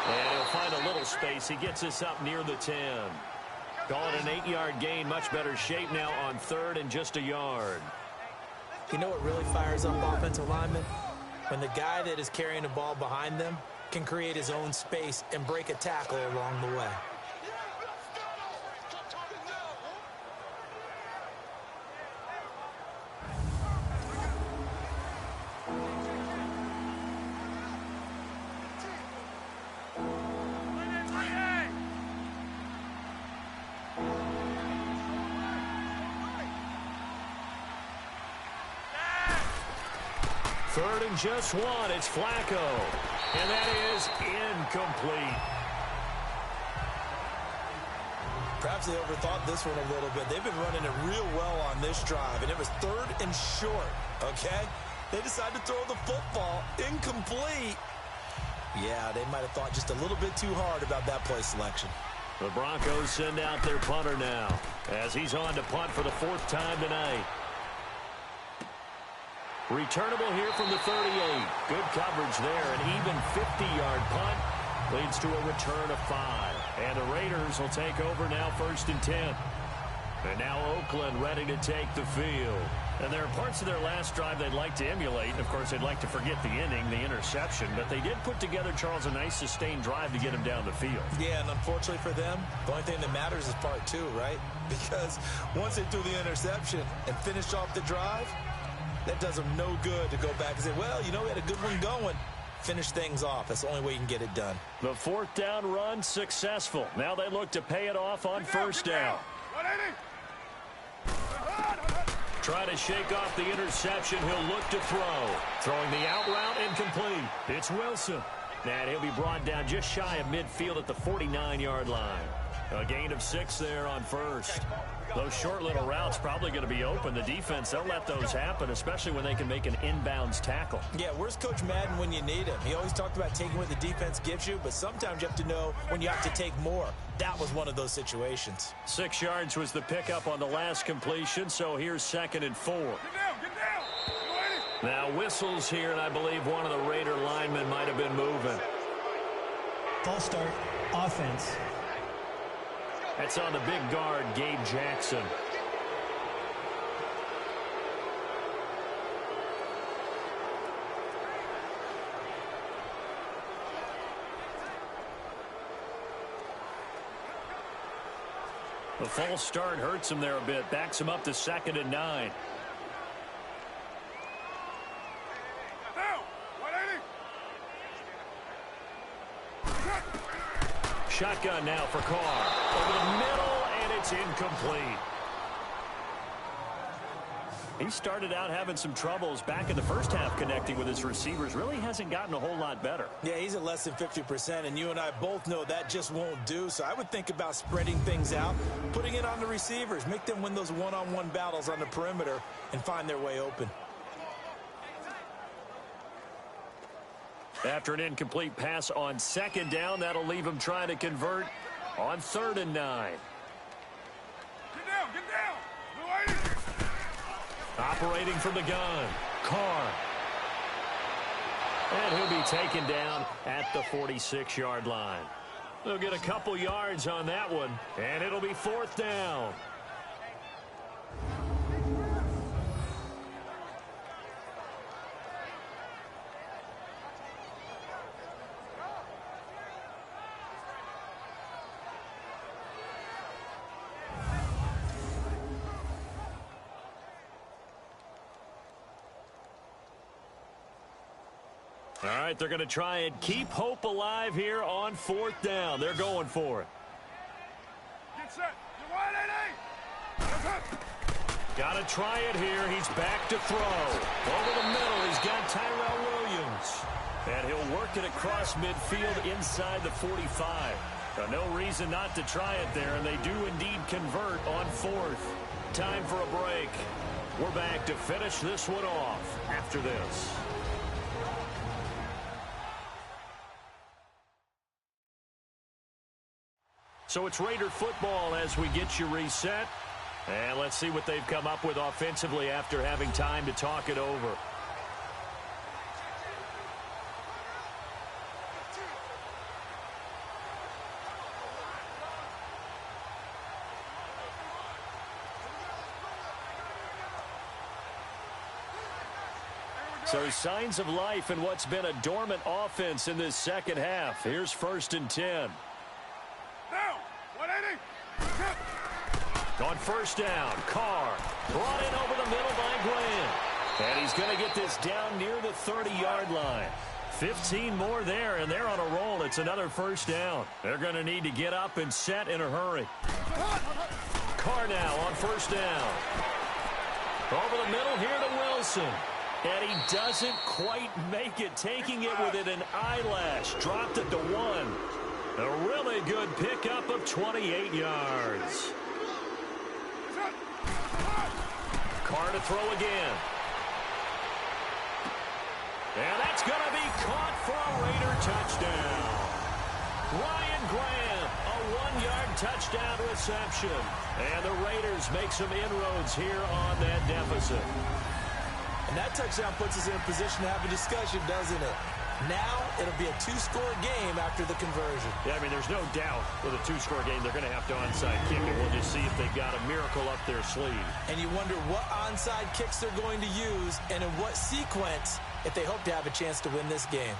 And he'll find a little space. He gets us up near the 10. Call it an 8-yard gain. Much better shape now on 3rd and just a yard. You know what really fires up offensive linemen? When the guy that is carrying the ball behind them can create his own space and break a tackle along the way. Third and just 1. It's Flacco. And that is incomplete. Perhaps they overthought this one a little bit. They've been running it real well on this drive, and it was 3rd and short, okay? They decided to throw the football incomplete. Yeah, they might have thought just a little bit too hard about that play selection. The Broncos send out their punter now as he's on to punt for the 4th time tonight. Returnable here from the 38. Good coverage there. An even 50-yard punt leads to a return of 5. And the Raiders will take over now 1st and 10. And now Oakland ready to take the field. And there are parts of their last drive they'd like to emulate. And, of course, they'd like to forget the inning, the interception. But they did put together, Charles, a nice sustained drive to get him down the field. Yeah, and unfortunately for them, the only thing that matters is part 2, right? Because once they threw the interception and finished off the drive, that does them no good to go back and say, well, you know, we had a good one going. Finish things off. That's the only way you can get it done. The 4th down run successful. Now they look to pay it off on 1st down. Try to shake off the interception. He'll look to throw. Throwing the out route incomplete. It's Wilson. And he'll be brought down just shy of midfield at the 49-yard line. A gain of 6 there on 1st. Those short little routes probably going to be open. The defense, they'll let those happen, especially when they can make an inbounds tackle. Yeah, where's Coach Madden when you need him? He always talked about taking what the defense gives you, but sometimes you have to know when you have to take more. That was one of those situations. 6 yards was the pickup on the last completion, so here's 2nd and 4. Get down. Now whistles here, and I believe one of the Raider linemen might have been moving. False start, offense. That's on the big guard, Gabe Jackson. The false start hurts him there a bit. Backs him up to 2nd and 9. Shotgun now for Carr. Over the middle, and it's incomplete. He started out having some troubles back in the first half connecting with his receivers. Really hasn't gotten a whole lot better. Yeah, he's at less than 50%, and you and I both know that just won't do. So I would think about spreading things out, putting it on the receivers, make them win those one-on-one battles on the perimeter and find their way open. After an incomplete pass on 2nd down, that'll leave him trying to convert on 3rd and 9. Get down. Operating from the gun, Carr. And he'll be taken down at the 46-yard line. They'll get a couple yards on that one, and it'll be 4th down. All right, they're going to try and keep hope alive here on 4th down. They're going for it. Get set. You're wide, Got to try it here. He's back to throw. Over the middle, he's got Tyrell Williams. And he'll work it across midfield inside the 45. No reason not to try it there, and they do indeed convert on 4th. Time for a break. We're back to finish this one off after this. So it's Raider football as we get you reset. And let's see what they've come up with offensively after having time to talk it over. So signs of life in what's been a dormant offense in this second half. Here's 1st and 10. On 1st down, Carr brought in over the middle by Graham. And he's going to get this down near the 30-yard line. 15 more there, and they're on a roll. It's another 1st down. They're going to need to get up and set in a hurry. Carr now on 1st down. Over the middle here to Wilson. And he doesn't quite make it, taking it within an eyelash. Dropped it to 1. A really good pickup of 28 yards. Carr to throw again. And that's going to be caught for a Raider touchdown. Ryan Graham, a 1-yard touchdown reception. And the Raiders make some inroads here on that deficit. And that touchdown puts us in a position to have a discussion, doesn't it? Now it'll be a 2-score game after the conversion. Yeah, I mean, there's no doubt with a 2-score game they're going to have to onside kick it. We'll just see if they've got a miracle up their sleeve. And you wonder what onside kicks they're going to use and in what sequence if they hope to have a chance to win this game.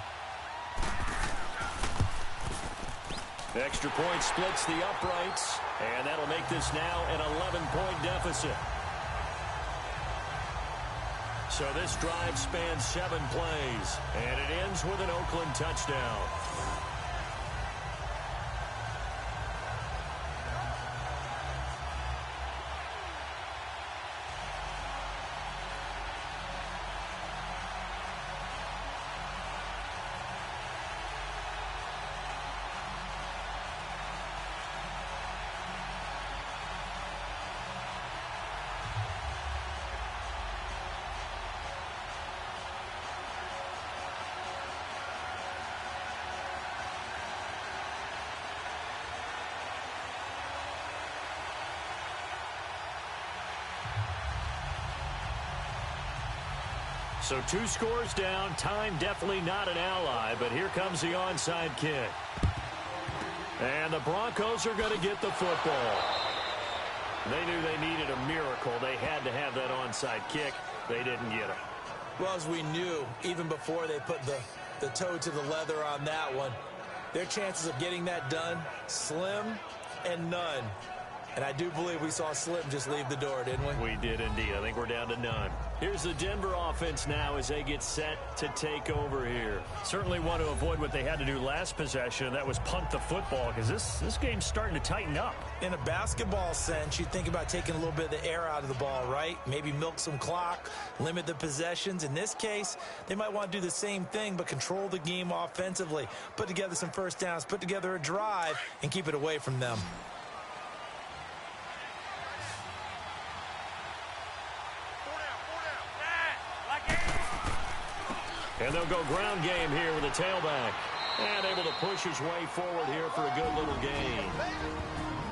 The extra point splits the uprights, and that'll make this now an 11-point deficit. So this drive spans 7 plays, and it ends with an Oakland touchdown. So 2 scores down, time definitely not an ally, but here comes the onside kick. And the Broncos are going to get the football. They knew they needed a miracle. They had to have that onside kick. They didn't get it. Well, as we knew, even before they put the toe to the leather on that one, their chances of getting that done, slim and none. And I do believe we saw Slim just leave the door, didn't we? We did indeed. I think we're down to none. Here's the Denver offense now as they get set to take over here. Certainly want to avoid what they had to do last possession, and that was punt the football, because this game's starting to tighten up. In a basketball sense, you think about taking a little bit of the air out of the ball, right? Maybe milk some clock, limit the possessions. In this case, they might want to do the same thing, but control the game offensively. Put together some first downs, put together a drive, and keep it away from them. And they'll go ground game here with a tailback. And able to push his way forward here for a good little gain.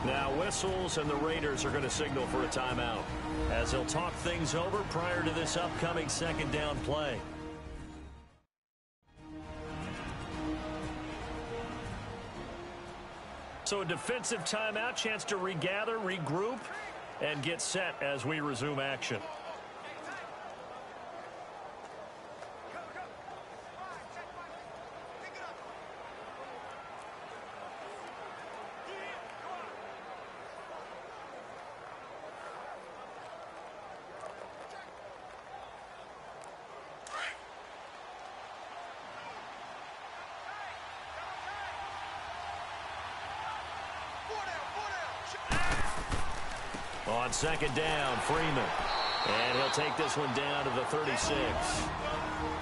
Now whistles, and the Raiders are going to signal for a timeout as they'll talk things over prior to this upcoming second down play. So a defensive timeout, chance to regather, regroup, and get set as we resume action. On second down, Freeman. And he'll take this one down to the 36.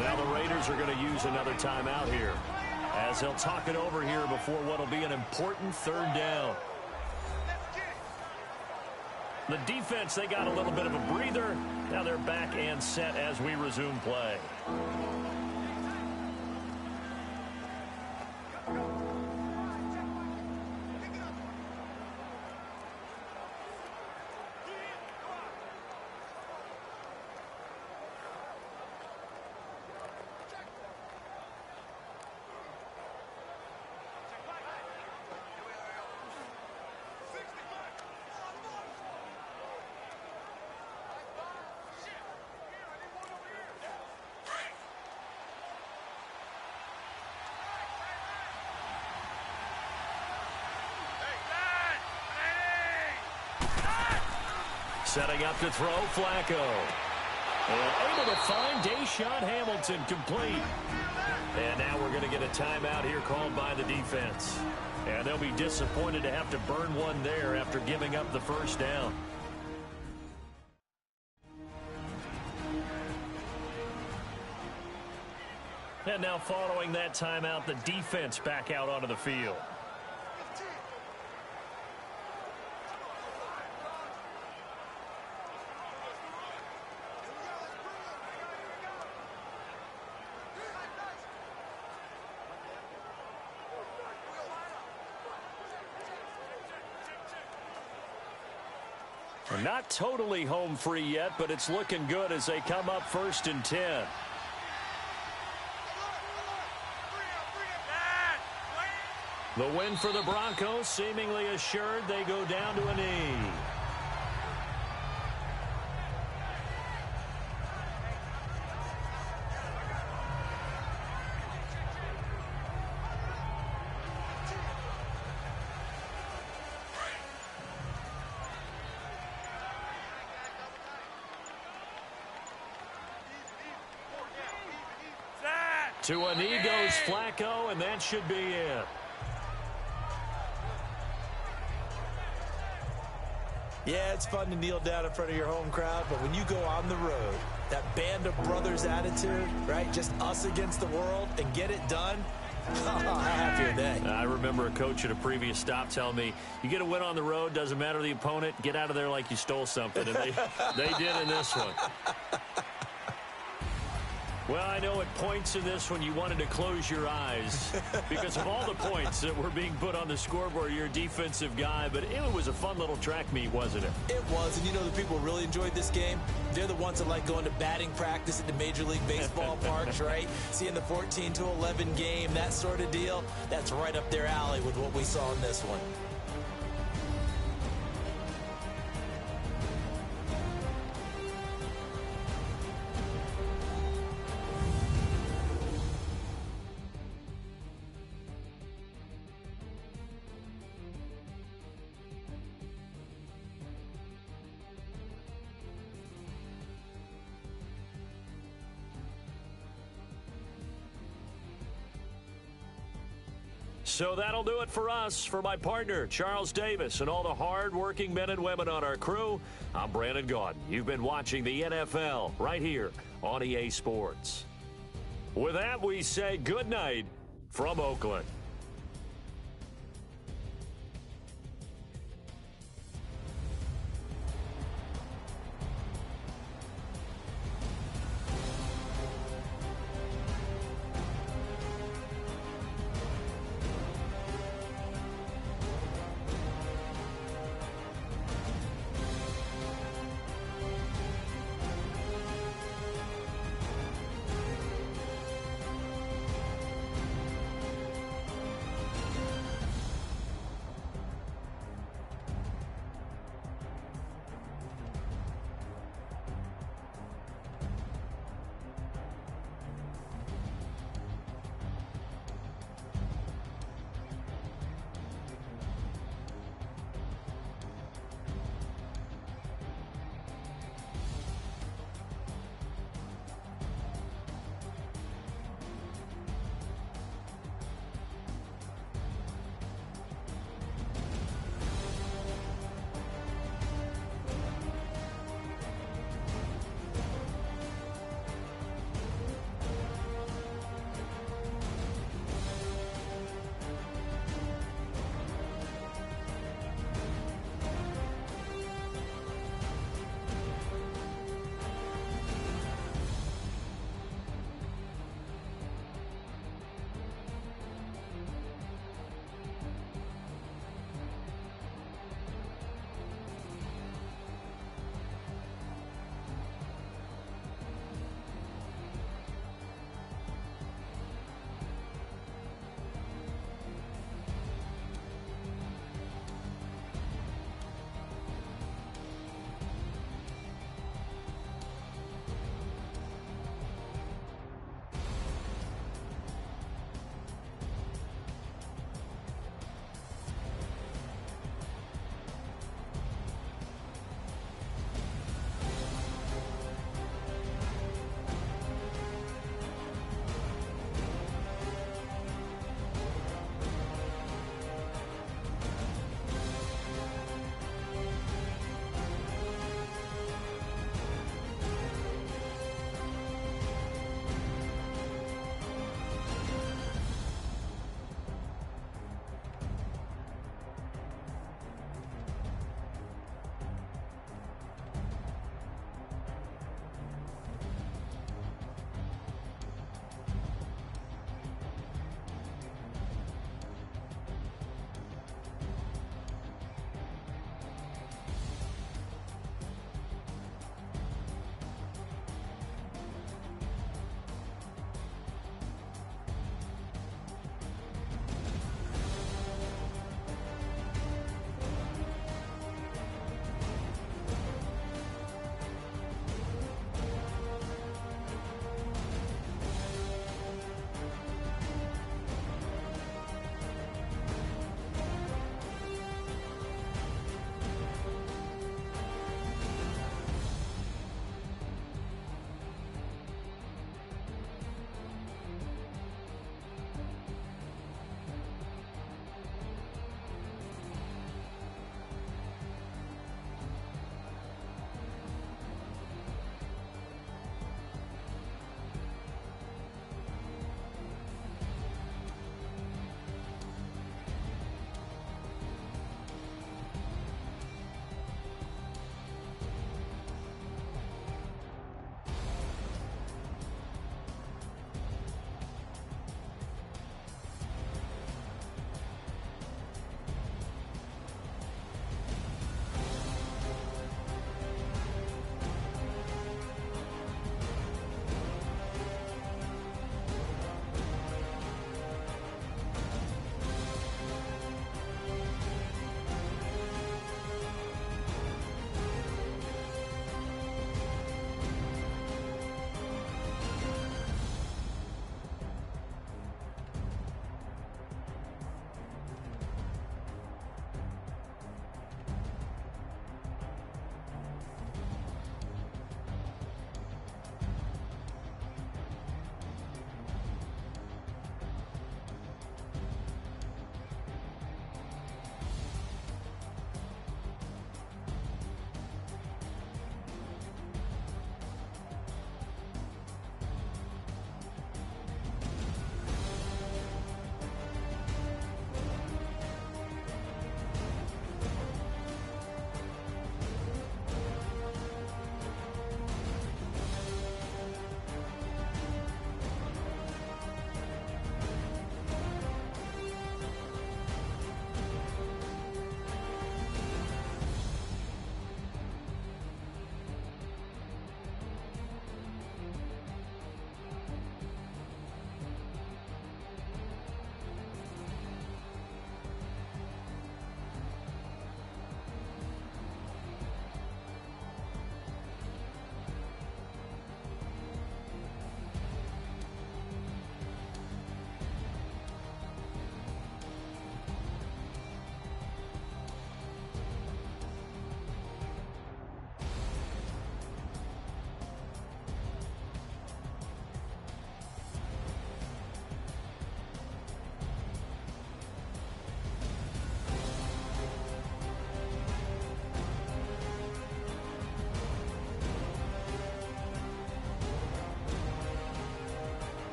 Now the Raiders are going to use another timeout here as they'll talk it over here before what will be an important third down. The defense, they got a little bit of a breather. Now they're back and set as we resume play. Setting up to throw, Flacco. And able to find Deshaun Hamilton complete. And now we're going to get a timeout here called by the defense. And they'll be disappointed to have to burn one there after giving up the first down. And now following that timeout, the defense back out onto the field. They're not totally home free yet, but it's looking good as they come up 1st and 10. The win for the Broncos seemingly assured. They go down to a knee. To a knee goes Flacco, and that should be it. Yeah, it's fun to kneel down in front of your home crowd, but when you go on the road, that band of brothers attitude, right? Just us against the world and get it done. How happy are they? I remember a coach at a previous stop telling me, you get a win on the road, doesn't matter the opponent, get out of there like you stole something. And they did in this one. Well, I know at points in this one you wanted to close your eyes because of all the points that were being put on the scoreboard. You're a defensive guy, but it was a fun little track meet, wasn't it? It was, and you know the people who really enjoyed this game? They're the ones that like going to batting practice at the Major League Baseball parks, right? Seeing the 14-11 game, that sort of deal. That's right up their alley with what we saw in this one. So that'll do it for us. For my partner, Charles Davis, and all the hard-working men and women on our crew, I'm Brandon Gaudin. You've been watching the NFL right here on EA Sports. With that, we say good night from Oakland.